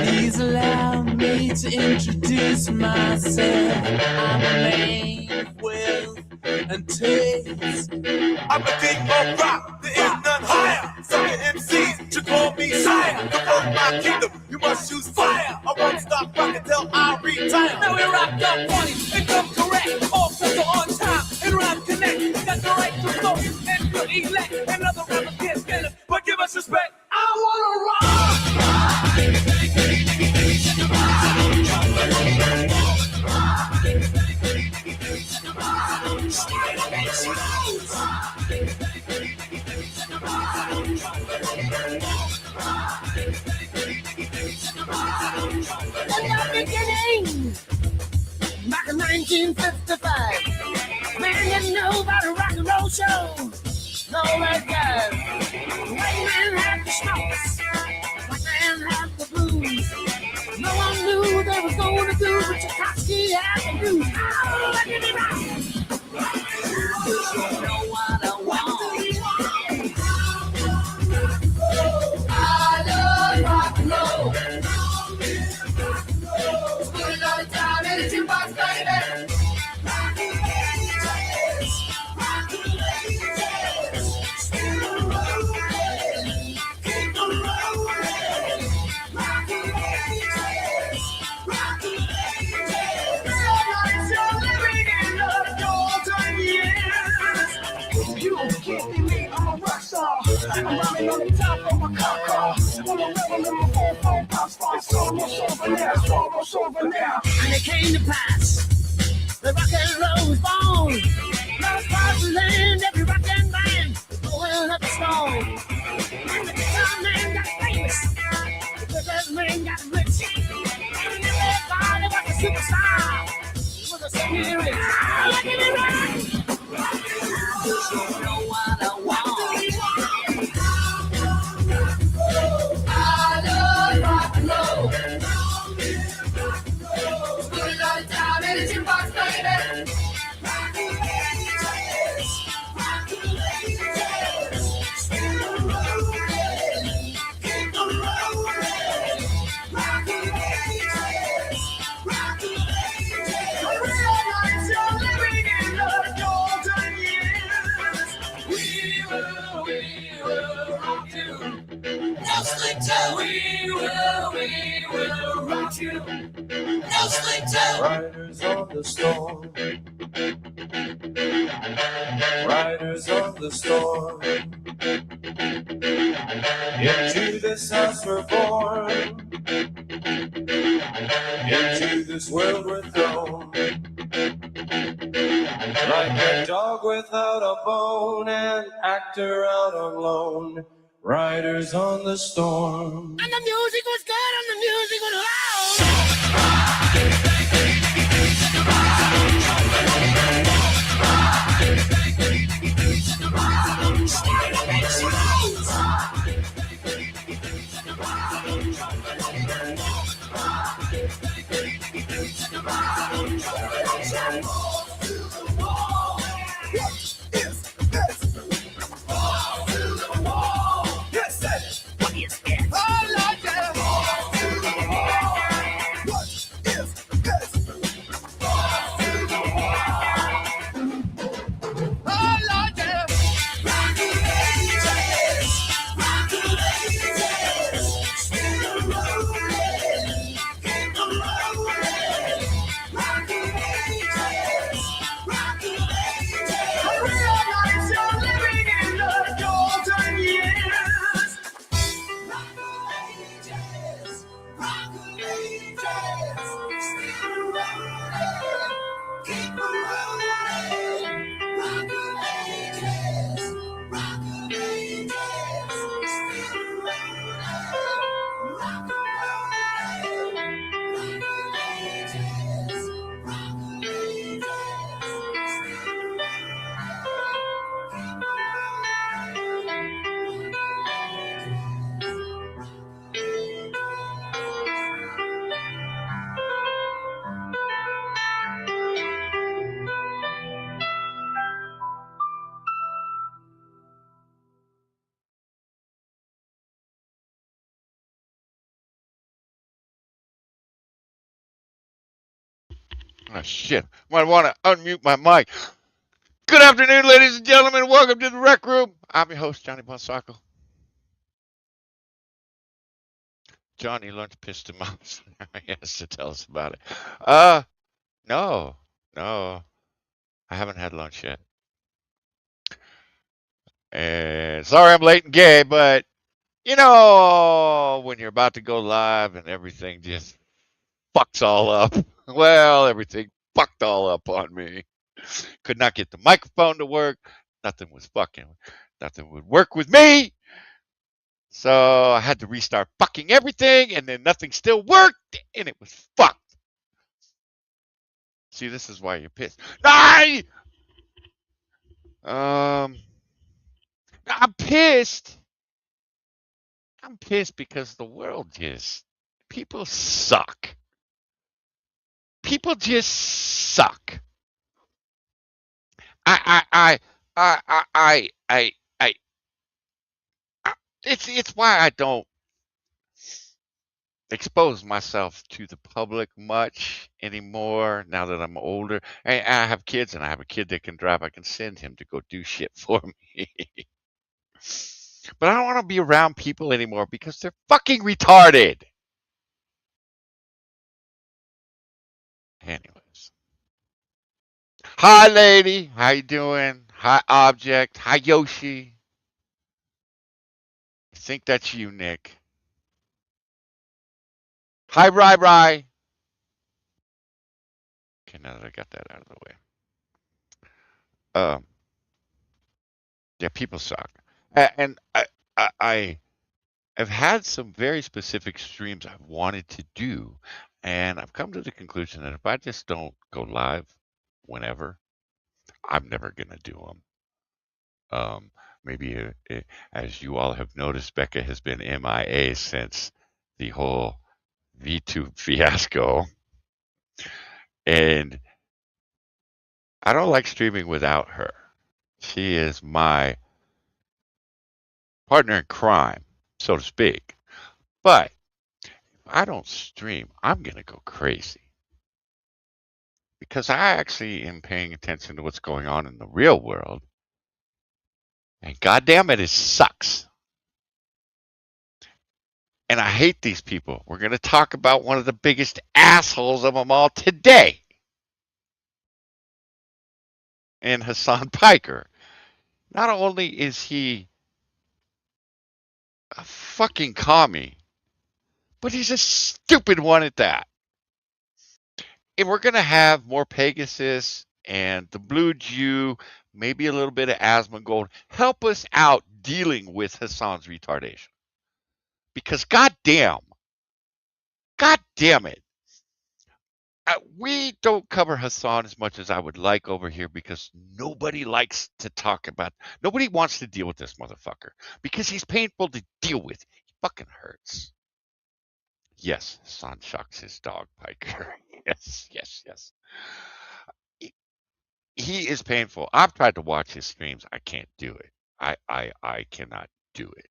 Please allow me to introduce myself. I'm a man of wealth and taste. I'm the king of rock, there is none higher. Sucker MCs should call me sire. To run my kingdom, you must choose fire. I won't stop rocking till I retire. Now we rocked up funny and come correct. All sets are on time and rhyme connect. Got the right to flow and to elect. Another rapper can't get it, but give us respect. I wanna rock. In the beginning, back in 1955, man didn't know about a rock and roll show. No red guys, white man had the smokes, white man had the blues. No one knew they was going to do what Tchaikovsky had to do. Oh, let me rock! You know what I want. I love rock and roll. Put it all the time in the jukebox, baby. I'm running on the top of my car. I'm a rebel in my 4-4 pop star. It's almost over now. And it came to pass. The rock and roll was born. Lost parts of land, every rock and band going up the stone. And the guitar man got famous. The business man got rich. And everybody was a superstar. It was a second rich. Look at me rock. You know what I want. I love rock and roll. Put it all the time in the jukebox, baby. We will rock you. No sleep till Riders on the storm. Riders on the storm. Into this house we're born. Into this world we're thrown. Like a dog without a bone, an actor out on loan. Riders on the storm. and the music was good and the music was loud. Oh, shit. Might want to unmute my mic. Good afternoon, ladies and gentlemen. Welcome to the Rec Room. I'm your host, Johnny Bonsaco. Johnny learned to piss the mouse. He has to tell us about it. No, no, I haven't had lunch yet. And sorry I'm late and gay, but you know, when you're about to go live and everything just fucks all up. Well, everything fucked all up on me. Could not get the microphone to work. Nothing was fucking. Nothing would work with me. So I had to restart fucking everything, and then nothing still worked, and it was fucked. See, this is why you're pissed. I, um, I'm pissed. I'm pissed because the world just people suck. People just suck. I I I I I I I. I it's why I don't expose myself to the public much anymore now that I'm older. I have kids and I have a kid that can drive. I can send him to go do shit for me. But I don't want to be around people anymore because they're fucking retarded. Anyways. Hi lady, how you doing? Hi object. Hi Yoshi. I think that's you, Nick. Hi Rai Rai. Okay, now that I got that out of the way. Um yeah, people suck. And I've had some very specific streams I've wanted to do, and I've come to the conclusion that if I just don't go live whenever, I'm never gonna do them. Maybe as you all have noticed, Becca has been MIA since the whole VTube fiasco, and I don't like streaming without her. She is my partner in crime, so to speak. But if I don't stream, I'm gonna go crazy. Because I actually am paying attention to what's going on in the real world. And goddamn it sucks. And I hate these people. We're going to talk about one of the biggest assholes of them all today. And Hasan Piker. Not only is he a fucking commie, but he's a stupid one at that. And we're going to have more Pegasus and the Blue Jew, maybe a little bit of Asmongold, help us out dealing with Hasan's retardation. Because goddamn it, we don't cover Hasan as much as I would like over here because nobody likes to talk about. Nobody wants to deal with this motherfucker because he's painful to deal with. He fucking hurts. Yes, Hasan shocks his dog, Piker. Yes. He is painful. I've tried to watch his streams. I can't do it. I cannot do it.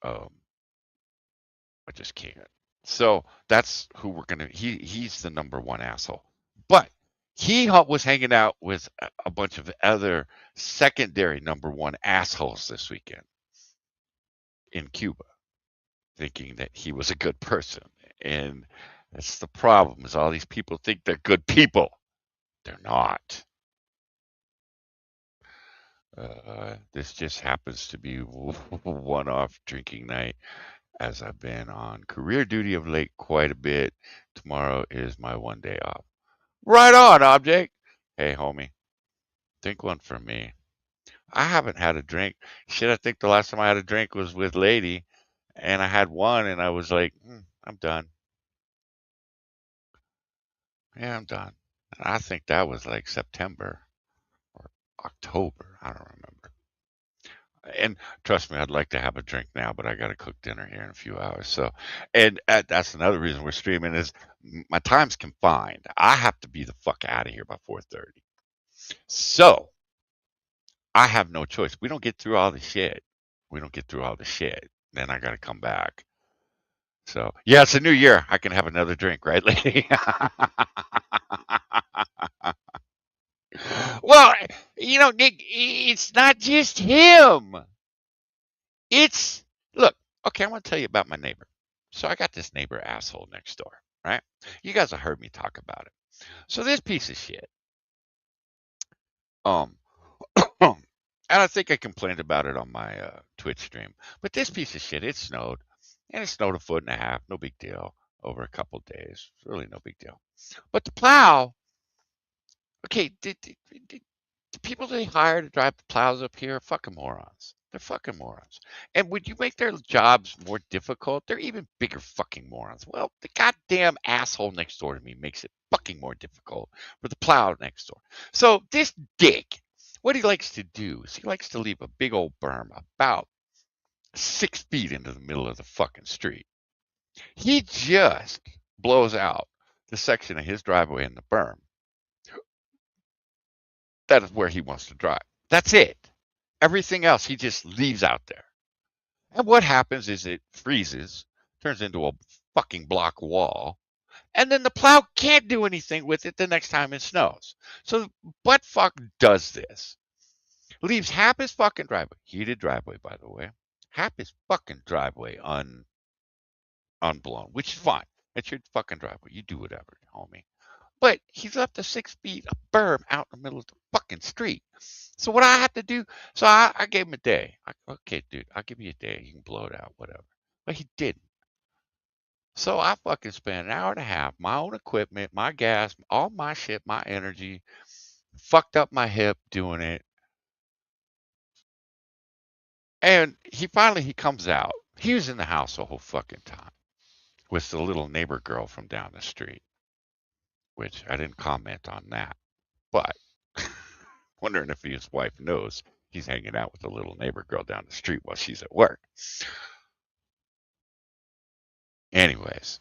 I just can't. So that's who we're gonna. He's the number one asshole. But he was hanging out with a bunch of other secondary number one assholes this weekend in Cuba, thinking that he was a good person. And that's the problem. Is all these people think they're good people. They're not. This just happens to be one-off drinking night, as I've been on career duty of late quite a bit. Tomorrow is my one day off. Right on, object. Hey, homie, think one for me. I haven't had a drink. Shit, I think the last time I had a drink was with Lady, and I had one, and I was like, I'm done. Yeah, I'm done. And I think that was like September or October. I don't remember. And trust me, I'd like to have a drink now, but I got to cook dinner here in a few hours. So, and that's another reason we're streaming is my time's confined. I have to be the fuck out of here by 4:30. So I have no choice. We don't get through all the shit. Then I got to come back. So yeah, it's a new year. I can have another drink, right, lady? Well, Nick, it's not just him. It's look. Okay, I want to tell you about my neighbor. So I got this neighbor asshole next door, right? You guys have heard me talk about it. So this piece of shit, um, and I think I complained about it on my Twitch stream. But this piece of shit, it snowed, and it snowed a foot and a half. No big deal. Over a couple days, really no big deal. But the plow, okay, the people they hire to drive the plows up here are fucking morons. They're fucking morons. And would you make their jobs more difficult? They're even bigger fucking morons. Well, the goddamn asshole next door to me makes it fucking more difficult for the plow next door. So this dick, what he likes to do is he likes to leave a big old berm about 6 feet into the middle of the fucking street. He just blows out the section of his driveway in the berm. That is where he wants to drive. That's it. Everything else he just leaves out there. And what happens is it freezes, turns into a fucking block wall, and then the plow can't do anything with it the next time it snows. So butt fuck does this. Leaves half his fucking driveway, heated driveway by the way, half his fucking driveway unblown, which is fine. It's your fucking driveway. You do whatever, homie. But he's left the 6 feet of berm out in the middle of the fucking street. So what I have to do, so I gave him a day. Okay, dude, I'll give you a day. You can blow it out, whatever. But he didn't. So I fucking spent an hour and a half, my own equipment, my gas, all my shit, my energy, fucked up my hip doing it. And he comes out. He was in the house the whole fucking time with the little neighbor girl from down the street, which I didn't comment on that. But wondering if his wife knows he's hanging out with a little neighbor girl down the street while she's at work. Anyways,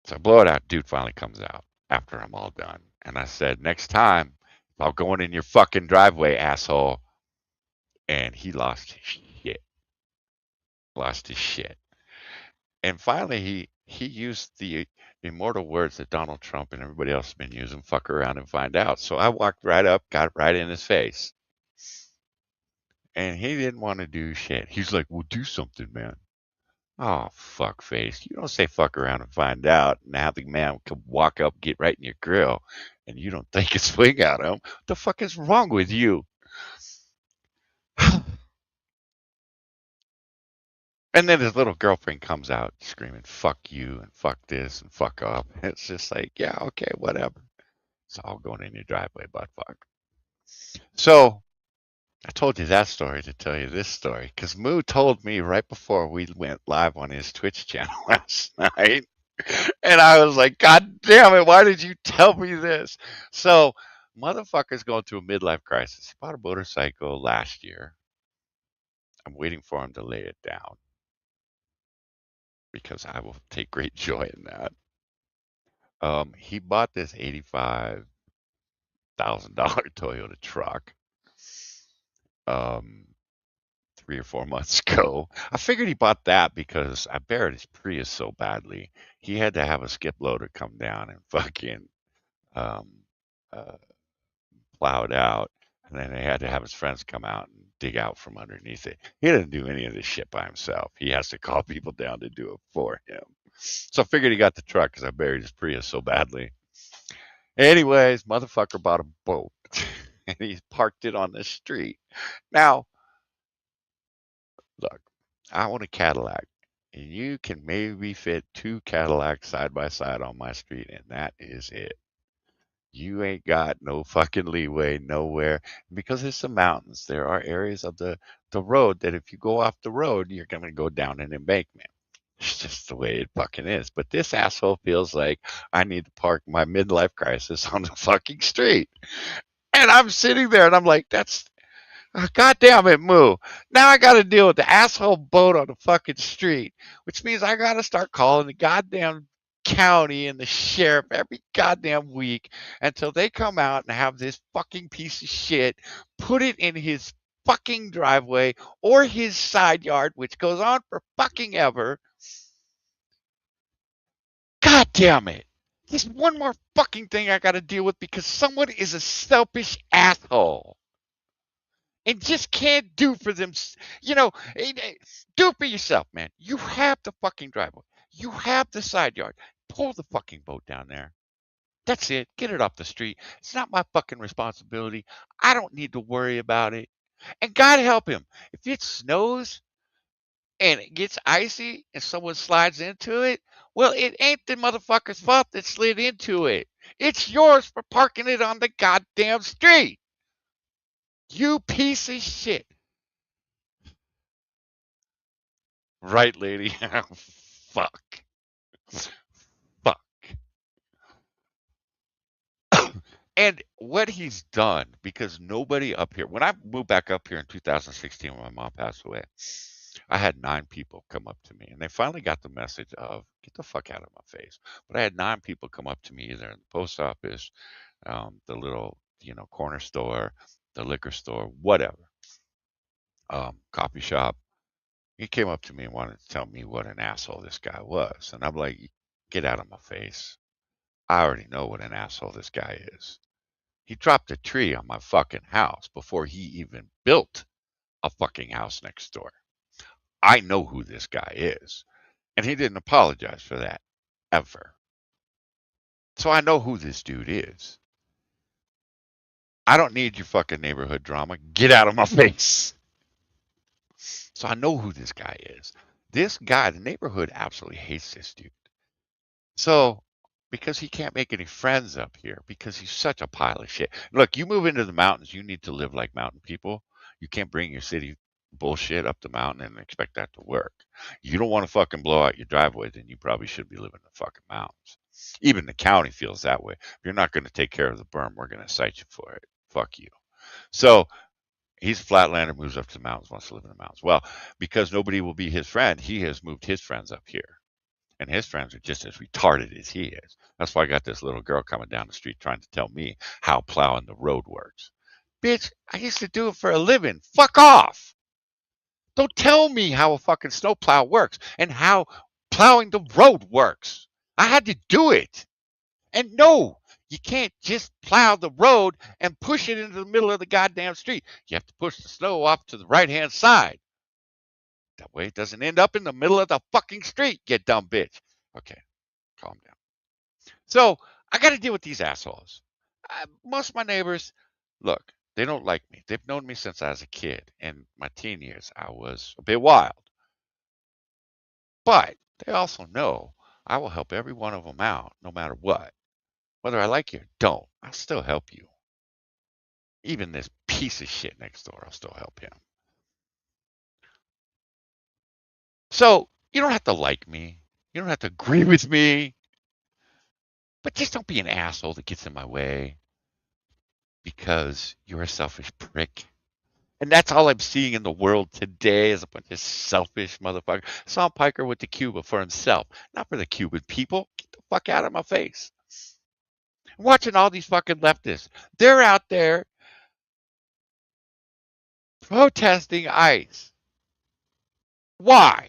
so I blow it out. Dude finally comes out after I'm all done. And I said, next time, I'll go in your fucking driveway, asshole. And he lost his shit. Lost his shit. And finally, he used the immortal words that Donald Trump and everybody else has been using, fuck around and find out. So I walked right up, got right in his face. And he didn't want to do shit. He's like, well, do something, man. Oh, fuck face. You don't say fuck around and find out. Now the man can walk up, get right in your grill, and you don't take a swing at him. What the fuck is wrong with you? And then his little girlfriend comes out screaming, fuck you, and fuck this, and fuck up. It's just like, yeah, okay, whatever. It's all going in your driveway, butt fuck. So, I told you that story to tell you this story, because Moo told me right before we went live on his Twitch channel last night. And I was like, God damn it, why did you tell me this? So, motherfucker's going through a midlife crisis. He bought a motorcycle last year. I'm waiting for him to lay it down, because I will take great joy in that. He bought this $85,000 Toyota truck 3 or 4 months ago. I figured he bought that because I buried his Prius so badly. He had to have a skip loader come down and fucking um, plow it out. And then they had to have his friends come out and dig out from underneath it. He doesn't do any of this shit by himself. He has to call people down to do it for him. So I figured he got the truck because I buried his Prius so badly. Anyways, motherfucker bought a boat and he parked it on the street. Now, look, I want a Cadillac. And you can maybe fit 2 Cadillacs side by side on my street, and that is it. You ain't got no fucking leeway nowhere. Because it's the mountains, there are areas of the road that if you go off the road, you're going to go down an embankment. It's just the way it fucking is. But this asshole feels like I need to park my midlife crisis on the fucking street. And I'm sitting there and I'm like, God damn it, Moo. Now I got to deal with the asshole boat on the fucking street, which means I got to start calling the goddamn county and the sheriff every goddamn week until they come out and have this fucking piece of shit put it in his fucking driveway or his side yard, which goes on for fucking ever. God damn it. Just one more fucking thing I got to deal with because someone is a selfish asshole and just can't do for them. Do it for yourself, man. You have the fucking driveway. You have the side yard. Pull the fucking boat down there. That's it. Get it off the street. It's not my fucking responsibility. I don't need to worry about it. And God help him. If it snows and it gets icy and someone slides into it, well, it ain't the motherfucker's fault that slid into it. It's yours for parking it on the goddamn street. You piece of shit. Right, lady? Fuck. Fuck. And what he's done, because nobody up here, when I moved back up here in 2016 when my mom passed away, I had 9 people come up to me, and they finally got the message of get the fuck out of my face. But I had 9 people come up to me either in the post office, the little, corner store, the liquor store, whatever, coffee shop. He came up to me and wanted to tell me what an asshole this guy was. And I'm like, get out of my face. I already know what an asshole this guy is. He dropped a tree on my fucking house before he even built a fucking house next door. I know who this guy is. And he didn't apologize for that, ever. So I know who this dude is. I don't need your fucking neighborhood drama. Get out of my face. So I know who this guy is. This guy, the neighborhood absolutely hates this dude. So, because he can't make any friends up here, because he's such a pile of shit. Look, you move into the mountains, you need to live like mountain people. You can't bring your city bullshit up the mountain and expect that to work. You don't want to fucking blow out your driveway, then you probably should be living in the fucking mountains. Even the county feels that way. If you're not going to take care of the berm, we're going to cite you for it. Fuck you. So he's a flatlander, moves up to the mountains, wants to live in the mountains. Well, because nobody will be his friend, he has moved his friends up here. And his friends are just as retarded as he is. That's why I got this little girl coming down the street trying to tell me how plowing the road works. Bitch, I used to do it for a living. Fuck off. Don't tell me how a fucking snowplow works and how plowing the road works. I had to do it. And no, you can't just plow the road and push it into the middle of the goddamn street. You have to push the snow off to the right hand side. That way it doesn't end up in the middle of the fucking street, you dumb bitch. Okay, calm down. So I got to deal with these assholes. Most of my neighbors, look, they don't like me. They've known me since I was a kid. In my teen years, I was a bit wild. But they also know I will help every one of them out, no matter what. Whether I like you or don't, I'll still help you. Even this piece of shit next door, I'll still help him. So you don't have to like me. You don't have to agree with me. But just don't be an asshole that gets in my way because you're a selfish prick. And that's all I'm seeing in the world today is a bunch of selfish motherfuckers. I saw Piker with the Cuba for himself, not for the Cuban people. Get the fuck out of my face. I'm watching all these fucking leftists. They're out there protesting ICE. Why?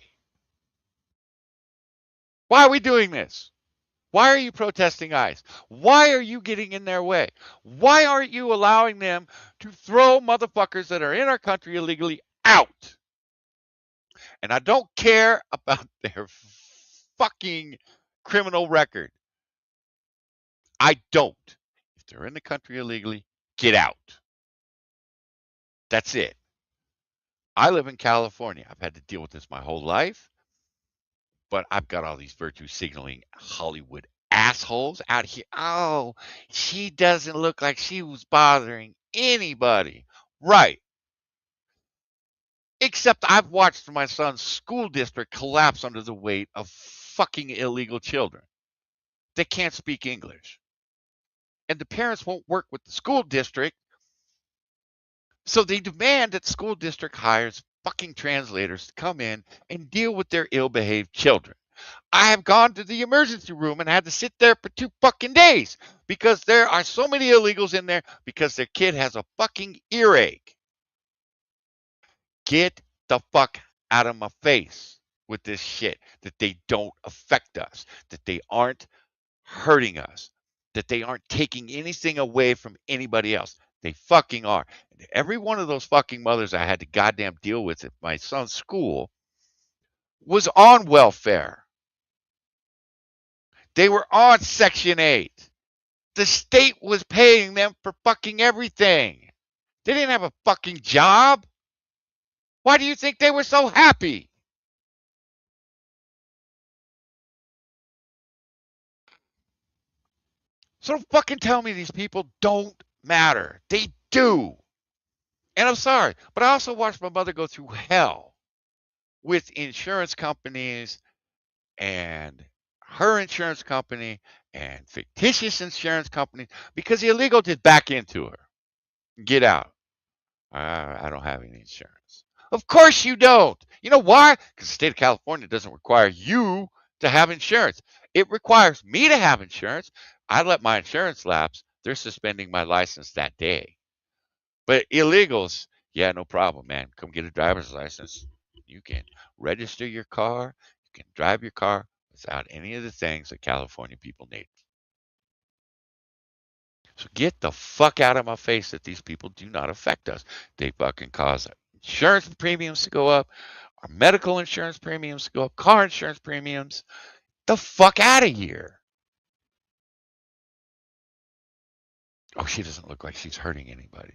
Why are we doing this? Why are you protesting ICE? Why are you getting in their way? Why aren't you allowing them to throw motherfuckers that are in our country illegally out? And I don't care about their fucking criminal record. I don't. If they're in the country illegally, get out. That's it. I live in California. I've had to deal with this my whole life, but I've got all these virtue signaling Hollywood assholes out here. Oh, she doesn't look like she was bothering anybody. Right. Except I've watched my son's school district collapse under the weight of fucking illegal children. They can't speak English. And the parents won't work with the school district. So they demand that the school district hires fucking translators to come in and deal with their ill-behaved children. I have gone to the emergency room and had to sit there for 2 fucking days because there are so many illegals in there because their kid has a fucking earache. Get the fuck out of my face with this shit that they don't affect us, that they aren't hurting us, that they aren't taking anything away from anybody else. They fucking are. And every one of those fucking mothers I had to goddamn deal with at my son's school was on welfare. They were on Section 8. The state was paying them for fucking everything. They didn't have a fucking job. Why do you think they were so happy? So don't fucking tell me these people don't matter. They do. And I'm sorry, but I also watched my mother go through hell with insurance companies and her insurance company and fictitious insurance companies because the illegal did back into her. Get out. I don't have any insurance. Of course you don't. You know why? Because the state of California doesn't require you to have insurance. It requires me to have insurance. I let my insurance lapse. They're suspending my license that day. But illegals, yeah, no problem, man. Come get a driver's license. You can register your car. You can drive your car without any of the things that California people need. So get the fuck out of my face that these people do not affect us. They fucking cause insurance premiums to go up, our medical insurance premiums to go up, car insurance premiums. The fuck out of here. Oh, she doesn't look like she's hurting anybody.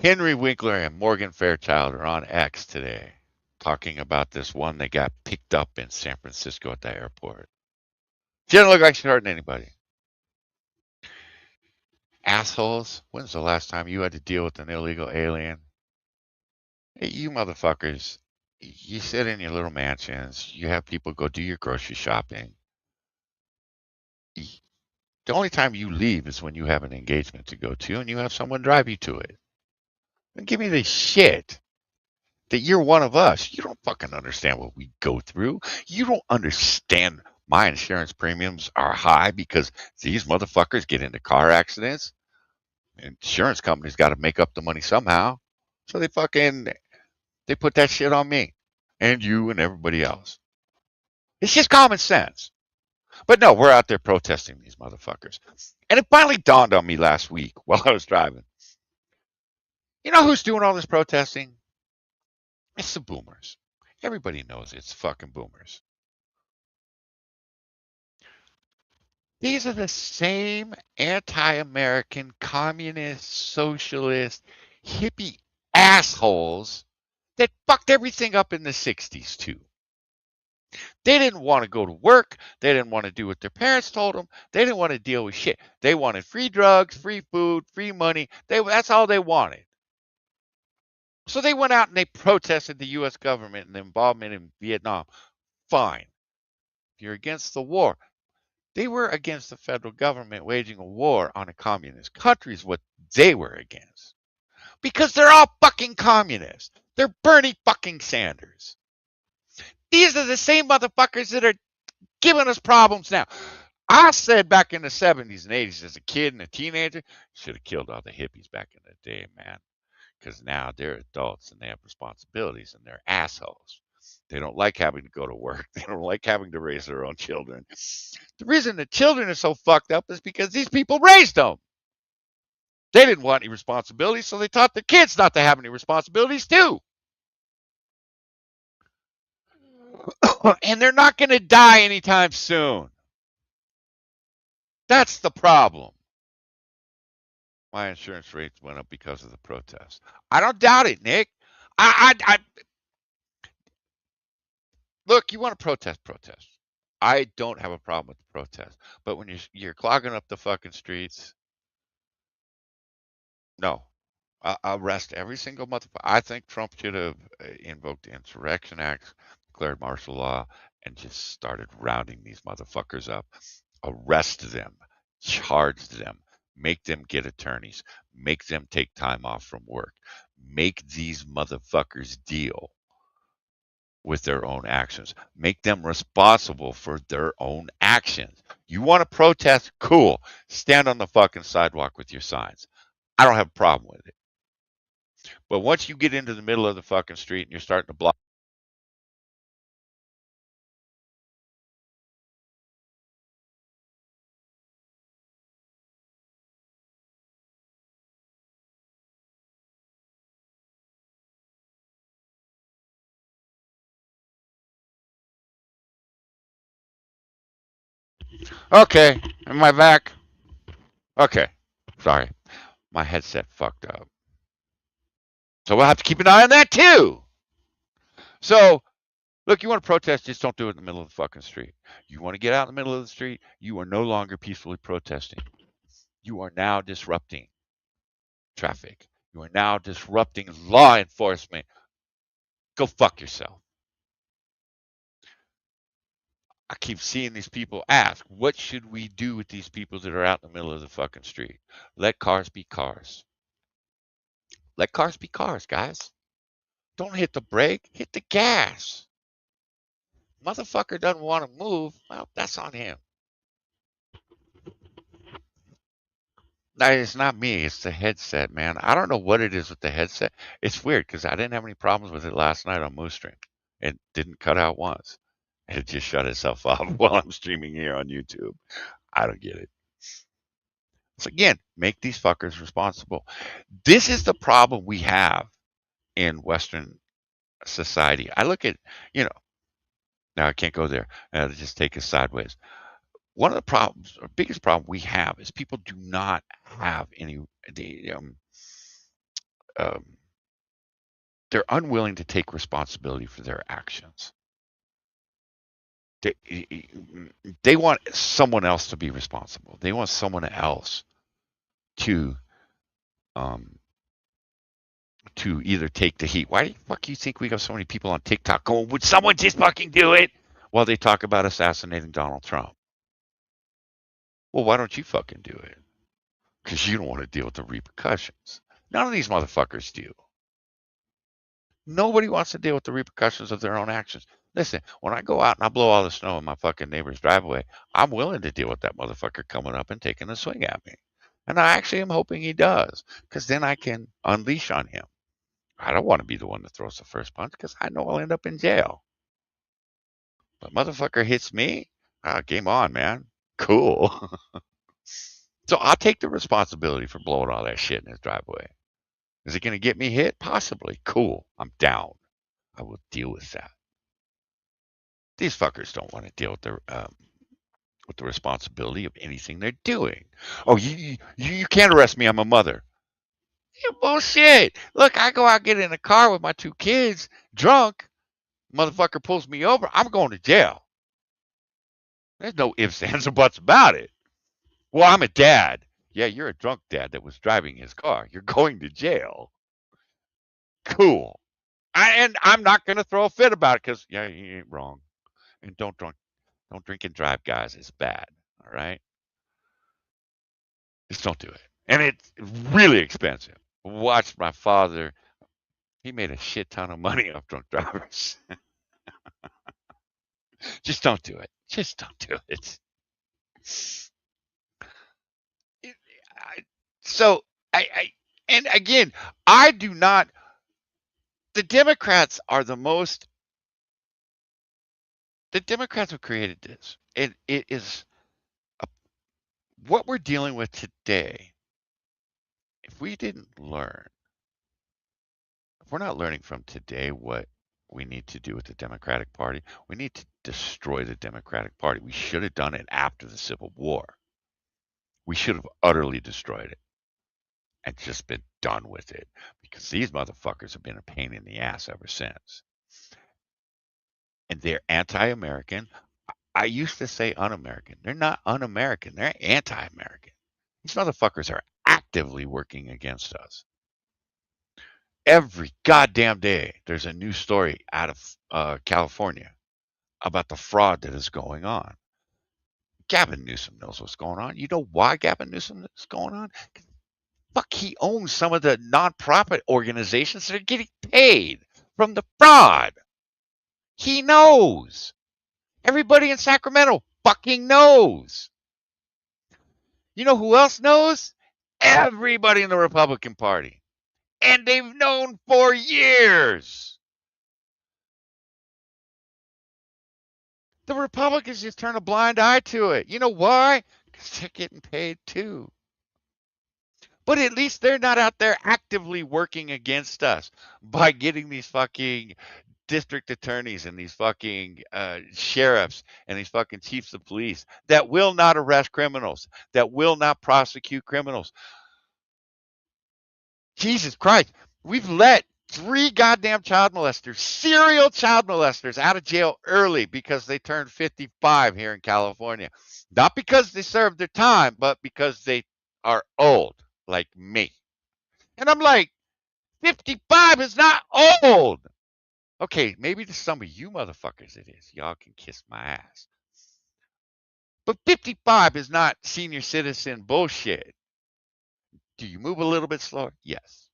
Henry Winkler and Morgan Fairchild are on X today talking about this one that got picked up in San Francisco at the airport. She doesn't look like she's hurting anybody. Assholes, when's the last time you had to deal with an illegal alien? Hey, you motherfuckers, you sit in your little mansions, you have people go do your grocery shopping. The only time you leave is when you have an engagement to go to and you have someone drive you to it. And give me the shit that you're one of us. You don't fucking understand what we go through. You don't understand my insurance premiums are high because these motherfuckers get into car accidents. Insurance companies got to make up the money somehow. So they put that shit on me and you and everybody else. It's just common sense. But no, we're out there protesting these motherfuckers. And it finally dawned on me last week while I was driving. You know who's doing all this protesting? It's the boomers. Everybody knows it's fucking boomers. These are the same anti American, communist, socialist, hippie assholes that fucked everything up in the 60s, too. They didn't want to go to work. They didn't want to do what their parents told them. They didn't want to deal with shit. They wanted free drugs, free food, free money. That's all they wanted. So they went out and they protested the U.S. government and the involvement in Vietnam. Fine. If you're against the war, they were against the federal government waging a war on a communist country is what they were against. Because they're all fucking communists. They're Bernie fucking Sanders. These are the same motherfuckers that are giving us problems now. I said back in the 70s and 80s as a kid and a teenager, should have killed all the hippies back in the day, man. Because now they're adults and they have responsibilities and they're assholes. They don't like having to go to work. They don't like having to raise their own children. The reason the children are so fucked up is because these people raised them. They didn't want any responsibilities, so they taught their kids not to have any responsibilities too. And they're not going to die anytime soon. That's the problem. My insurance rates went up because of the protest. I don't doubt it, Nick. I look. You want to protest? Protest. I don't have a problem with the protest, but when you're clogging up the fucking streets, no. Arrest every single motherfucker. I think Trump should have invoked the Insurrection Act, declared martial law, and just started rounding these motherfuckers up. Arrest them, charge them, make them get attorneys, make them take time off from work, make these motherfuckers deal with their own actions, make them responsible for their own actions. You want to protest? Cool. Stand on the fucking sidewalk with your signs. I don't have a problem with it. But once you get into the middle of the fucking street and you're starting to block Okay, am I back? Okay, sorry, my headset fucked up. So we'll have to keep an eye on that too. So, look, you want to protest, just don't do it in the middle of the fucking street. You want to get out in the middle of the street, you are no longer peacefully protesting. You are now disrupting traffic. You are now disrupting law enforcement. Go fuck yourself. I keep seeing these people ask, what should we do with these people that are out in the middle of the fucking street? Let cars be cars. Let cars be cars, guys. Don't hit the brake, hit the gas. Motherfucker doesn't want to move. Well, that's on him. No, it's not me. It's the headset, man. I don't know what it is with the headset. It's weird because I didn't have any problems with it last night on Moose Stream. It didn't cut out once. It just shut itself off while I'm streaming here on YouTube. I don't get it. So again, make these fuckers responsible. This is the problem we have in Western society. I look at, you know, now I can't go there. Just take us sideways. One of the problems, or biggest problem we have, is people do not have any. Um, they're unwilling to take responsibility for their actions. They, they want someone else to be responsible. They want someone else to um, to either take the heat. Why the fuck you think we have so many people on TikTok going, would someone just fucking do it? While they talk about assassinating Donald Trump. Well, why don't you fucking do it? Because you don't want to deal with the repercussions. None of these motherfuckers do. Nobody wants to deal with the repercussions of their own actions. Listen, when I go out and I blow all the snow in my fucking neighbor's driveway, I'm willing to deal with that motherfucker coming up and taking a swing at me. And I actually am hoping he does, because then I can unleash on him. I don't want to be the one that throws the first punch because I know I'll end up in jail. But motherfucker hits me, game on, man. Cool. So I'll take the responsibility for blowing all that shit in his driveway. Is it going to get me hit? Possibly. Cool. I'm down. I will deal with that. These fuckers don't want to deal with the responsibility of anything they're doing. Oh, you can't arrest me. I'm a mother. You bullshit. Look, I go out, get in a car with my two kids, drunk. Motherfucker pulls me over. I'm going to jail. There's no ifs, ands, or buts about it. Well, I'm a dad. Yeah, you're a drunk dad that was driving his car. You're going to jail. Cool. And I'm not going to throw a fit about it because, yeah, you ain't wrong. And don't drink and drive, guys. It's bad. All right? Just don't do it. And it's really expensive. Watched my father. He made a shit ton of money off drunk drivers. Just don't do it. Just don't do it. So and again, I do not. The Democrats are the most. The Democrats have created this. It is what we're dealing with today. If we didn't learn, if we're not learning from today what we need to do with the Democratic Party, we need to destroy the Democratic Party. We should have done it after the Civil War. We should have utterly destroyed it and just been done with it because these motherfuckers have been a pain in the ass ever since. And they're anti-American. I used to say un-American. They're not un-American. They're anti-American. These motherfuckers are actively working against us. Every goddamn day, there's a new story out of California about the fraud that is going on. Gavin Newsom knows what's going on. You know why Gavin Newsom is going on? Fuck, he owns some of the nonprofit organizations that are getting paid from the fraud. He knows. Everybody in Sacramento fucking knows. You know who else knows? Everybody in the Republican Party. And they've known for years. The Republicans just turn a blind eye to it. You know why? Because they're getting paid too. But at least they're not out there actively working against us by getting these fucking district attorneys and these fucking sheriffs and these fucking chiefs of police that will not arrest criminals, that will not prosecute criminals. Jesus Christ. We've let 3 goddamn child molesters, serial child molesters, out of jail early because they turned 55 here in California. Not because they served their time, but because they are old, like me. And I'm like, 55 is not old. Okay, maybe to some of you motherfuckers it is. Y'all can kiss my ass. But 55 is not senior citizen bullshit. Do you move a little bit slower? Yes.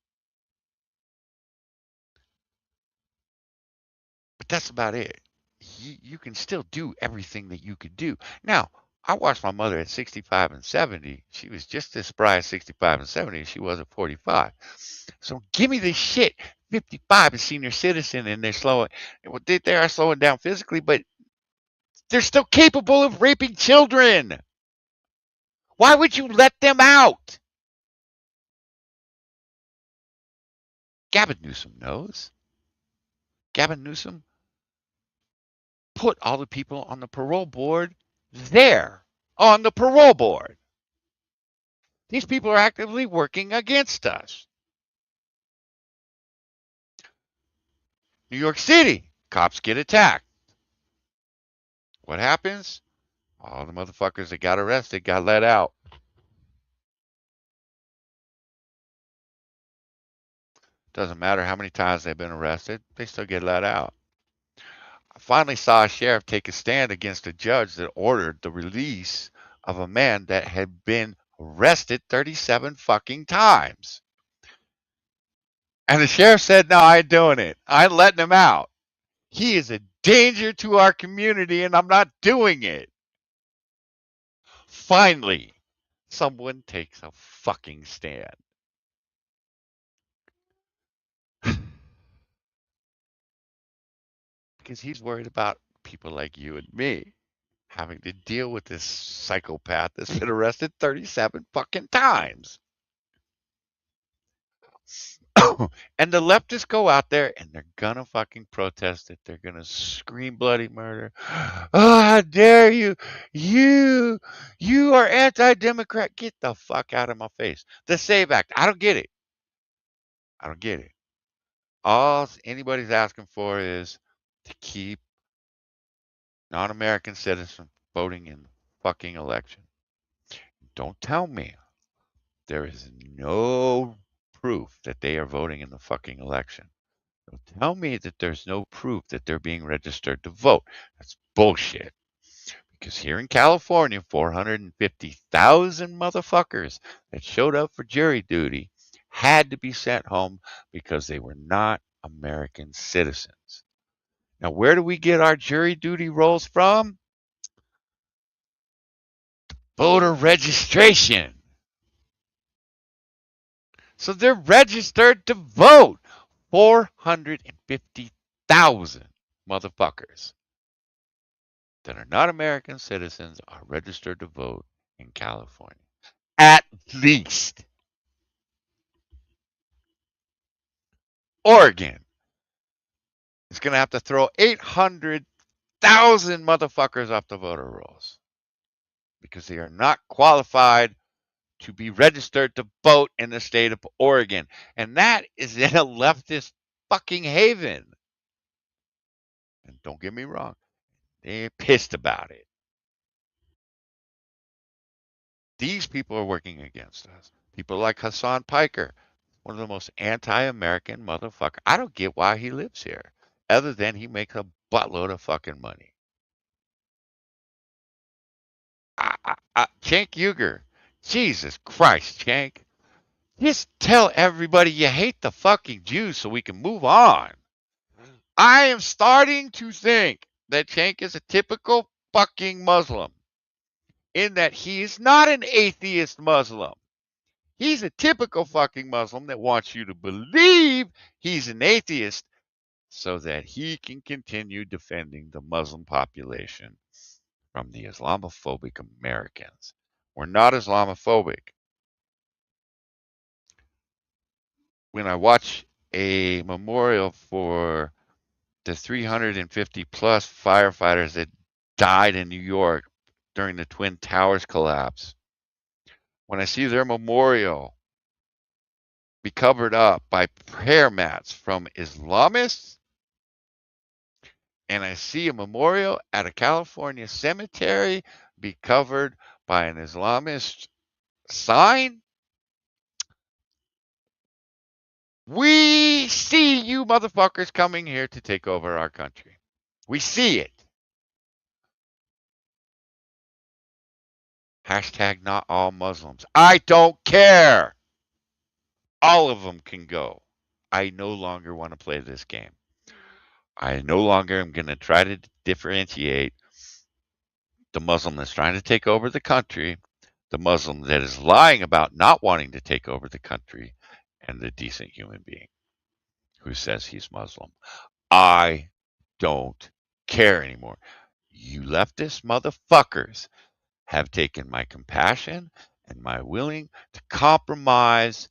But that's about it. You can still do everything that you could do. Now, I watched my mother at 65 and 70. She was just as spry at 65 and 70 as she was at 45. So give me this shit. 55 is senior citizen and they're slowing. Well, they are slowing down physically, but they're still capable of raping children. Why would you let them out? Gavin Newsom knows. Gavin Newsom put all the people on the parole board there on the parole board. These people are actively working against us. New York City, cops get attacked. What happens? All the motherfuckers that got arrested got let out. Doesn't matter how many times they've been arrested, they still get let out. I finally saw a sheriff take a stand against a judge that ordered the release of a man that had been arrested 37 fucking times. And the sheriff said, no, I ain't doing it. I ain't letting him out. He is a danger to our community and I'm not doing it. Finally, someone takes a fucking stand. Because he's worried about people like you and me having to deal with this psychopath that's been arrested 37 fucking times. And the leftists go out there and they're gonna fucking protest it. They're gonna scream bloody murder. Oh, how dare you! You are anti-democrat. Get the fuck out of my face. The SAVE Act. I don't get it. I don't get it. All anybody's asking for is to keep non-American citizens voting in the fucking election. Don't tell me there is no proof that they are voting in the fucking election. Don't tell me that there's no proof that they're being registered to vote. That's bullshit. Because here in California, 450,000 motherfuckers that showed up for jury duty had to be sent home because they were not American citizens. Now, where do we get our jury duty rolls from? Voter registration. So they're registered to vote. 450,000 motherfuckers that are not American citizens are registered to vote in California. At least. Oregon is going to have to throw 800,000 motherfuckers off the voter rolls because they are not qualified to be registered to vote in the state of Oregon. And that is in a leftist fucking haven. And don't get me wrong, they're pissed about it. These people are working against us. People like Hasan Piker, one of the most anti-American motherfucker. I don't get why he lives here, other than he makes a buttload of fucking money. Cenk Uygur, Jesus Christ, Cenk. Just tell everybody you hate the fucking Jews so we can move on. I am starting to think that Cenk is a typical fucking Muslim in that he is not an atheist Muslim. He's a typical fucking Muslim that wants you to believe he's an atheist so that he can continue defending the Muslim population from the Islamophobic Americans. We're not Islamophobic. When I watch a memorial for the 350 plus firefighters that died in New York during the Twin Towers collapse, when I see their memorial be covered up by prayer mats from Islamists, and I see a memorial at a California cemetery be covered by an Islamist sign, we see you motherfuckers coming here to take over our country. We see it. Hashtag not all Muslims. I don't care. All of them can go. I no longer want to play this game. I no longer am going to try to differentiate the Muslim that's trying to take over the country, the Muslim that is lying about not wanting to take over the country, and the decent human being who says he's Muslim. I don't care anymore. You leftist motherfuckers have taken my compassion and my willing to compromise,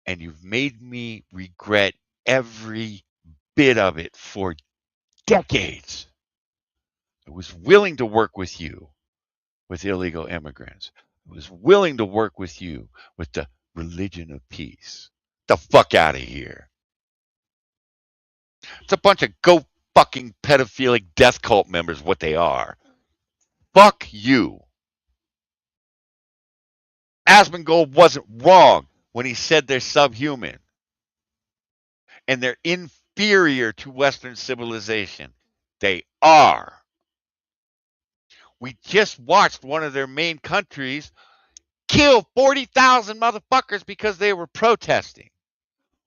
and you've made me regret every bit of it for decades. I was willing to work with you with illegal immigrants. I was willing to work with you with the religion of peace. Get the fuck out of here. It's a bunch of go fucking pedophilic death cult members, what they are. Fuck you. Asmongold wasn't wrong when he said they're subhuman and they're inferior to Western civilization. They are. We just watched one of their main countries kill 40,000 motherfuckers because they were protesting.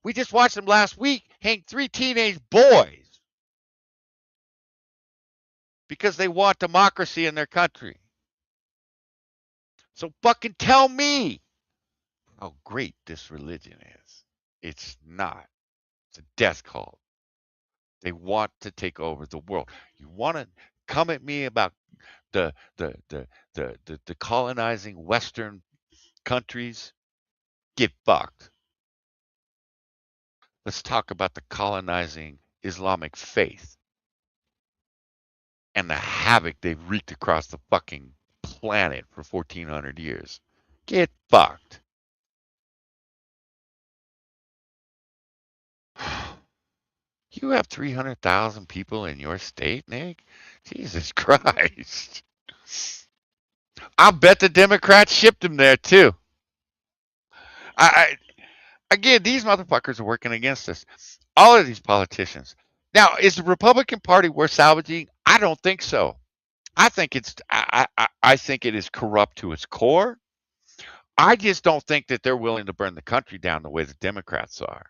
We just watched them last week hang 3 teenage boys because they want democracy in their country. So fucking tell me how great this religion is. It's not. It's a death cult. They want to take over the world. You want to come at me about the colonizing Western countries? Get fucked. Let's talk about the colonizing Islamic faith and the havoc they've wreaked across the fucking planet for 1400 years. Get fucked. You have 300,000 people in your state, Nick? Jesus Christ. I'll bet the Democrats shipped them there too. I again, these motherfuckers are working against us. All of these politicians. Now, is the Republican Party worth salvaging? I don't think so. I think it is corrupt to its core. I just don't think that they're willing to burn the country down the way the Democrats are.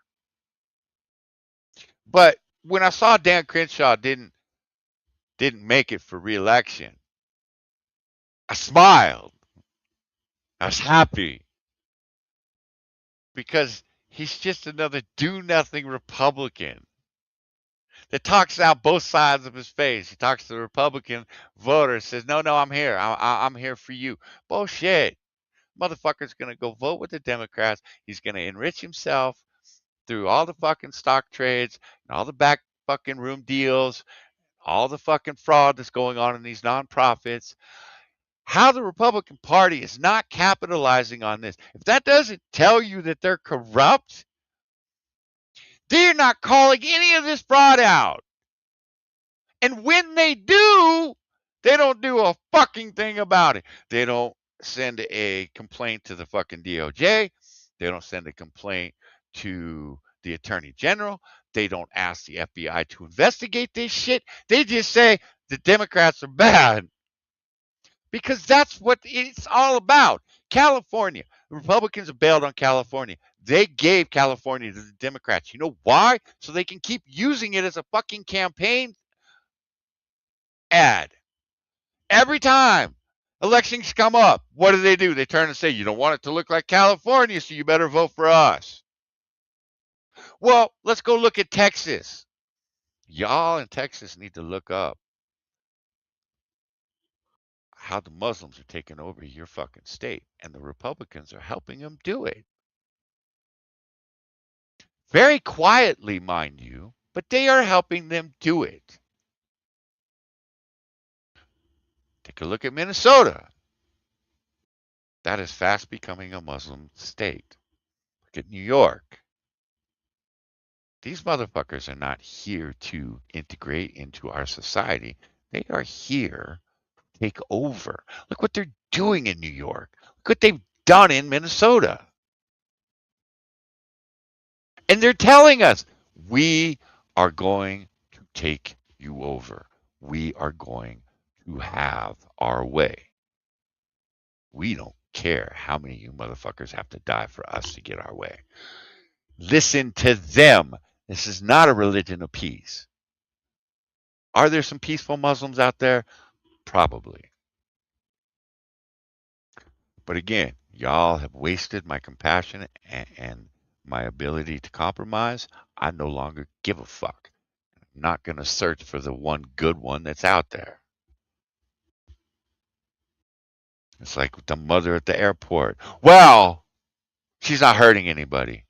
But when I saw Dan Crenshaw didn't make it for re-election, I smiled. I was happy because he's just another do-nothing Republican that talks out both sides of his face. He talks to the Republican voters, says, "No, I'm here. I'm here for you." Bullshit. Motherfucker's gonna go vote with the Democrats. He's gonna enrich himself through all the fucking stock trades and all the back fucking room deals, all the fucking fraud that's going on in these nonprofits. How the Republican Party is not capitalizing on this. If that doesn't tell you that they're corrupt, they're not calling any of this fraud out. And when they do, they don't do a fucking thing about it. They don't send a complaint to the fucking DOJ. They don't send a complaint to the Attorney General. They don't ask the FBI to investigate this shit. They just say the Democrats are bad. Because that's what it's all about. California. The Republicans have bailed on California. They gave California to the Democrats. You know why? So they can keep using it as a fucking campaign ad. Every time elections come up, what do? They turn and say, you don't want it to look like California, so you better vote for us. Well, let's go look at Texas. Y'all in Texas need to look up how the Muslims are taking over your fucking state, and the Republicans are helping them do it. Very quietly, mind you. but they are helping them do it. Take a look at Minnesota. That is fast becoming a Muslim state. Look at New York. These motherfuckers are not here to integrate into our society. They are here to take over. Look what they're doing in New York. Look what they've done in Minnesota. And they're telling us, we are going to take you over. We are going to have our way. We don't care how many of you motherfuckers have to die for us to get our way. Listen to them. This is not a religion of peace. Are there some peaceful Muslims out there? Probably. But again, y'all have wasted my compassion and my ability to compromise. I no longer give a fuck. I'm not going to search for the one good one that's out there. It's like the mother at the airport. Well, she's not hurting anybody.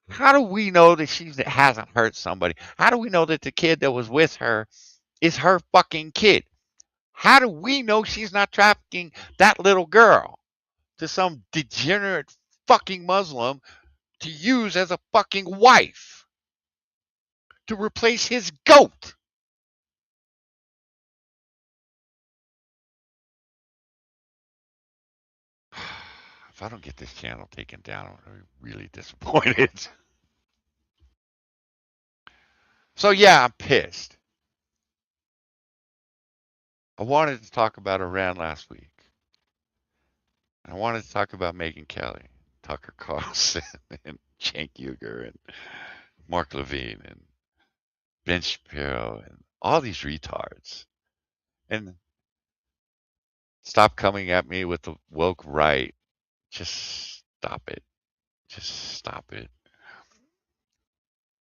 How do we know that she hasn't hurt somebody? How do we know that the kid that was with her is her fucking kid? How do we know she's not trafficking that little girl to some degenerate fucking Muslim to use as a fucking wife to replace his goat? If I don't get this channel taken down, I'm gonna be really disappointed. So yeah, I'm pissed. I wanted to talk about Iran last week. I wanted to talk about Megyn Kelly, Tucker Carlson, and Cenk Uygur, and Mark Levine, and Ben Shapiro, and all these retards. And stop coming at me with the woke right. Just stop it. Just stop it.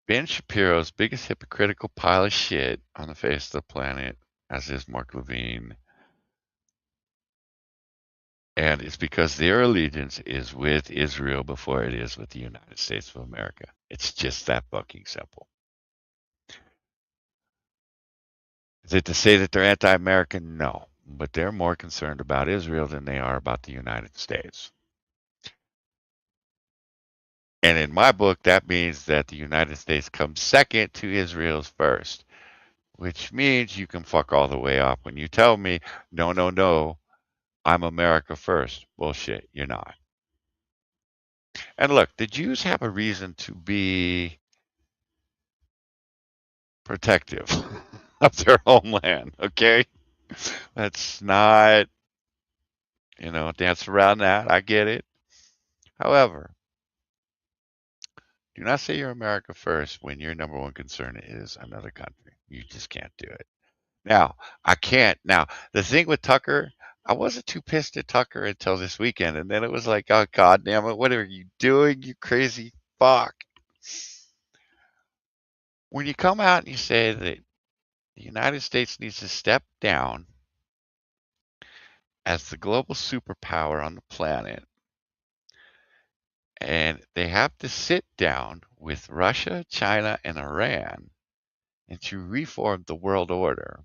Ben Shapiro's biggest hypocritical pile of shit on the face of the planet, as is Mark Levine. And it's because their allegiance is with Israel before it is with the United States of America. It's just that fucking simple. Is it to say that they're anti American? No. But they're more concerned about Israel than they are about the United States. And in my book, that means that the United States comes second to Israel's first, which means you can fuck all the way off when you tell me, no, no, no, I'm America first. Bullshit, you're not. And look, the Jews have a reason to be protective of their homeland, okay? Let's not, dance around that. I get it. However, do not say you're America first when your number one concern is another country. You just can't do it. Now, I can't. Now, the thing with Tucker, I wasn't too pissed at Tucker until this weekend. And then it was like, oh, God damn it. What are you doing, you crazy fuck? When you come out and you say that the United States needs to step down as the global superpower on the planet, and they have to sit down with Russia, China, and Iran and to reform the world order,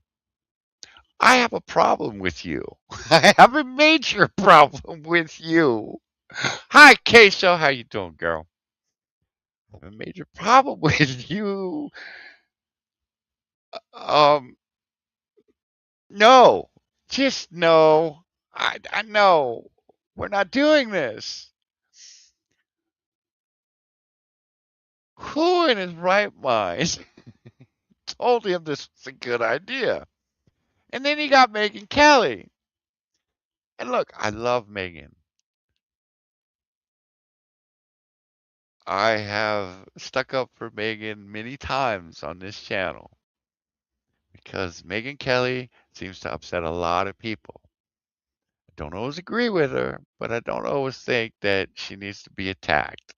I have a problem with you. I have a major problem with you. Hi, Keisha. How you doing, girl? I have a major problem with you. Um, no. Just no. I know. We're not doing this. Who in his right mind told him this was a good idea? And then he got Megyn Kelly. And look, I love Megyn. I have stuck up for Megyn many times on this channel because Megyn Kelly seems to upset a lot of people. I don't always agree with her, but I don't always think that she needs to be attacked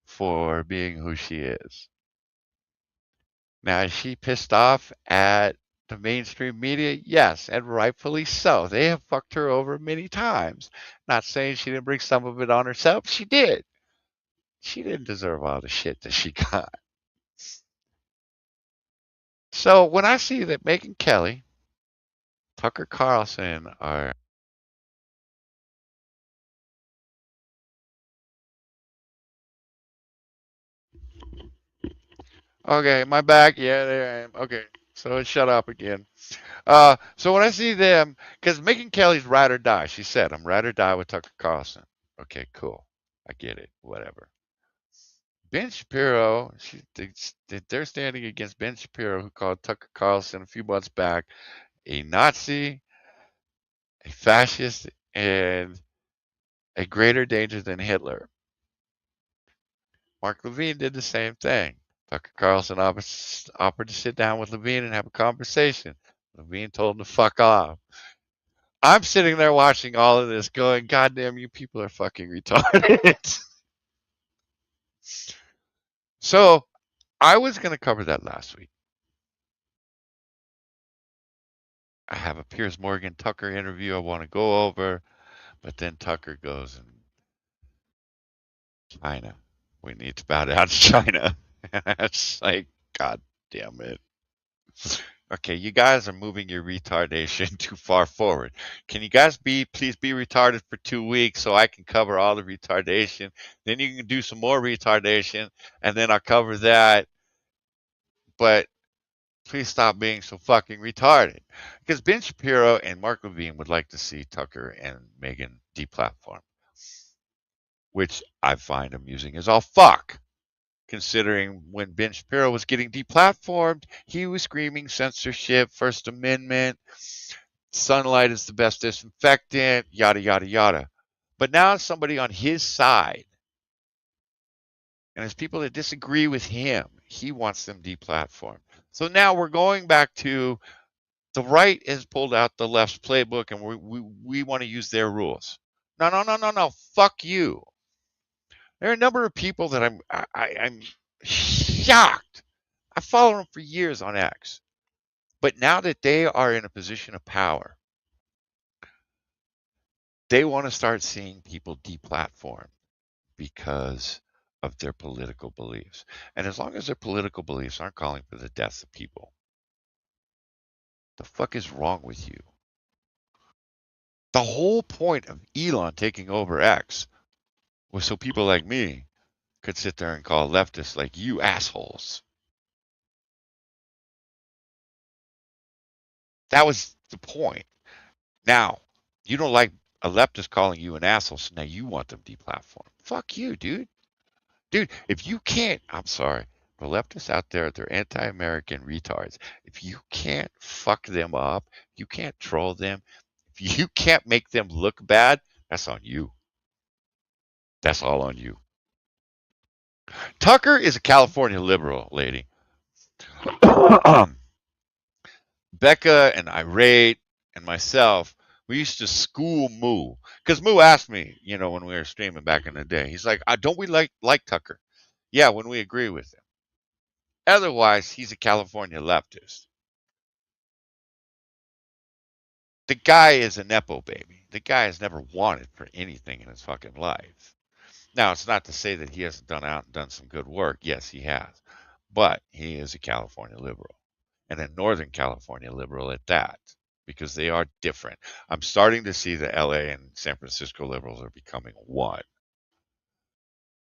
for being who she is. Now, is she pissed off at the mainstream media? Yes, and rightfully so. They have fucked her over many times. Not saying she didn't bring some of it on herself. She did. She didn't deserve all the shit that she got. So when I see that Megyn Kelly, Tucker Carlson are okay, my back, yeah, there I am. Okay, so shut up again. So when I see them, because Megyn Kelly's ride or die, she said, "I'm ride or die with Tucker Carlson." Okay, cool, I get it, whatever. Ben Shapiro, they're standing against Ben Shapiro, who called Tucker Carlson a few months back a Nazi, a fascist, and a greater danger than Hitler. Mark Levine did the same thing. Tucker Carlson offered to sit down with Levine and have a conversation. Levine told him to fuck off. I'm sitting there watching all of this going, God damn, you people are fucking retarded. So I was going to cover that last week. I have a Piers Morgan Tucker interview I want to go over, but then Tucker goes and China. We need to bow down to China. It's like, God damn it. Okay, you guys are moving your retardation too far forward. Can you guys please be retarded for 2 weeks so I can cover all the retardation? Then you can do some more retardation, and then I'll cover that. But please stop being so fucking retarded. Because Ben Shapiro and Mark Levine would like to see Tucker and Megan deplatform, which I find amusing as all fuck. Considering when Ben Shapiro was getting deplatformed, he was screaming censorship, First Amendment, sunlight is the best disinfectant, yada, yada, yada. But now somebody on his side, and there's people that disagree with him, he wants them deplatformed. So now we're going back to the right has pulled out the left's playbook and we want to use their rules. No, no, no, no, no. Fuck you. There are a number of people that I'm shocked. I followed them for years on X. But now that they are in a position of power, they want to start seeing people deplatform because of their political beliefs. And as long as their political beliefs aren't calling for the deaths of people, the fuck is wrong with you? The whole point of Elon taking over X was so people like me could sit there and call leftists like you assholes. That was the point. Now, you don't like a leftist calling you an asshole, so now you want them deplatformed. Fuck you, dude. Dude, if you can't, I'm sorry, the leftists out there, they're anti-American retards. If you can't fuck them up, you can't troll them, if you can't make them look bad, that's on you. That's all on you. Tucker is a California liberal, lady. Becca and Irate and myself, we used to school Moo because Moo asked me, when we were streaming back in the day. He's like, "Don't we like Tucker?" Yeah, when we agree with him. Otherwise, he's a California leftist. The guy is a nepo baby. The guy has never wanted for anything in his fucking life. Now, it's not to say that he hasn't done some good work. Yes, he has, but he is a California liberal, and a Northern California liberal at that, because they are different. I'm starting to see the LA and San Francisco liberals are becoming one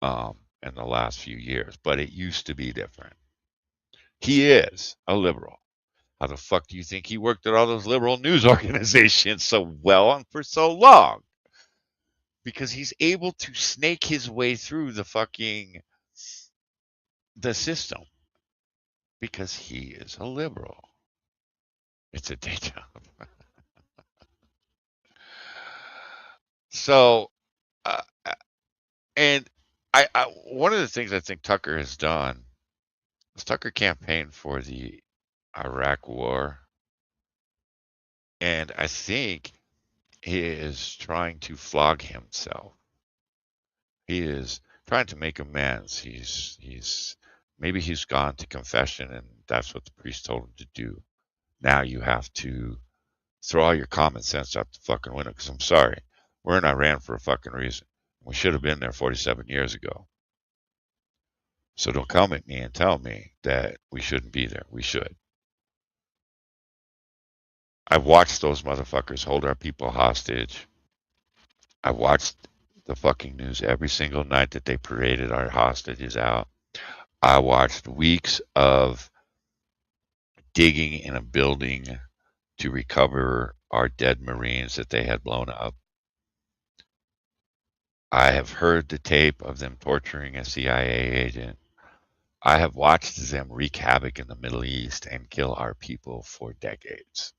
in the last few years, but it used to be different. He is a liberal. How the fuck do you think he worked at all those liberal news organizations so well and for so long? Because he's able to snake his way through the system because he is a liberal. It's a day job. So, uh, and I one of the things I think Tucker has done is Tucker campaigned for the Iraq War, and I think he is trying to flog himself. He is trying to make amends. Maybe he's gone to confession, and that's what the priest told him to do. Now you have to throw all your common sense out the fucking window. Because I'm sorry, we're in Iran for a fucking reason. We should have been there 47 years ago. So don't come at me and tell me that we shouldn't be there. We should. I've watched those motherfuckers hold our people hostage. I watched the fucking news every single night that they paraded our hostages out. I watched weeks of digging in a building to recover our dead Marines that they had blown up. I have heard the tape of them torturing a CIA agent. I have watched them wreak havoc in the Middle East and kill our people for decades.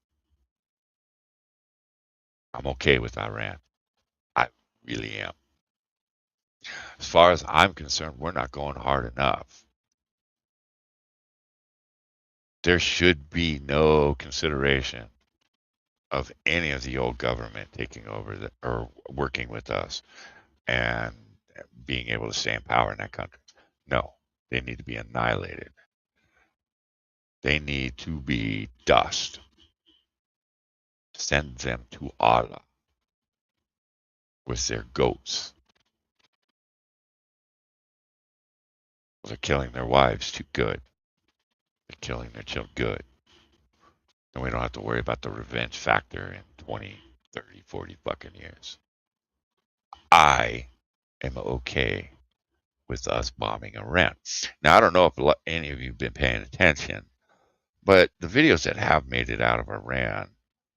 I'm okay with Iran. I really am. As far as I'm concerned, we're not going hard enough. There should be no consideration of any of the old government taking over or working with us and being able to stay in power in that country. No, they need to be annihilated. They need to be dust. Send them to Allah with their goats. They're killing their wives too good. They're killing their children good. And we don't have to worry about the revenge factor in 20, 30, 40 fucking years. I am okay with us bombing Iran. Now, I don't know if any of you have been paying attention, but the videos that have made it out of Iran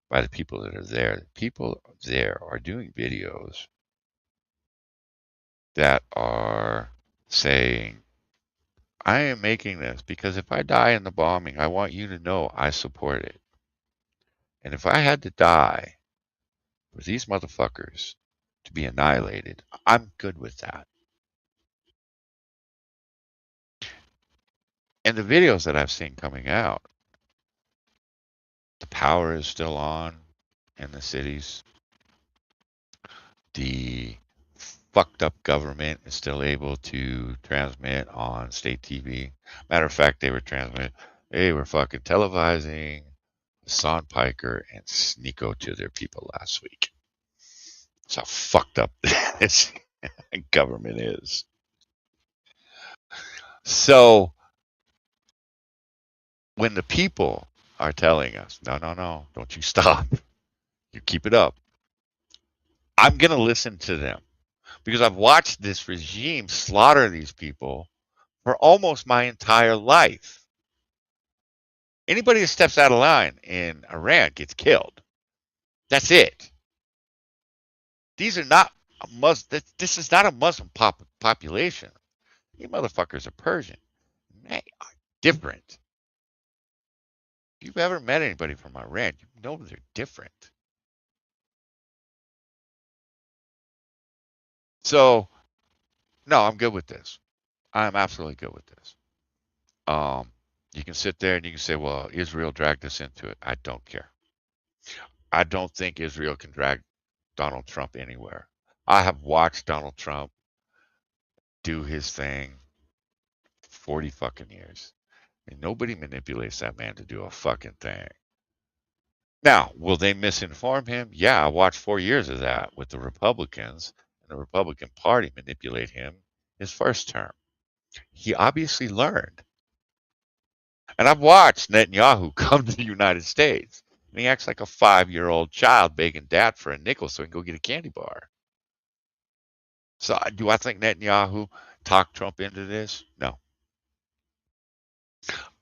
by the people that are there, the people there are doing videos that are saying, I am making this because if I die in the bombing, I want you to know I support it. And if I had to die for these motherfuckers to be annihilated, I'm good with that. And the videos that I've seen coming out, the power is still on in the cities. The fucked up government is still able to transmit on state TV. Matter of fact, they were fucking televising Hasan, Piker, and Sneeko to their people last week. That's how fucked up this government is. So when the people are telling us, no, no, no, don't you stop, you keep it up, I'm going to listen to them because I've watched this regime slaughter these people for almost my entire life. Anybody that steps out of line in Iran gets killed. That's it. These are not this is not a Muslim population. You motherfuckers are Persian. They are different. If you've ever met anybody from Iran, you know they're different. So, no, I'm good with this. I'm absolutely good with this. You can sit there and you can say, well, Israel dragged us into it. I don't care. I don't think Israel can drag Donald Trump anywhere. I have watched Donald Trump do his thing 40 fucking years. And nobody manipulates that man to do a fucking thing. Now, will they misinform him? Yeah, I watched 4 years of that with the Republicans and the Republican Party manipulate him his first term. He obviously learned. And I've watched Netanyahu come to the United States and he acts like a 5-year-old child begging dad for a nickel so he can go get a candy bar. So do I think Netanyahu talked Trump into this? No.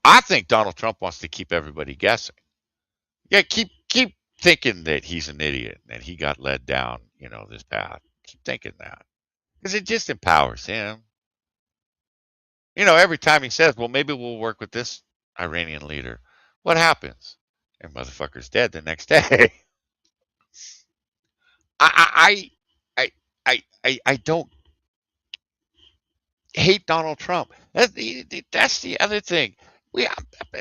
I think Donald Trump wants to keep everybody guessing. Yeah, keep thinking that he's an idiot and that he got led down, this path. Keep thinking that. Because it just empowers him. Every time he says, well, maybe we'll work with this Iranian leader, what happens? And motherfucker's dead the next day. I, I, I don't hate Donald Trump. That's the other thing.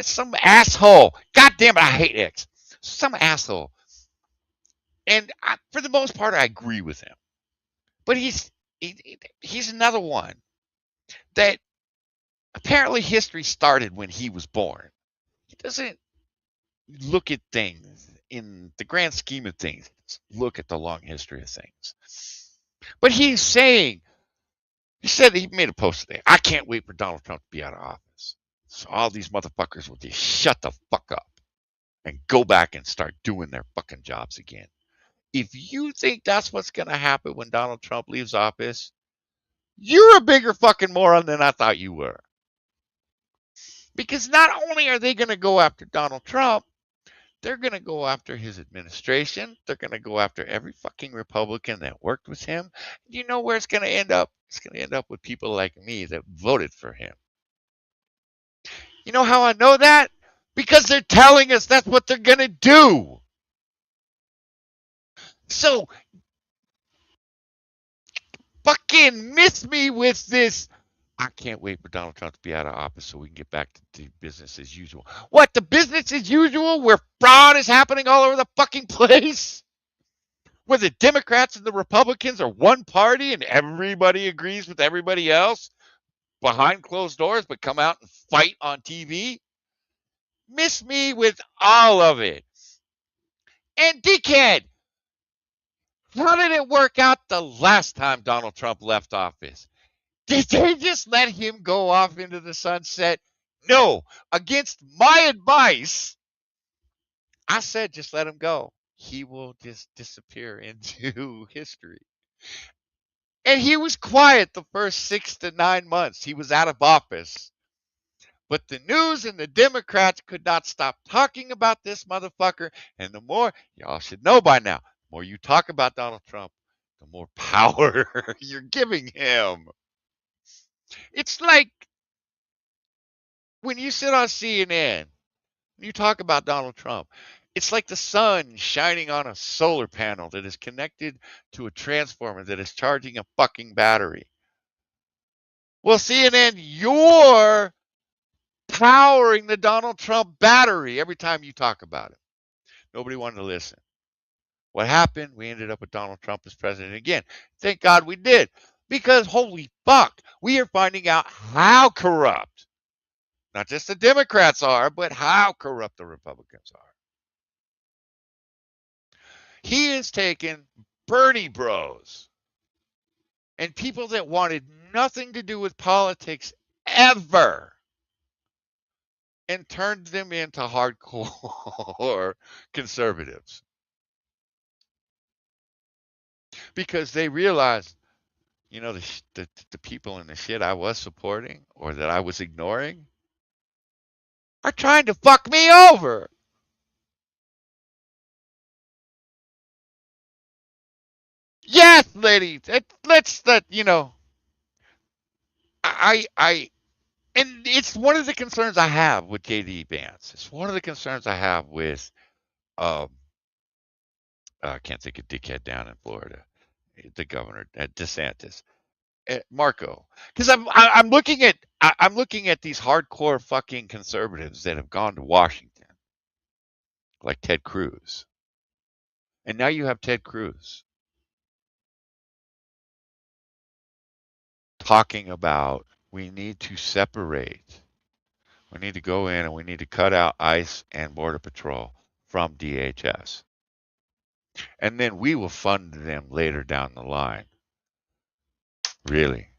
Some asshole. God damn it, I hate X. Some asshole. And for the most part, I agree with him. But he's another one that apparently history started when he was born. He doesn't look at things in the grand scheme of things. Look at the long history of things. But he said he made a post today. I can't wait for Donald Trump to be out of office. So all these motherfuckers will just shut the fuck up. and go back and start doing their fucking jobs again. If you think that's what's going to happen when Donald Trump leaves office, you're a bigger fucking moron than I thought you were. Because not only are they going to go after Donald Trump, they're going to go after his administration. They're going to go after every fucking Republican that worked with him. You know where it's going to end up? It's going to end up with people like me that voted for him. You know how I know that? Because they're telling us that's what they're going to do. So, fucking miss me with this. I can't wait for Donald Trump to be out of office so we can get back to business as usual. What, the business as usual where fraud is happening all over the fucking place? Where the Democrats and the Republicans are one party and everybody agrees with everybody else behind closed doors but come out and fight on TV? Miss me with all of it. And dickhead, how did it work out the last time Donald Trump left office? Did they just let him go off into the sunset? No. Against my advice, I said just let him go. He will just disappear into history. And he was quiet the first 6 to 9 months. He was out of office. But the news and the Democrats could not stop talking about this motherfucker. And the more, y'all should know by now, the more you talk about Donald Trump, the more power you're giving him. It's like when you sit on CNN, you talk about Donald Trump. It's like the sun shining on a solar panel that is connected to a transformer that is charging a fucking battery. Well, CNN, you're powering the Donald Trump battery every time you talk about it. Nobody wanted to listen. What happened? We ended up with Donald Trump as president again. Thank God we did. Because holy fuck, we are finding out how corrupt, not just the Democrats are, but how corrupt the Republicans are. He has taken Bernie bros and people that wanted nothing to do with politics ever and turned them into hardcore conservatives because they realized, you know, the people in the shit I was supporting or that I was ignoring are trying to fuck me over. Yes, ladies, let's that you know. I and it's one of the concerns I have with JD Vance. It's one of the concerns I have with um I can't think of dickhead down in Florida, the governor DeSantis, Marco, because I'm looking at I'm looking at these hardcore fucking conservatives that have gone to Washington, like Ted Cruz, and now you have Ted Cruz talking about we need to separate. We need to go in and we need to cut out ICE and Border Patrol from DHS. And then we will fund them later down the line. Really?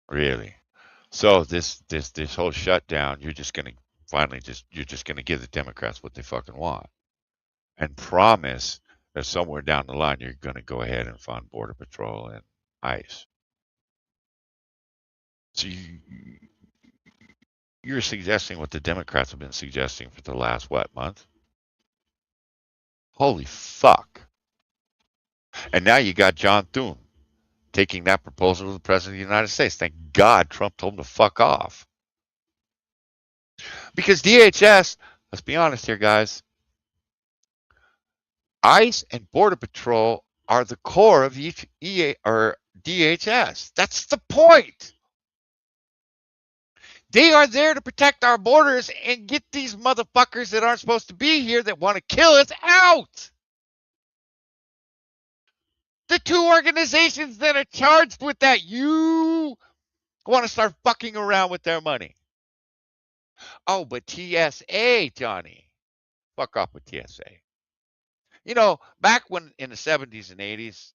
Really? So this whole shutdown, you're just gonna finally you're just gonna give the Democrats what they fucking want and promise that somewhere down the line you're gonna go ahead and fund Border Patrol and ICE. So you're suggesting what the Democrats have been suggesting for the last what month? Holy fuck! And now you got John Thune taking that proposal to the President of the United States. Thank God Trump told him to fuck off. Because DHS, let's be honest here, guys, ICE and Border Patrol are the core of each or DHS. That's the point. They are there to protect our borders and get these motherfuckers that aren't supposed to be here that want to kill us out. The two organizations that are charged with that, you want to start fucking around with their money. Oh, but TSA, Johnny. Fuck off with TSA. You know, back when in the 70s and 80s,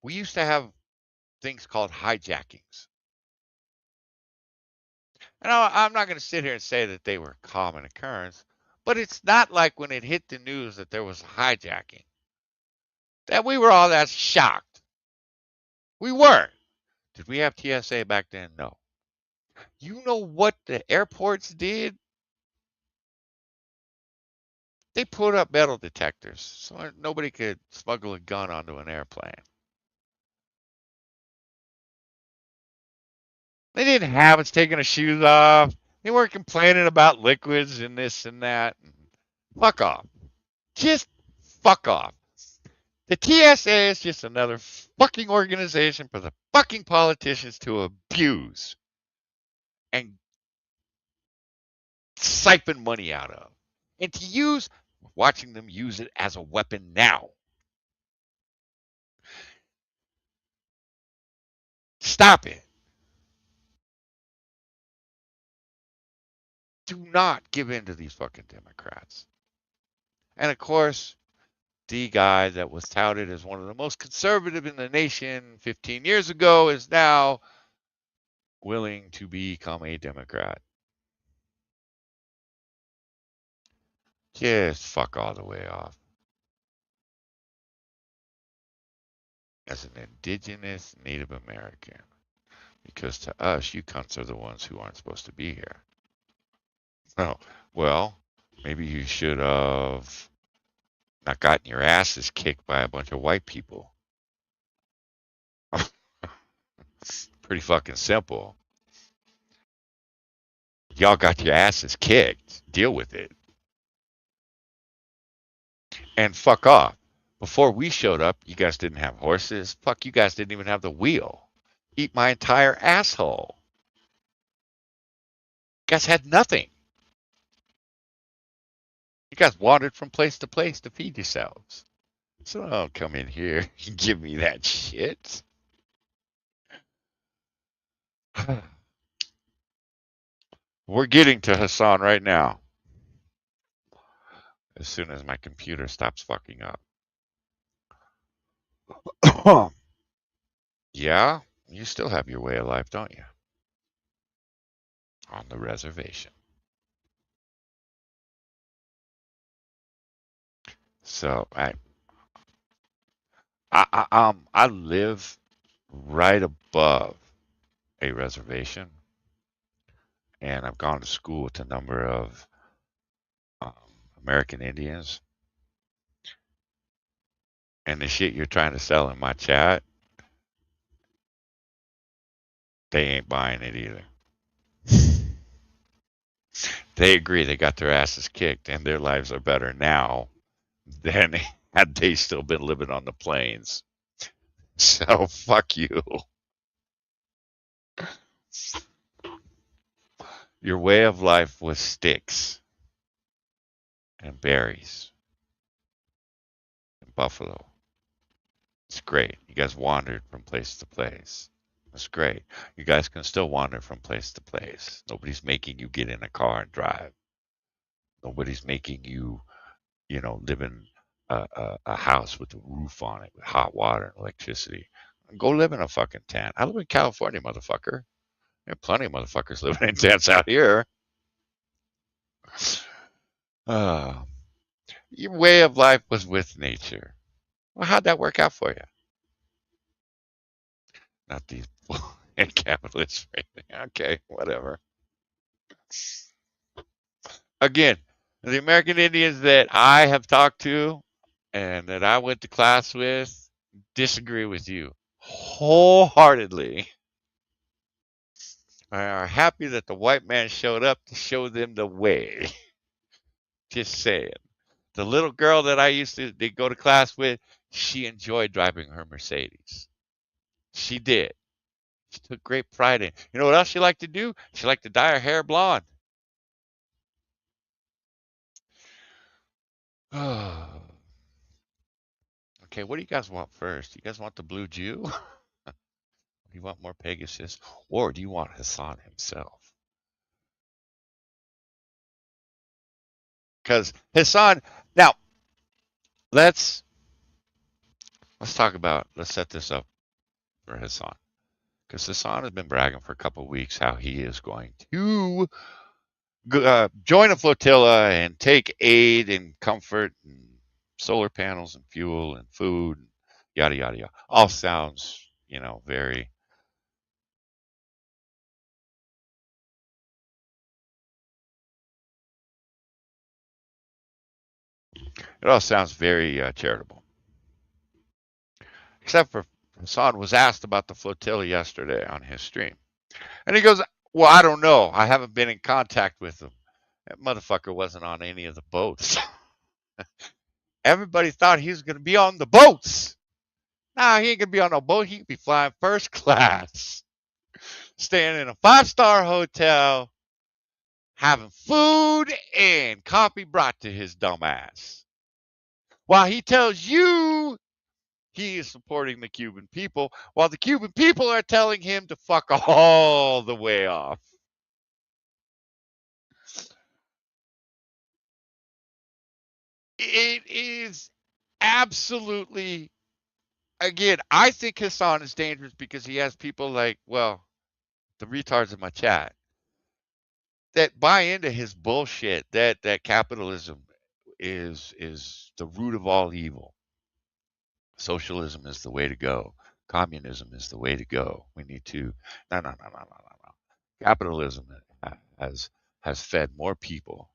we used to have things called hijackings. And I'm not going to sit here and say that they were a common occurrence, but it's not like when it hit the news that there was a hijacking that we were all that shocked. We weren't. Did we have TSA back then? No. You know what the airports did? They put up metal detectors so nobody could smuggle a gun onto an airplane. They didn't have us taking our shoes off. They weren't complaining about liquids and this and that. Fuck off. Just fuck off. The TSA is just another fucking organization for the fucking politicians to abuse and siphon money out of. And to use, watching them use it as a weapon now. Stop it. Do not give in to these fucking Democrats. And of course, the guy that was touted as one of the most conservative in the nation 15 years ago is now willing to become a Democrat. Just fuck all the way off. As an indigenous Native American. Because to us, you cunts are the ones who aren't supposed to be here. Oh, well, maybe you should have not gotten your asses kicked by a bunch of white people. Pretty fucking simple. Y'all got your asses kicked. Deal with it. And fuck off. Before we showed up, you guys didn't have horses. Fuck, you guys didn't even have the wheel. Eat my entire asshole. You guys had nothing. You guys wandered from place to place to feed yourselves. So don't come in here and give me that shit. We're getting to Hasan right now. As soon as my computer stops fucking up. Yeah, you still have your way of life, don't you? On the reservation. So I live right above a reservation, and I've gone to school with a number of um, American Indians. And the shit you're trying to sell in my chat, they ain't buying it either. They agree they got their asses kicked and their lives are better now than had they still been living on the plains. So fuck you. Your way of life was sticks and berries and buffalo. It's great. You guys wandered from place to place. That's great. You guys can still wander from place to place. Nobody's making you get in a car and drive. Nobody's making you, live in a house with a roof on it with hot water and electricity. Go live in a fucking tent. I live in California, motherfucker. There are plenty of motherfuckers living in tents out here. Uh, your way of life was with nature. Well, how'd that work out for you? Not these capitalists. Right? Okay, whatever. Again, the American Indians that I have talked to and that I went to class with disagree with you wholeheartedly. I are happy that the white man showed up to show them the way. Just saying. The little girl that I used to go to class with, she enjoyed driving her Mercedes. She did. She took great pride in it. You know what else she liked to do? She liked to dye her hair blonde. Okay, what do you guys want first? You guys want the blue Jew? Do you want more Pegasus? Or do you want Hasan himself? Because Hasan, now let's talk about, let's set this up for Hasan. Because Hasan has been bragging for a couple of weeks how he is going to join a flotilla and take aid and comfort and solar panels and fuel and food, and yada yada yada. All sounds, very. It all sounds very charitable. Except for Hasan was asked about the flotilla yesterday on his stream, and he goes, "Well, I don't know. I haven't been in contact with him. That motherfucker wasn't on any of the boats. Everybody thought he was going to be on the boats. Nah, he ain't going to be on no boat. He could be flying first class, staying in a 5-star hotel, having food and coffee brought to his dumb ass. While he tells you he is supporting the Cuban people, while the Cuban people are telling him to fuck all the way off. It is absolutely, again, I think Hassan is dangerous because he has people like, well, the retards in my chat that buy into his bullshit that capitalism is the root of all evil. Socialism is the way to go. Communism is the way to go. We need to no. Capitalism has has fed more people.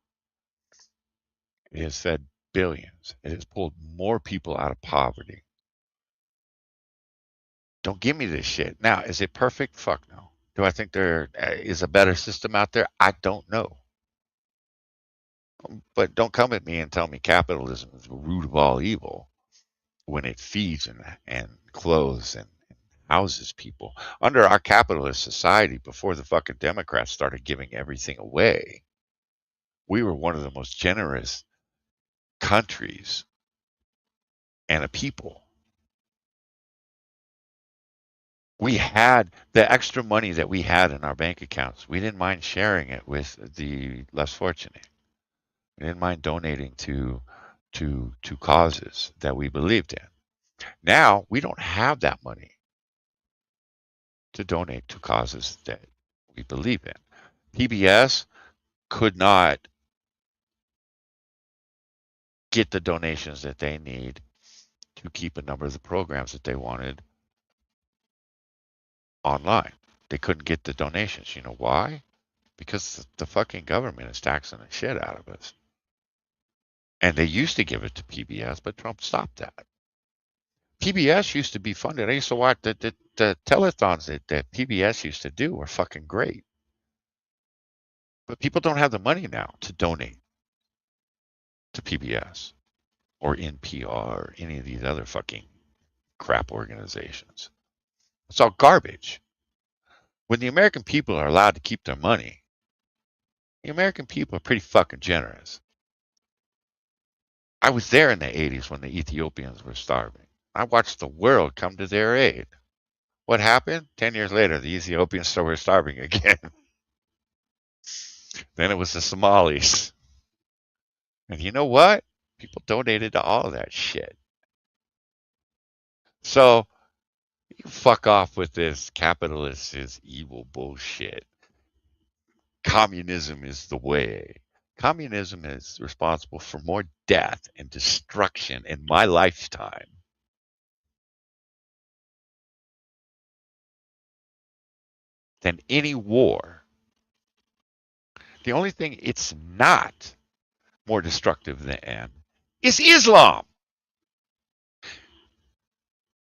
It has fed billions. It has pulled more people out of poverty. Don't give me this shit. Now, is it perfect? Fuck no. Do I think there is a better system out there? I don't know. But don't come at me and tell me capitalism is the root of all evil when it feeds and clothes and houses people. Under our capitalist society, before the fucking Democrats started giving everything away, we were one of the most generous countries and a people. We had the extra money that we had in our bank accounts. We didn't mind sharing it with the less fortunate. We didn't mind donating to causes that we believed in. Now we don't have that money to donate to causes that we believe in. PBS could not get the donations that they need to keep a number of the programs that they wanted online. They couldn't get the donations. You know why? Because the fucking government is taxing the shit out of us. And they used to give it to PBS, but Trump stopped that. PBS used to be funded. I used to watch the telethons that PBS used to do were fucking great. But people don't have the money now to donate to PBS or NPR or any of these other fucking crap organizations. It's all garbage. When the American people are allowed to keep their money, the American people are pretty fucking generous. I was there in the 80s when the Ethiopians were starving. I watched the world come to their aid. What happened? 10 years later, the Ethiopians were starving again. Then it was the Somalis. And you know what? People donated to all of that shit. So you can fuck off with this capitalist is evil bullshit. Communism is the way. Communism is responsible for more death and destruction in my lifetime than any war. The only thing it's not more destructive than is Islam.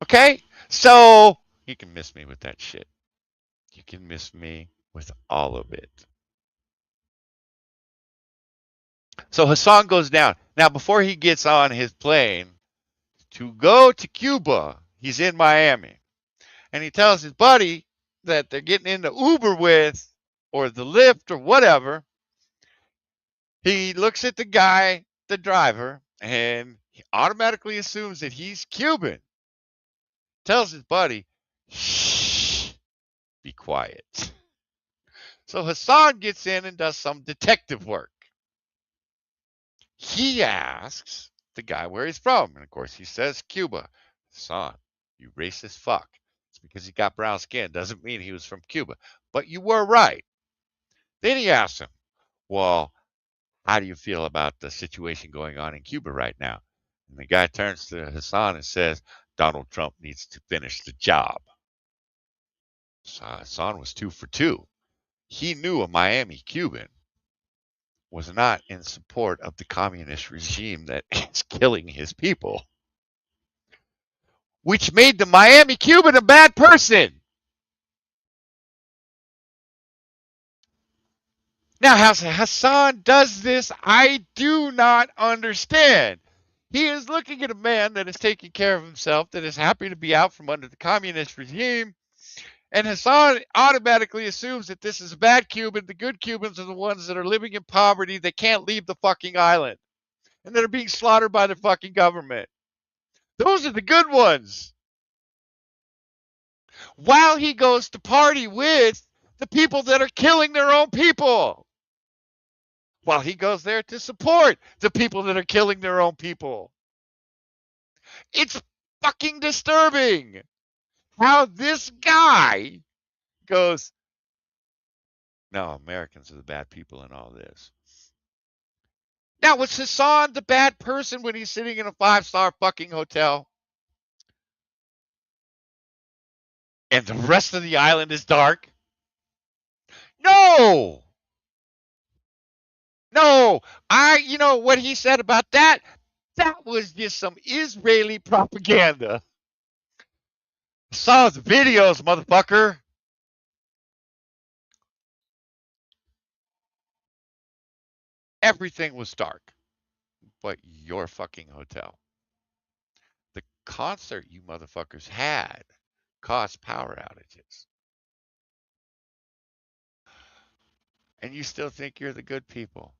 Okay? So you can miss me with that shit. You can miss me with all of it. So Hasan goes down. Now, before he gets on his plane to go to Cuba, he's in Miami. And he tells his buddy that they're getting in the Uber with or the Lyft or whatever. He looks at the guy, the driver, and he automatically assumes that he's Cuban. Tells his buddy, shh, be quiet. So Hasan gets in and does some detective work. He asks the guy where he's from. And of course, he says Cuba. Hasan, you racist fuck. because he got brown skin doesn't mean he was from Cuba. But you were right. Then he asked him, well, how do you feel about the situation going on in Cuba right now? And the guy turns to Hasan and says, Donald Trump needs to finish the job. So Hasan was 2 for 2. He knew a Miami Cuban was not in support of the communist regime that is killing his people, which made the Miami Cuban a bad person. Now, how Hasan does this, I do not understand. He is looking at a man that is taking care of himself, that is happy to be out from under the communist regime, and Hasan automatically assumes that this is a bad Cuban. The good Cubans are the ones that are living in poverty, that can't leave the fucking island, and that are being slaughtered by the fucking government. Those are the good ones. While he goes to party with the people that are killing their own people. While he goes there to support the people that are killing their own people. It's fucking disturbing how this guy goes, no, Americans are the bad people in all this. Now, was Hasan the bad person when he's sitting in a 5-star fucking hotel? And the rest of the island is dark? No! No! You know what he said about that? That was just some Israeli propaganda. Saw the videos, motherfucker. Everything was dark, but your fucking hotel. The concert you motherfuckers had caused power outages. And you still think you're the good people.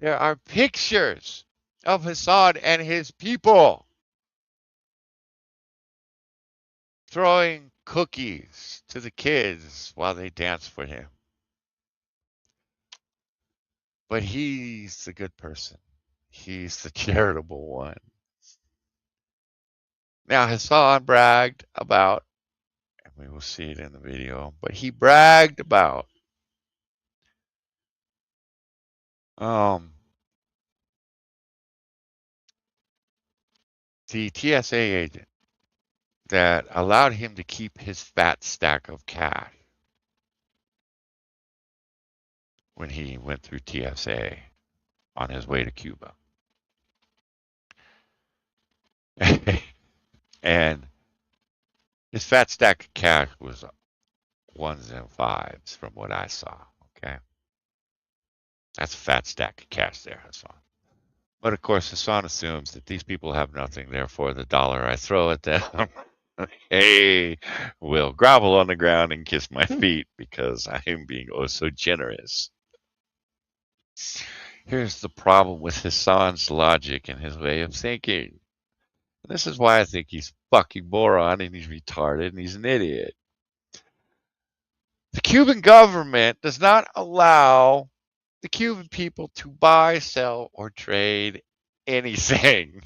There are pictures of Hasan and his people throwing cookies to the kids while they dance for him. But he's the good person. He's the charitable one. Now, Hasan bragged about, and we will see it in the video, but he bragged about the TSA agent that allowed him to keep his fat stack of cash when he went through TSA on his way to Cuba. And his fat stack of cash was ones and fives from what I saw. Okay. That's a fat stack of cash there, Hasan. But of course, Hasan assumes that these people have nothing, therefore the dollar I throw at them, hey, will grovel on the ground and kiss my feet because I am being oh so generous. Here's the problem with Hasan's logic and his way of thinking. And this is why I think he's fucking moron and he's retarded and he's an idiot. The Cuban government does not allow the Cuban people to buy, sell, or trade anything.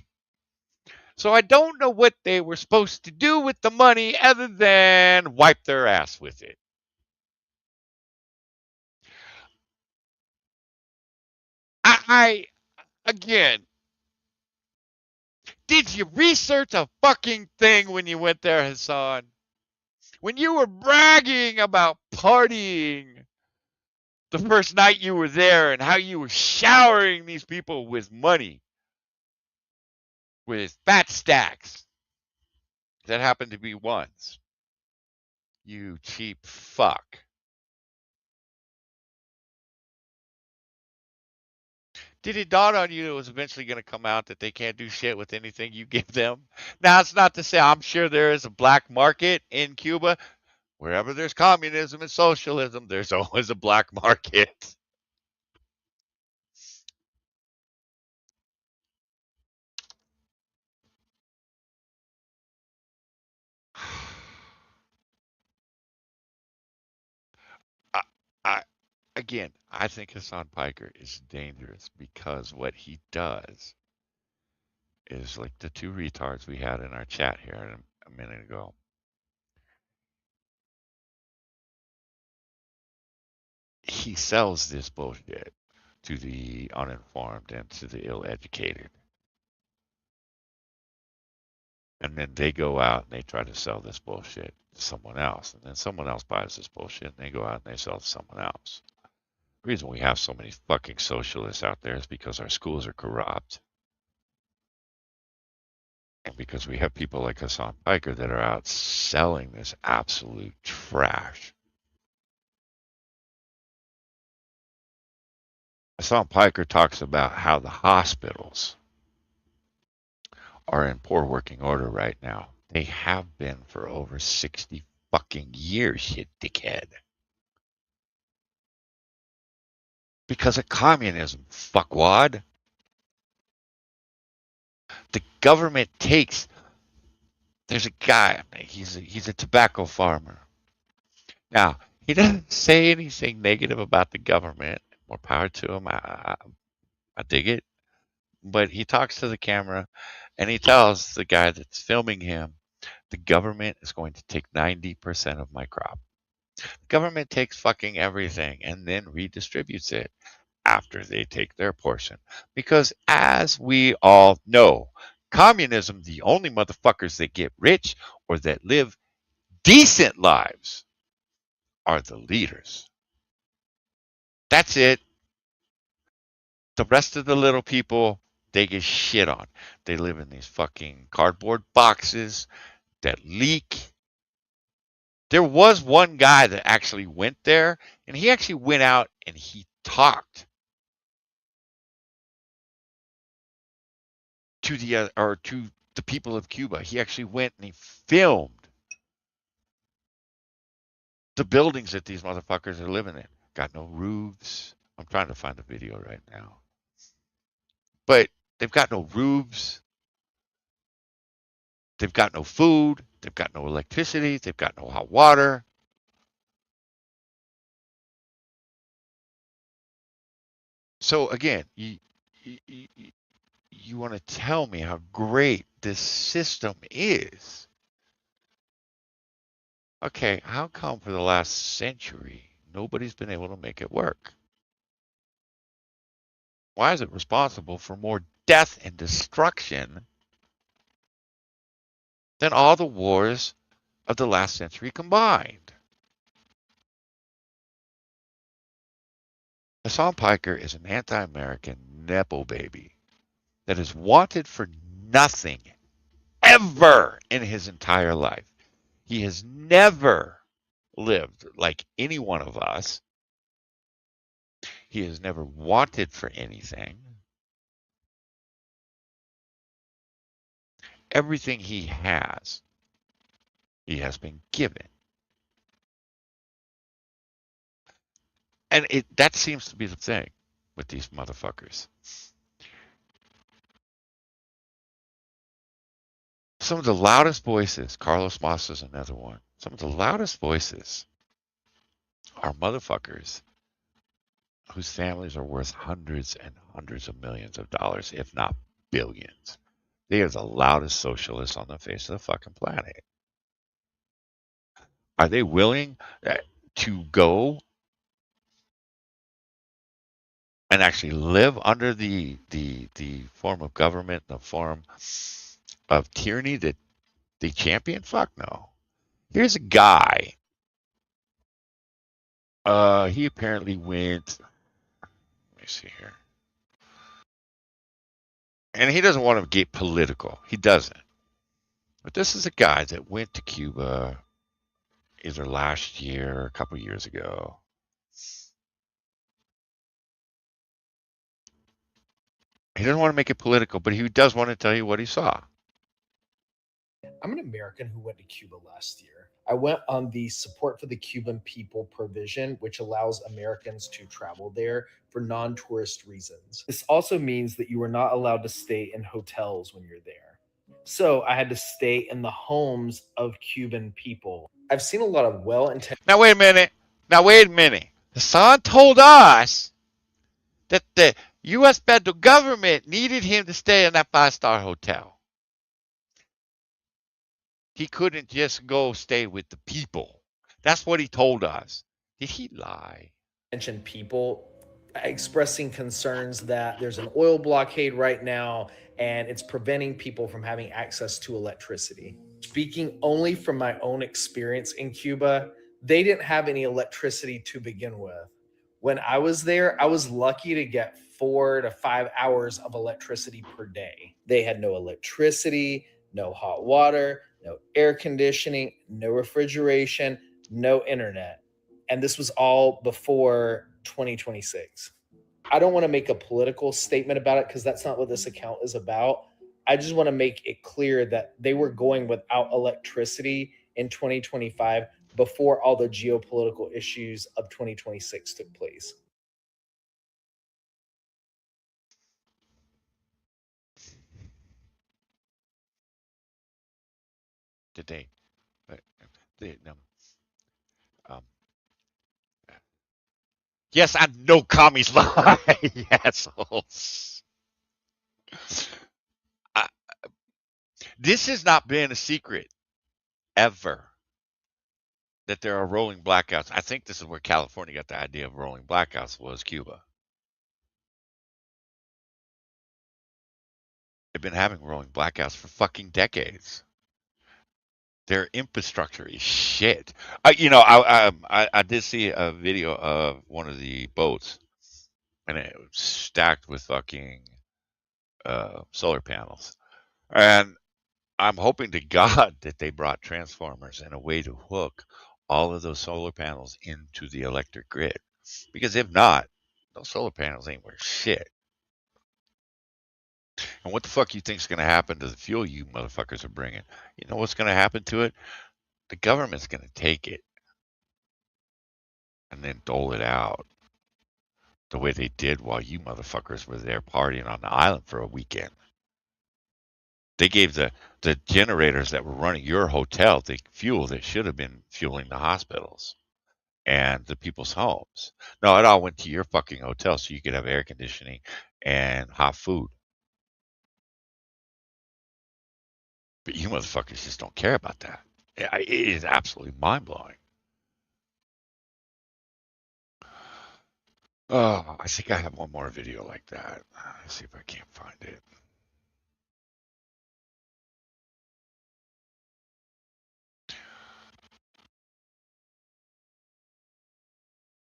So I don't know what they were supposed to do with the money other than wipe their ass with it. I again, did you research a fucking thing when you went there, Hasan? When you were bragging about partying the first night you were there and how you were showering these people with money, with fat stacks that happened to be ones. You cheap fuck. Did it dawn on you it was eventually going to come out that they can't do shit with anything you give them? Now, it's not to say I'm sure there is a black market in Cuba. Wherever there's communism and socialism, there's always a black market. I, I, again, I think Hasan Piker is dangerous because what he does is like the two retards we had in our chat here a minute ago. he sells this bullshit to the uninformed and to the ill-educated. And then they go out and they try to sell this bullshit to someone else. And then someone else buys this bullshit and they go out and they sell it to someone else. The reason we have so many fucking socialists out there is because our schools are corrupt. And because we have people like Hasan Piker that are out selling this absolute trash. Hasan Piker talks about how the hospitals are in poor working order right now. They have been for over 60 fucking years, you dickhead. Because of communism, fuckwad. The government takes. There's a guy. He's a tobacco farmer. Now he doesn't say anything negative about the government. More power to him. I dig it. But he talks to the camera, and he tells the guy that's filming him, the government is going to take 90% of my crop. The government takes fucking everything and then redistributes it after they take their portion. Because as we all know, communism, the only motherfuckers that get rich or that live decent lives are the leaders. That's it. The rest of the little people, they get shit on. They live in these fucking cardboard boxes that leak. There was one guy that actually went there, and he actually went out and he talked to the people of Cuba. He actually went and he filmed the buildings that these motherfuckers are living in. Got no roofs. I'm trying to find the video right now. But they've got no roofs. They've got no food. They've got no electricity. They've got no hot water. So again, you want to tell me how great this system is. Okay, how come for the last century nobody's been able to make it work? Why is it responsible for more death and destruction than all the wars of the last century combined? Hasan Piker is an anti-American Nepo baby that is wanted for nothing ever in his entire life. He has never lived like any one of us. He has never wanted for anything. Everything he has been given. And that seems to be the thing with these motherfuckers. Some of the loudest voices, Carlos Moss is another one. Some of the loudest voices are motherfuckers whose families are worth hundreds and hundreds of millions of dollars, if not billions. They are the loudest socialists on the face of the fucking planet. Are they willing to go and actually live under the form of government, the form of tyranny that they champion? Fuck no. Here's a guy. He apparently went. Let me see here. And he doesn't want to get political. He doesn't. But this is a guy that went to Cuba either last year or a couple years ago. He doesn't want to make it political, but he does want to tell you what he saw. I'm an American who went to Cuba last year. I went on the Support for the Cuban People provision, which allows Americans to travel there for non-tourist reasons. This also means that you are not allowed to stay in hotels when you're there. So I had to stay in the homes of Cuban people. I've seen a lot of well-intentioned. Now wait a minute. Hasan told us that the U.S. federal government needed him to stay in that 5-star hotel. He couldn't just go stay with the people. That's what he told us. Did he lie? mentioned people expressing concerns that there's an oil blockade right now and it's preventing people from having access to electricity. Speaking only from my own experience in Cuba, they didn't have any electricity to begin with. When I was there, I was lucky to get 4 to 5 hours of electricity per day. They had no electricity, no hot water, no air conditioning, no refrigeration, no internet. And this was all before 2026. I don't want to make a political statement about it because that's not what this account is about. I just want to make it clear that they were going without electricity in 2025 before all the geopolitical issues of 2026 took place. Did they? They um, yes, I know commies lie, you assholes. I, this has not been a secret ever that there are rolling blackouts. I think this is where California got the idea of rolling blackouts was Cuba. They've been having rolling blackouts for fucking decades. Their infrastructure is shit. I did see a video of one of the boats, and it was stacked with fucking solar panels. And I'm hoping to God that they brought transformers and a way to hook all of those solar panels into the electric grid. Because if not, those solar panels ain't worth shit. And what the fuck you think's going to happen to the fuel you motherfuckers are bringing? You know what's going to happen to it? The government's going to take it and then dole it out the way they did while you motherfuckers were there partying on the island for a weekend. They gave the generators that were running your hotel the fuel that should have been fueling the hospitals and the people's homes. No, it all went to your fucking hotel so you could have air conditioning and hot food. But you motherfuckers just don't care about that. It is absolutely mind blowing. Oh, I think I have one more video like that. Let's see if I can't find it.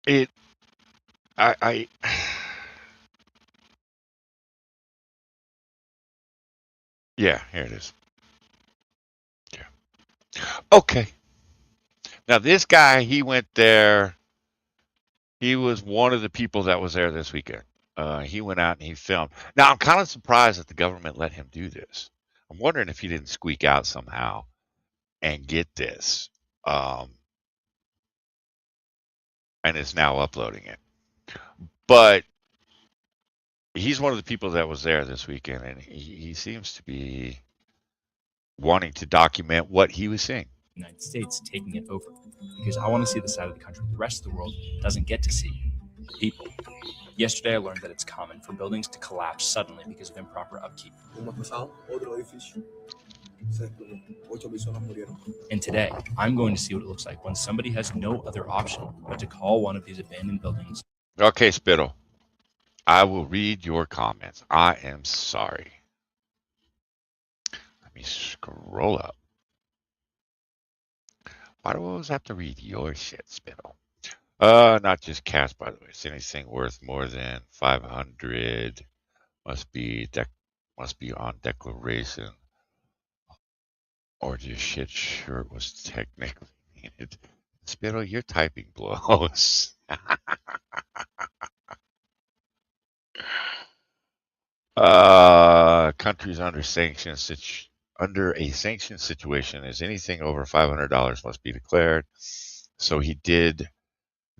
It, I yeah, here it is. Yeah. Okay. Now this guy, he went there. He was one of the people that was there this weekend. He went out and he filmed. Now I'm kind of surprised that the government let him do this. I'm wondering if he didn't squeak out somehow and get this, um, and is now uploading it. But he's one of the people that was there this weekend, and he seems to be wanting to document what he was seeing. United States taking it over, because I want to see the side of the country the rest of the world doesn't get to see. People. Yesterday I learned that it's common for buildings to collapse suddenly because of improper upkeep. And today, I'm going to see what it looks like when somebody has no other option but to call one of these abandoned buildings. Okay, Spittle. I will read your comments. I am sorry. Let me scroll up. Why do I always have to read your shit, Spittle? Not just cash, by the way. It's anything worth more than 500 must be on declaration, or your shit shirt was technically needed. Spittle, your typing blows. Countries under sanctions. Under a sanction situation, is anything over $500 must be declared. So he did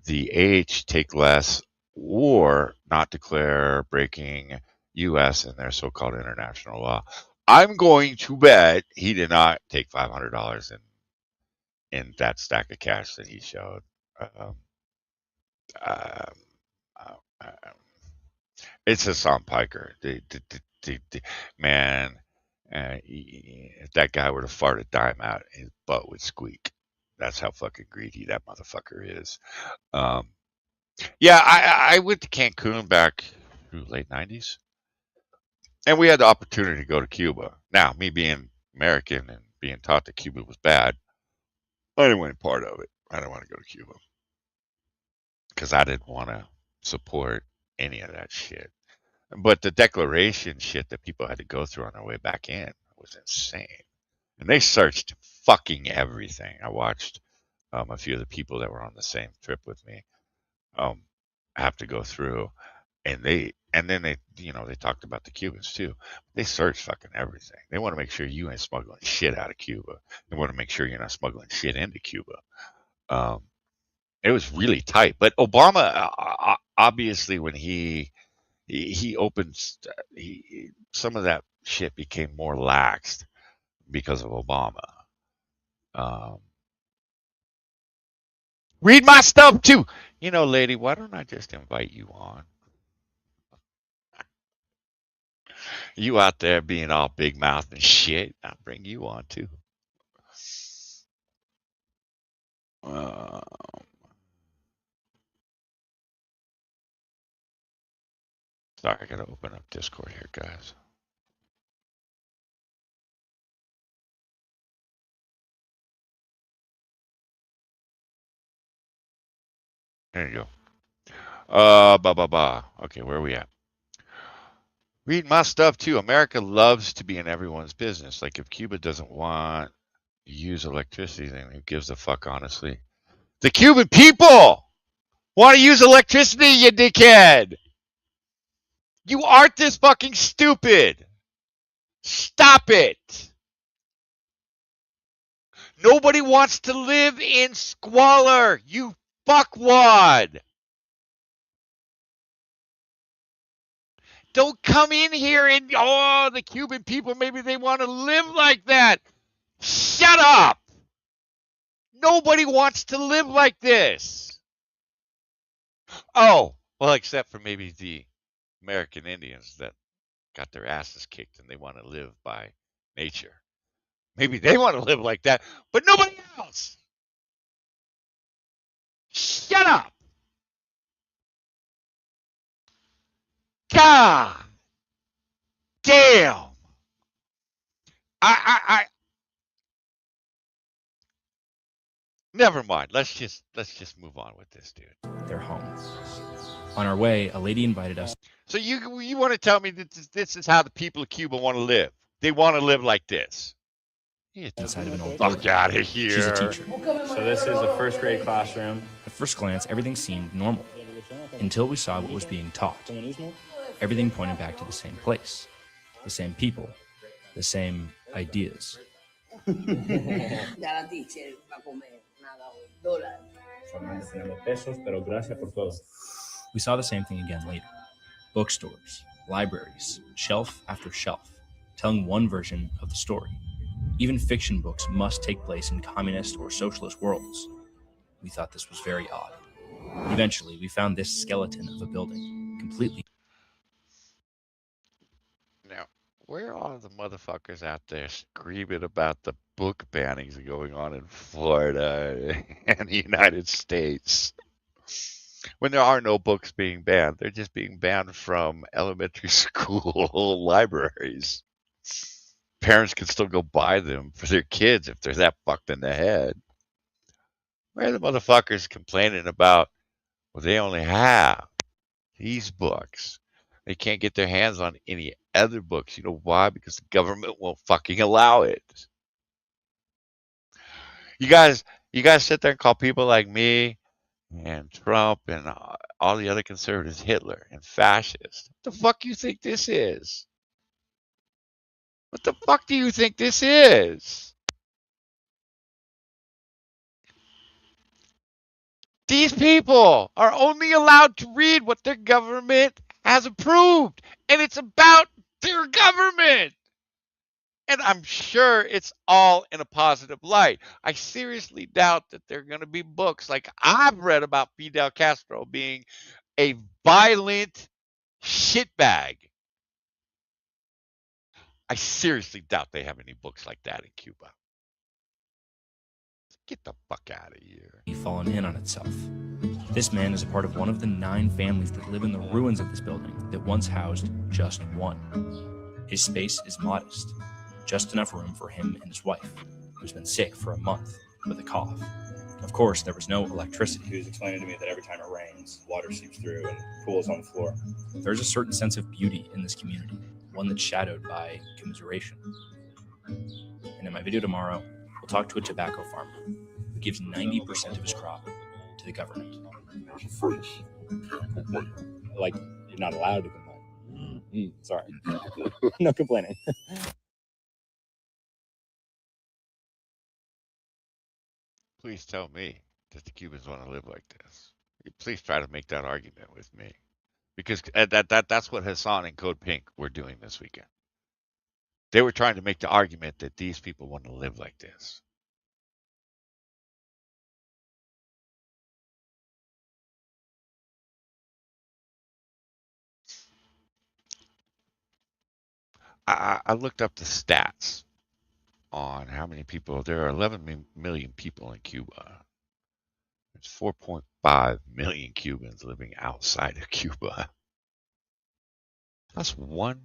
the H take less or not declare, breaking U.S. and their so-called international law. I'm going to bet he did not take $500 in that stack of cash that he showed. Um, um, it's Hasan Piker. Man, if that guy were to fart a dime out, his butt would squeak. That's how fucking greedy that motherfucker is. Um, Yeah, I went to Cancun back late 90s, and we had the opportunity to go to Cuba. Now, me being American and being taught that Cuba was bad, I didn't want any part of it. I didn't want to go to Cuba because I didn't want to support any of that shit. But the declaration shit that people had to go through on their way back in was insane. And they searched fucking everything. I watched a few of the people that were on the same trip with me um, have to go through, and then they they talked about the Cubans too. They search fucking everything. They want to make sure you ain't smuggling shit out of Cuba. They want to make sure you're not smuggling shit into Cuba. Um, it was really tight. But Obama, obviously, when he opens, some of that shit became more laxed because of Obama. Um, read my stuff too. Lady, why don't I just invite you on? You out there being all big mouth and shit. I'll bring you on too. Uh, sorry, I gotta open up Discord here, guys. There you go. Okay, where are we at? Read my stuff too. America loves to be in everyone's business. Like if Cuba doesn't want to use electricity, then who gives a fuck, honestly? The Cuban people want to use electricity, you dickhead. You aren't this fucking stupid. Stop it. Nobody wants to live in squalor, you fuckwad. Don't come in here and, the Cuban people, maybe they want to live like that. Shut up. Nobody wants to live like this. Oh, well, except for maybe the American Indians that got their asses kicked and they want to live by nature. Maybe they want to live like that, but nobody else. Shut up. God damn. I never mind. Let's just move on with this, dude. Their home. On our way, a lady invited us So you want to tell me that this is how the people of Cuba want to live? They want to live like this. inside of an old Fuck building. out of She's here. a teacher. So this is a first grade classroom. At first glance, everything seemed normal until we saw what was being taught. Everything pointed back to the same place, the same people, the same ideas. We saw the same thing again later. Bookstores, libraries, shelf after shelf, telling one version of the story. Even fiction books must take place in communist or socialist worlds. We thought this was very odd. Eventually, we found this skeleton of a building, completely. Now, where are all the motherfuckers out there screaming about the book bannings going on in Florida and the United States? When there are no books being banned, they're just being banned from elementary school libraries. Parents can still go buy them for their kids if they're that fucked in the head. Where are the motherfuckers complaining about, well, they only have these books? They can't get their hands on any other books. You know why? Because the government won't fucking allow it. You guys sit there and call people like me and Trump and all the other conservatives Hitler and fascists. What the fuck you think this is? What the fuck do you think this is? These people are only allowed to read what their government has approved, and it's about their government. And I'm sure it's all in a positive light. I seriously doubt that there are going to be books like I've read about Fidel Castro being a violent shitbag. I seriously doubt they have any books like that in Cuba. Get the fuck out of here. fallen in on itself. This man is a part of one of the 9 families that live in the ruins of this building that once housed just one. His space is modest, just enough room for him and his wife, who's been sick for a month with a cough. Of course, there was no electricity. He was explaining to me that every time it rains, water seeps through and pools on the floor. There's a certain sense of beauty in this community, one that's shadowed by commiseration. And in my video tomorrow, we'll talk to a tobacco farmer who gives 90% of his crop to the government. Like, you're not allowed to complain. Sorry. No complaining. Please tell me that the Cubans want to live like this. Please try to make that argument with me. Because that's what Hasan and Code Pink were doing this weekend. They were trying to make the argument that these people want to live like this. I looked up the stats on how many people. There are 11 million people in Cuba. There's 4.5 million Cubans living outside of Cuba. That's what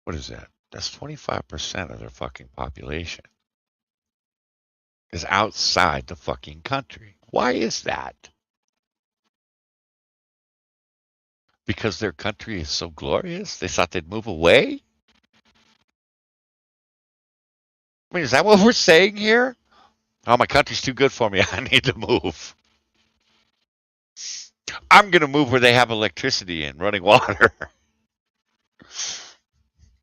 is that? That's 25% of their fucking population is outside the fucking country. Why is that? Because their country is so glorious? They thought they'd move away? I mean, is that what we're saying here? Oh, my country's too good for me. I need to move. I'm going to move where they have electricity and running water.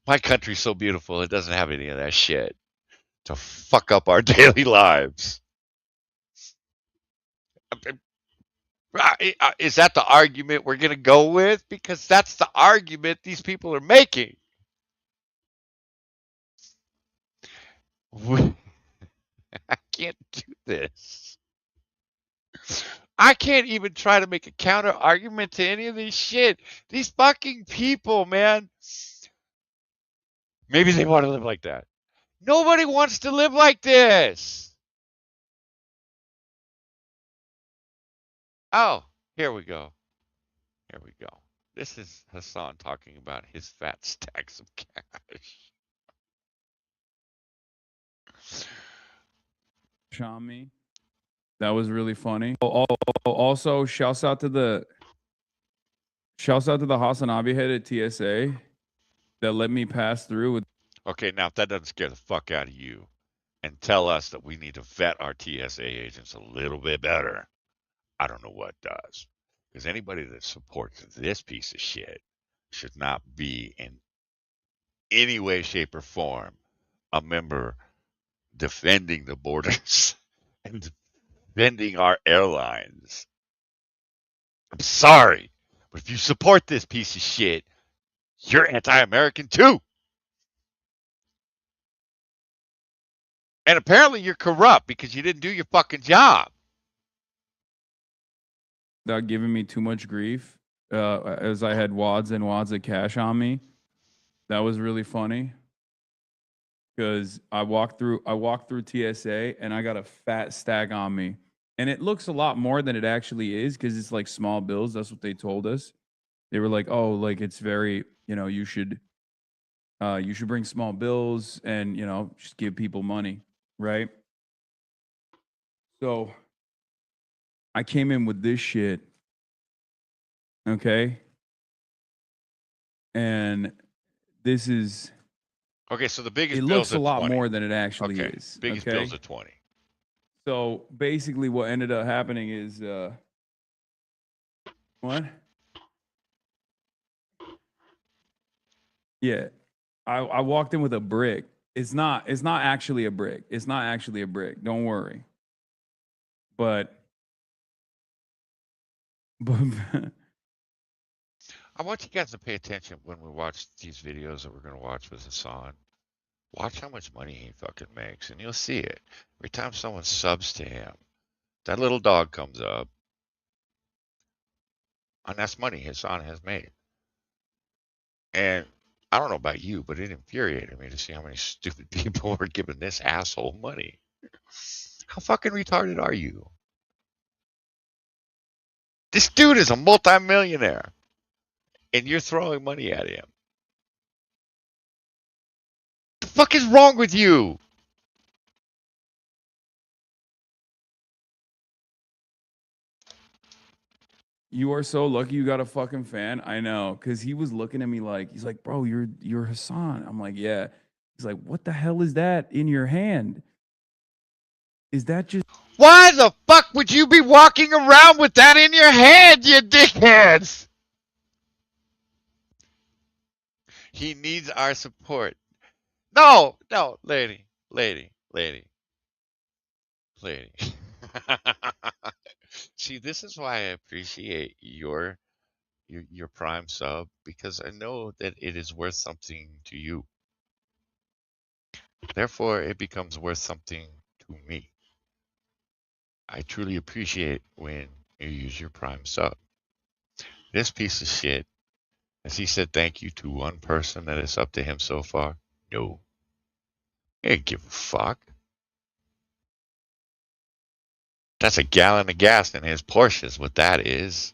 My country's so beautiful, it doesn't have any of that shit to fuck up our daily lives. Is that the argument we're going to go with? Because that's the argument these people are making. I can't do this. I can't even try to make a counter argument to any of this shit. These fucking people, man. Maybe they want to live like that. Nobody wants to live like this. Oh, here we go. Here we go. This is Hasan talking about his fat stacks of cash. On me. That was really funny. Also, shouts out to the Hasan Abi head at TSA that let me pass through with. Okay, now if that doesn't scare the fuck out of you and tell us that we need to vet our TSA agents a little bit better, I don't know what does. Because anybody that supports this piece of shit should not be in any way, shape, or form a member defending the borders and defending our airlines. I'm sorry, but if you support this piece of shit, you're anti-American too. And apparently you're corrupt because you didn't do your fucking job. Without giving me too much grief, as I had wads and wads of cash on me. That was really funny. Because I walked through TSA and I got a fat stack on me. And it looks a lot more than it actually is because it's like small bills. That's what they told us. They were like, oh, like it's very, you should bring small bills and, just give people money, right? So I came in with this shit, okay? And this is... Okay, so the biggest it bill's looks a lot 20. more than it actually is. Biggest okay? bill's at 20. So basically what ended up happening is what? Yeah. I walked in with a brick. It's not actually a brick. It's not actually a brick. Don't worry. But I want you guys to pay attention when we watch these videos that we're going to watch with Hasan. Watch how much money he fucking makes, and you'll see it. Every time someone subs to him, that little dog comes up, and that's money Hasan has made. And I don't know about you, but it infuriated me to see how many stupid people were giving this asshole money. How fucking retarded are you? This dude is a multimillionaire, and you're throwing money at him. The fuck is wrong with you? You are so lucky you got a fucking fan. I know, because he was looking at me like, he's like, bro, you're Hasan. I'm like, yeah. He's like, what the hell is that in your hand? Is that just Why the fuck would you be walking around with that in your hand, you dickheads? He needs our support. No, lady. See, this is why I appreciate your Prime sub, because I know that it is worth something to you. Therefore, it becomes worth something to me. I truly appreciate when you use your Prime sub. This piece of shit, has he said thank you to one person that is up to him so far? No. He didn't give a fuck. That's a gallon of gas in his Porsche is what that is.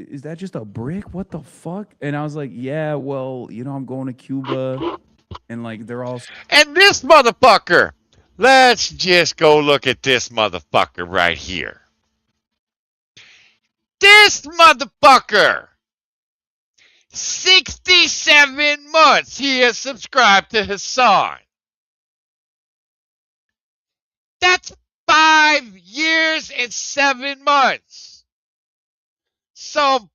is that just a brick? What the fuck? And I was like, yeah, well, I'm going to Cuba, and like they're all And this motherfucker, let's just go look at this motherfucker right here. This motherfucker, 67 months he has subscribed to Hasan. That's 5 years and 7 months. Some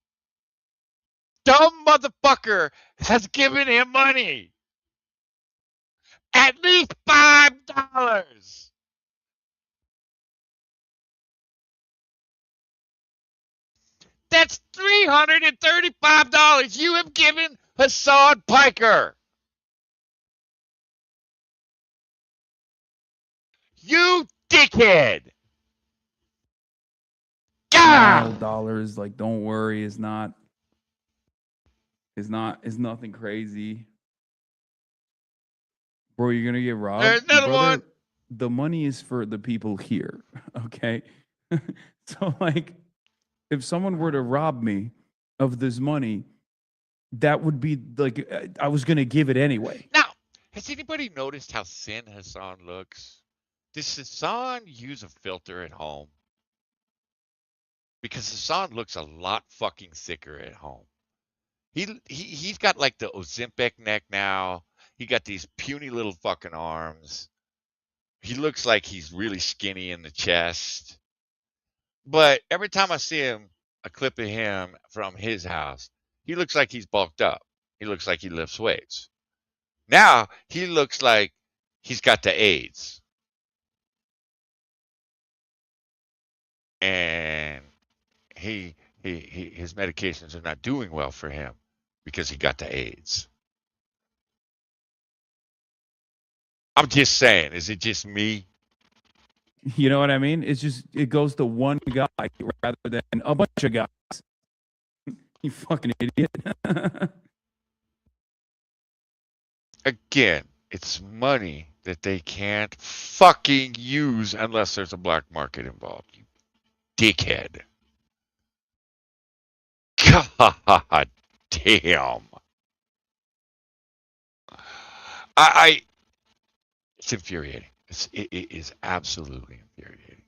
dumb motherfucker has given him money. At least $5. That's $335 you have given Hasan Piker. You dickhead. small God. dollars. Like, don't worry, it's nothing crazy. Bro, you're gonna get robbed. There's another Brother, one. the money is for the people here. Okay. So like if someone were to rob me of this money, that would be like I was gonna give it anyway. Now, has anybody noticed how thin Hasan looks? Does Hasan use a filter at home? Because Hasan looks a lot fucking thicker at home. He's got like the Ozempic neck now. He got these puny little fucking arms. He looks like he's really skinny in the chest. But every time I see him, a clip of him from his house, he looks like he's bulked up. He looks like he lifts weights. Now he looks like he's got the AIDS. And his medications are not doing well for him because he got the AIDS. I'm just saying, is it just me? You know what I mean? It's just it goes to one guy rather than a bunch of guys. You fucking idiot. Again, it's money that they can't fucking use unless there's a black market involved. You dickhead. God damn. It's infuriating. It is absolutely infuriating.